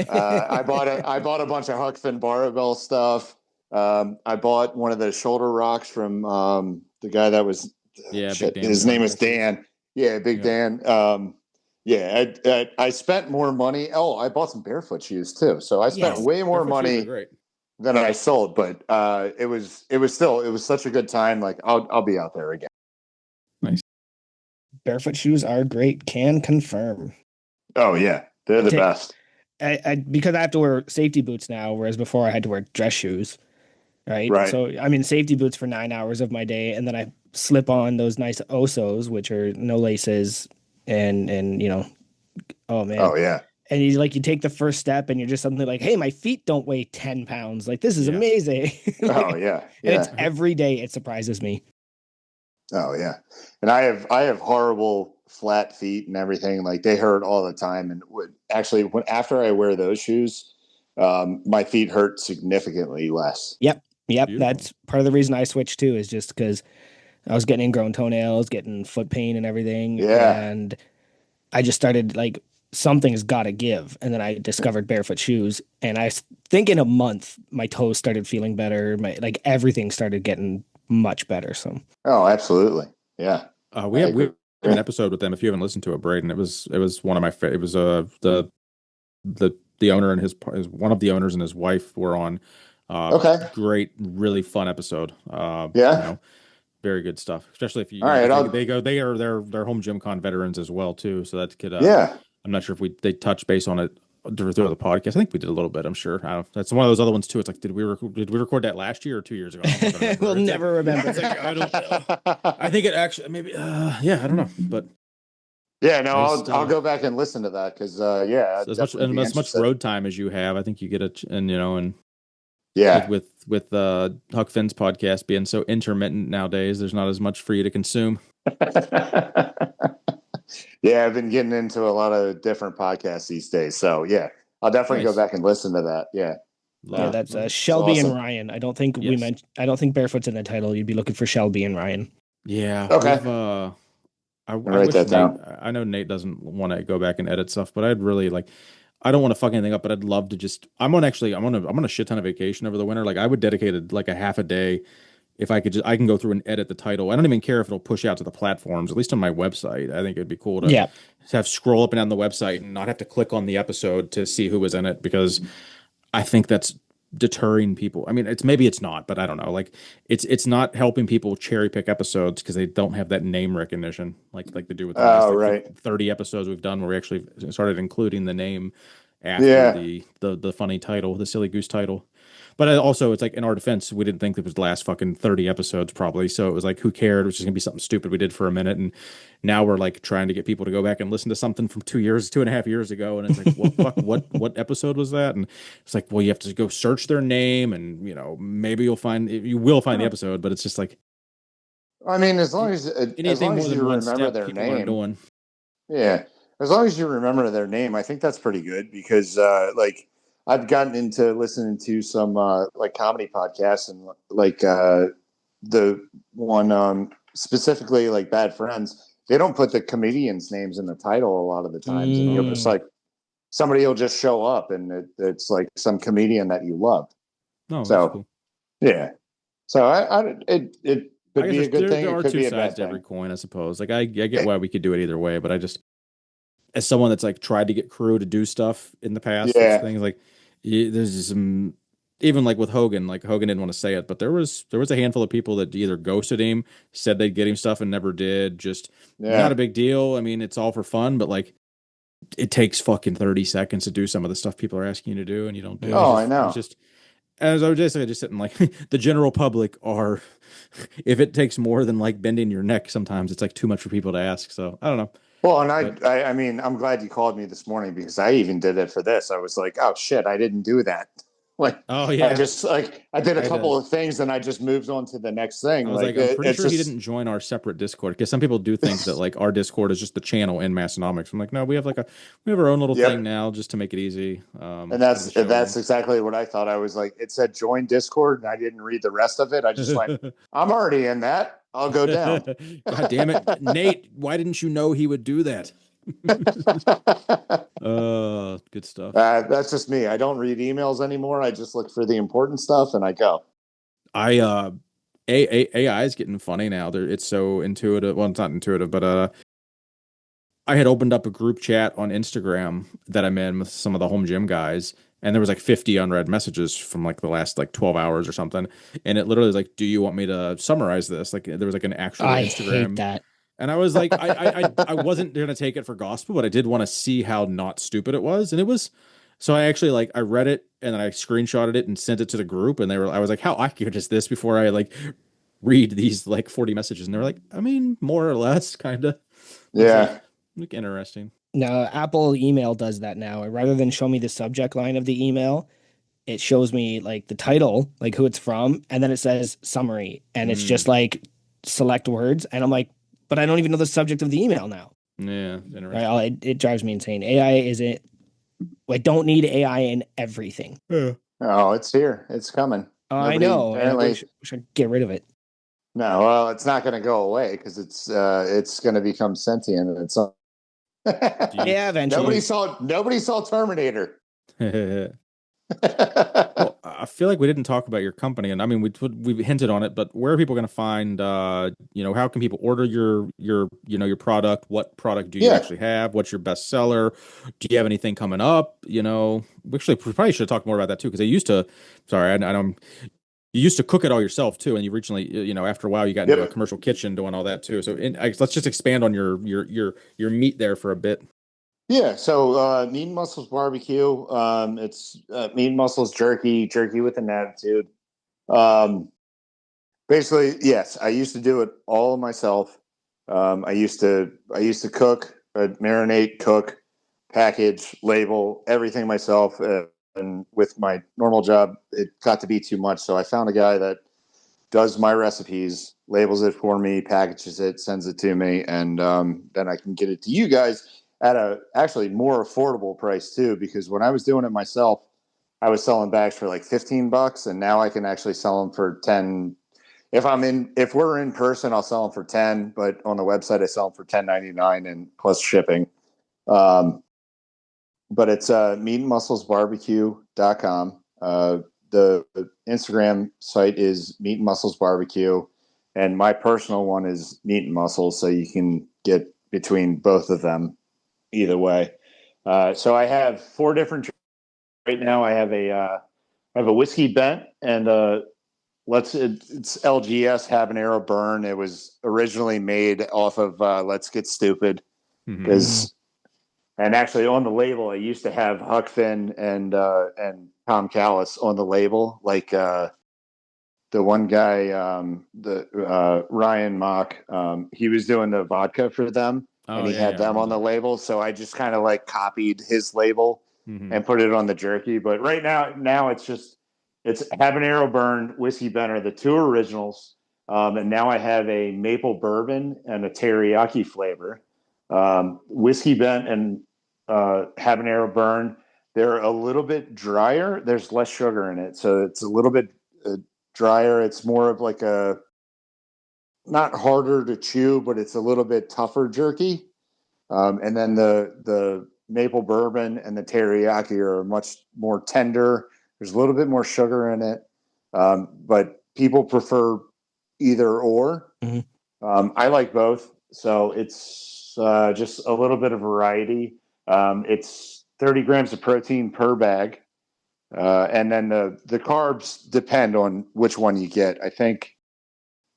I bought a bunch of Huck Finn barbell stuff. I bought one of the shoulder rocks from the guy that was his name is Dan. Yeah, Big Dan. I spent more money. Oh, I bought some barefoot shoes too. So I spent way more money than I sold, but it was such a good time. Like I'll be out there again. Nice. Barefoot shoes are great. Can confirm. Oh yeah, they're the best. Because I have to wear safety boots now, whereas before I had to wear dress shoes. Right. So I'm in safety boots for 9 hours of my day, and then I slip on those nice Osos, which are no laces, and oh man. Oh yeah. And you take the first step, and you're just suddenly like, hey, my feet don't weigh 10 pounds. Like this is amazing. Oh yeah. And it's every day. It surprises me. Oh yeah. And I have horrible flat feet and everything. Like they hurt all the time. And after I wear those shoes, my feet hurt significantly less. Yep. Beautiful. That's part of the reason I switched too, is just because I was getting ingrown toenails, getting foot pain and everything. Yeah. And I just started like, something's got to give. And then I discovered barefoot shoes. And I think in a month, my toes started feeling better. Everything started getting much better. So. Oh, absolutely. Yeah. We have an episode with them. If you haven't listened to it, Braden, it was one of my favorite. It was the owner and his one of the owners and his wife were on. Okay. Great, really fun episode. Yeah. Very good stuff. Especially if All right. they're home gym con veterans as well too. So that could Yeah. I'm not sure if they touch base on it through the podcast. I think we did a little bit. I'm sure. I don't, that's one of those other ones too. It's like, did we record that last year or 2 years ago? We'll never remember. It's like, I don't. I think it actually maybe. Yeah, I don't know, but yeah. No, I'll go back and listen to that because yeah, as much road time as you have, I think you get and yeah. with Huck Finn's podcast being so intermittent nowadays, there's not as much for you to consume. Yeah, I've been getting into a lot of different podcasts these days. So yeah, I'll definitely go back and listen to that. Yeah. Yeah, that's Shelby awesome. and Ryan. I don't think I don't think Barefoot's in the title. You'd be looking for Shelby and Ryan. Yeah. Okay. I write that down. I know Nate doesn't want to go back and edit stuff, but I'd really like. I don't want to fuck anything up, but I'd love to just. I'm on a shit ton of vacation over the winter. Like I would dedicate like a half a day. If I could I can go through and edit the title. I don't even care if it'll push out to the platforms, at least on my website. I think it'd be cool to have scroll up and down the website and not have to click on the episode to see who was in it, because I think that's deterring people. I mean, maybe it's not, but I don't know. Like it's not helping people cherry pick episodes because they don't have that name recognition like they do with the last 30 episodes we've done, where we actually started including the name after the funny title, the silly goose title. But also, it's like, in our defense, we didn't think it was the last fucking 30 episodes probably. So it was like, who cared? It was just going to be something stupid we did for a minute. And now we're like trying to get people to go back and listen to something from 2.5 years ago. And it's like, well, fuck, what episode was that? And it's like, well, you have to go search their name and, maybe you will find the episode. But it's just like, I mean, as long as you remember their name. Yeah. As long as you remember their name, I think that's pretty good because, I've gotten into listening to some comedy podcasts, and the one specifically like Bad Friends. They don't put the comedians' names in the title a lot of the times, and you'll just like somebody will just show up, and it's like some comedian that you love. No, so cool. Yeah, so it could be a good thing. There are two sides to every coin, I suppose. Like I get why we could do it either way, but I just, as someone that's like tried to get Crü to do stuff in the past, things like. There's some, even like with Hogan, Hogan didn't want to say it, but there was a handful of people that either ghosted him, said they'd get him stuff and never did. Just not a big deal. I mean, it's all for fun, but like it takes fucking 30 seconds to do some of the stuff people are asking you to do, and you don't do it. I know. It's just, as I was just sitting like the general public are, if it takes more than like bending your neck, sometimes it's like too much for people to ask. So I don't know. Well, and I mean, I'm glad you called me this morning because I even did it for this. I was like, oh shit, I didn't do that. I did a couple of things and I just moved on to the next thing. I was I'm pretty sure he didn't join our separate Discord, because some people do think that like our Discord is just the channel in Massonomics. I'm like, no, we have our own little thing now just to make it easy. And that's exactly what I thought. I was like, it said join Discord and I didn't read the rest of it. I just went, I'm already in that. I'll go down. God damn it, Nate! Why didn't you know he would do that? Good stuff. That's just me. I don't read emails anymore. I just look for the important stuff and I go. AI is getting funny now. It's so intuitive. Well, it's not intuitive, but I had opened up a group chat on Instagram that I'm in with some of the home gym guys, and there was like 50 unread messages from like the last like 12 hours or something. And it literally was like, do you want me to summarize this? Like there was like an actual Instagram. I hate that. And I was like, I wasn't going to take it for gospel, but I did want to see how not stupid it was. And it was, so I actually I read it and then I screenshotted it and sent it to the group. And I was like, how accurate is this, before I read these 40 messages? And they were like, I mean, more or less, kind of. Yeah. Look interesting. No, Apple email does that now. Rather than show me the subject line of the email, it shows me the title, who it's from, and then it says summary, and it's just select words, and I'm like, but I don't even know the subject of the email now. Yeah, interesting. Right? It drives me insane. AI isn't. I don't need AI in everything. Yeah. Oh, it's here. It's coming. I know. I should get rid of it. No, well, it's not going to go away because it's going to become sentient, and it's. Yeah, eventually. Nobody saw Terminator. Well, I feel like we didn't talk about your company, and I mean we hinted on it, but where are people going to find how can people order your product? What product do you Yeah. actually have? What's your best seller? Do you have anything coming up? We probably should talk more about that too, because I used to. Sorry, I don't. You used to cook it all yourself too, and you recently, after a while, you got into a Yep. commercial kitchen doing all that too. So, let's just expand on your meat there for a bit. Yeah, so Meat Muscles BBQ. It's Meat Muscles jerky with an attitude. Um, Basically, yes, I used to do it all myself. I used to cook, marinate, cook, package, label everything myself. And with my normal job, it got to be too much. So I found a guy that does my recipes, labels it for me, packages it, sends it to me, and then I can get it to you guys at a actually more affordable price too. Because when I was doing it myself, I was selling bags for like $15, and now I can actually sell them for 10. If we're in person, I'll sell them for 10, but on the website I sell them for 10.99 and plus shipping. Um, but it's meatmusclesbbq.com. The Instagram site is Meat Muscles Barbecue, and my personal one is Meat and Muscles, so you can get between both of them either way. So I have 4 different right now. I have a whiskey bent and it's LGS habanero burn. It was originally made off of Let's Get Stupid, because and actually on the label I used to have Huck Finn and Tom Callis on the label, like the one guy, the Ryan Mock, he was doing the vodka for them, and Oh he yeah, had yeah, I them on the remember label. So I just kind of like copied his label that. and put it on the jerky. But right now it's habanero burn, whiskey bent are the 2 originals, and now I have a maple bourbon and a teriyaki flavor. Whiskey bent and habanero burn, they're a little bit drier. There's less sugar in it, so it's a little bit drier. It's more of like a not harder to chew, but it's a little bit tougher jerky. And then the maple bourbon and the teriyaki are much more tender. There's a little bit more sugar in it, but people prefer either or. I like both, so it's just a little bit of variety. It's 30 grams of protein per bag. And then the carbs depend on which one you get. I think,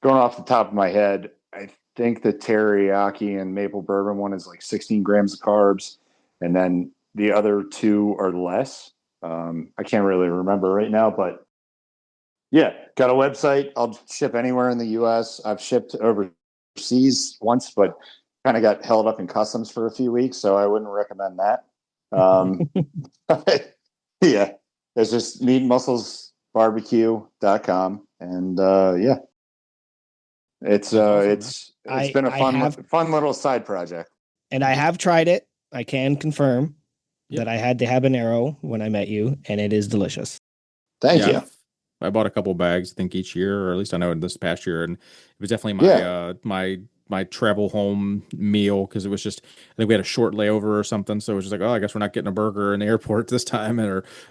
going off the top of my head, I think the teriyaki and maple bourbon one is like 16 grams of carbs, and then the other 2 are less. I can't really remember right now, but yeah, got a website. I'll ship anywhere in the U.S. I've shipped overseas once, but kind of got held up in customs for a few weeks, so I wouldn't recommend that. Yeah. It's just meatmusclesbbq.com. And yeah, it's That's awesome, man. it's been a fun little side project. And I have tried it. I can confirm that I had the habanero when I met you, and it is delicious. Thank you. I bought a couple bags, I think, each year, or at least I know this past year, and it was definitely my travel home meal, because it was just, I think we had a short layover or something, so it was just like, oh, I guess we're not getting a burger in the airport this time,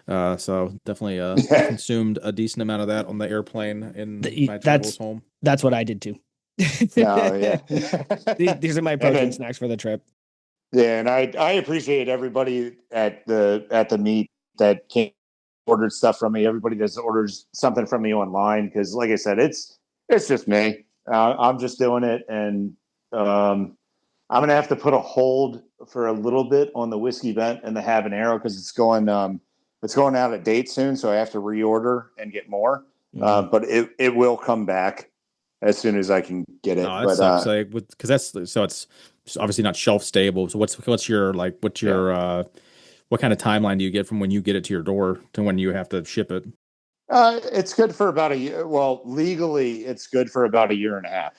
so definitely consumed a decent amount of that on the airplane in my travels home. That's what I did too. Oh yeah. These are my protein snacks for the trip. Yeah, and I appreciate everybody at the meet that ordered stuff from me. Everybody that orders something from me online, because, like I said, it's just me. I'm just doing it, and I'm gonna have to put a hold for a little bit on the whiskey bent and the habanero, because it's going out of date soon, so I have to reorder and get more. But it will come back as soon as I can get it. Oh, that sucks. Because it's obviously not shelf stable. So what's your what kind of timeline do you get from when you get it to your door to when you have to ship it? It's good for about a year. Well, legally, it's good for about a year and a half.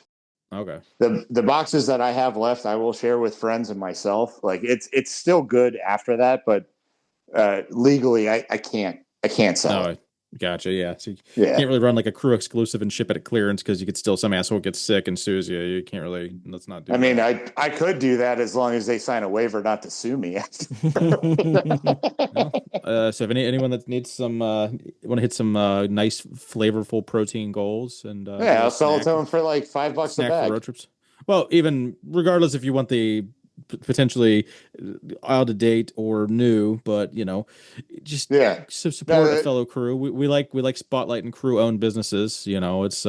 Okay. The boxes that I have left, I will share with friends and myself. Like, it's still good after that, but legally, I can't sell it. Gotcha. Yeah. So you can't really run like a Crü exclusive and ship it at clearance, because you could still, some asshole gets sick and sues you. You can't really, let's not do that. I mean, I could do that as long as they sign a waiver not to sue me. So if anyone that needs some want to hit some nice, flavorful protein goals and do Yeah, a I'll sell it to snack them for like $5 a snack for bag. road trips. Well, even regardless if you want the potentially out of date or new, but just Yeah. support a No, fellow crew. We like spotlighting crew owned businesses. It's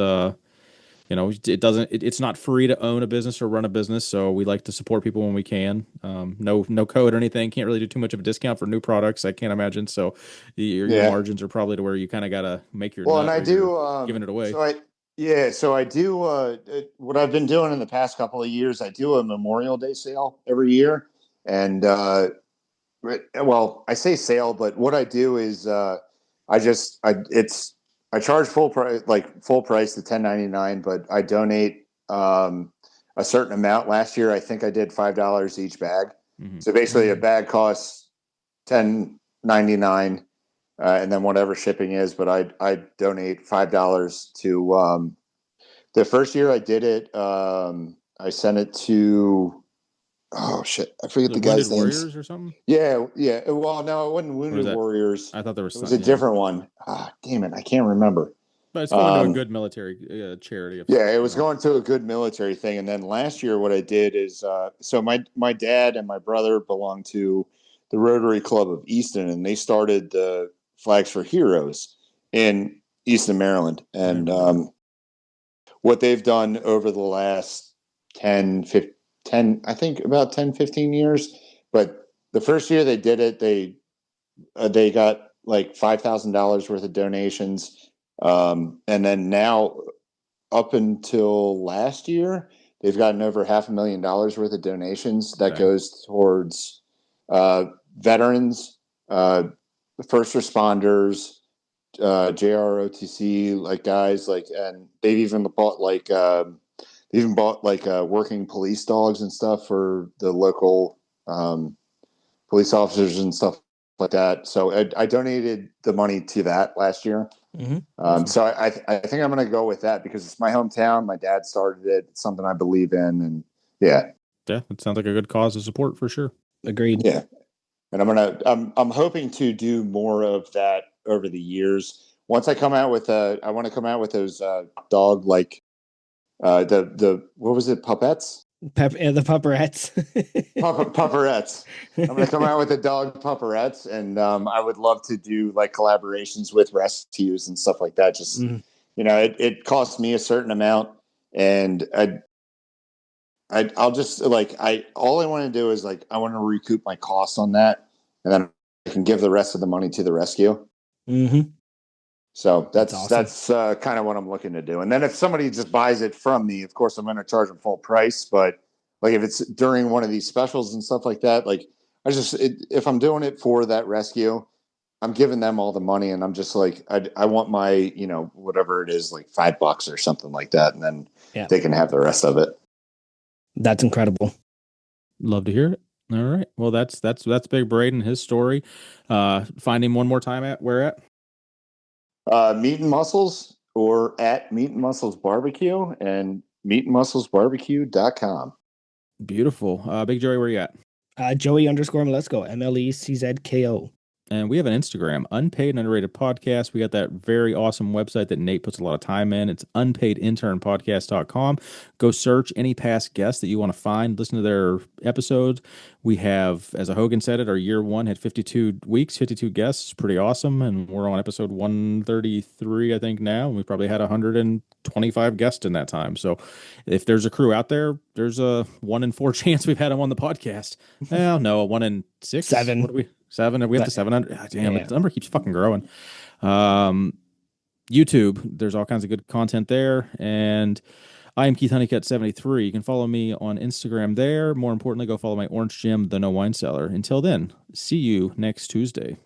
it's not free to own a business or run a business, so we like to support people when we can. No code or anything. Can't really do too much of a discount for new products, I can't imagine. So your yeah. margins are probably to where you kind of gotta make your Well, and nut I or you're do. giving it away. So I do. What I've been doing in the past couple of years, I do a Memorial Day sale every year, and well, I say sale, but what I do is I charge full price to 10.99, but I donate a certain amount. Last year, I think I did $5 each bag. Mm-hmm. So basically, a bag costs 10.99. And then whatever shipping is, but I donate $5 to the first year I did it. I sent it to oh shit, I forget The the Wounded guy's names. Warriors or something? Yeah. Well, no, it wasn't Or was Wounded that? Warriors. I thought there It was a yeah. different one. Ah, damn it, I can't remember. But it's going to a good military charity. Yeah, it was going to a good military thing. And then last year, what I did is, so my dad and my brother belong to the Rotary Club of Easton, and they started the Flags for Heroes in Easton, Maryland. And what they've done over the last 10, I think about 10, 15 years. But the first year they did it, they got like $5,000 worth of donations. And then now, up until last year, they've gotten over $500,000 worth of donations that goes towards veterans, first responders, JROTC, like guys, like, and they've even bought working police dogs and stuff for the local police officers and stuff like that. So I donated the money to that last year. Mm-hmm. Awesome. So I think I'm going to go with that because it's my hometown. My dad started it. It's something I believe in, and yeah, it sounds like a good cause to support for sure. Agreed. Yeah, and I'm hoping to do more of that over the years. Once I come out with I want to come out with those dog like the what was it, Puppettes? The Pupperettes. Pupperettes. I'm going to come out with the dog Pupperettes, and I would love to do like collaborations with rescues and stuff like that. Just it costs me a certain amount, and I'll just all I want to do is I want to recoup my costs on that, and then I can give the rest of the money to the rescue. Mm-hmm. So that's awesome. kind of what I'm looking to do. And then if somebody just buys it from me, of course I'm going to charge them full price. But like if it's during one of these specials and stuff like that, like if I'm doing it for that rescue, I'm giving them all the money, and I'm just like I want my whatever it is, like $5 or something like that, and then they can have the rest of it. That's incredible. Love to hear it. All right. Well, that's Big Braden, his story. Find him one more time where at? Meat and Muscles, or at Meat and Muscles BBQ, and meatandmusclesbbq.com. Beautiful. Big Joey, where you at? Joey_Malesko, MLECZKO. And we have an Instagram, Unpaid and Underrated Podcast. We got that very awesome website that Nate puts a lot of time in. It's unpaidinternpodcast.com. Go search any past guests that you want to find. Listen to their episodes. We have, as Hogan said it, our year one had 52 weeks, 52 guests. Pretty awesome. And we're on episode 133, I think, now. And we probably had 125 guests in that time. So if there's a crew out there, there's a 1 in 4 chance we've had them on the podcast. Well, no, a 1 in 6. 7. What are we? 7? Are we up to 700? Oh, damn, the number keeps fucking growing. YouTube, there's all kinds of good content there. And I am Keith Honeycutt 73. You can follow me on Instagram there. More importantly, go follow my Orange Gym, the No Wine Cellar. Until then, see you next Tuesday.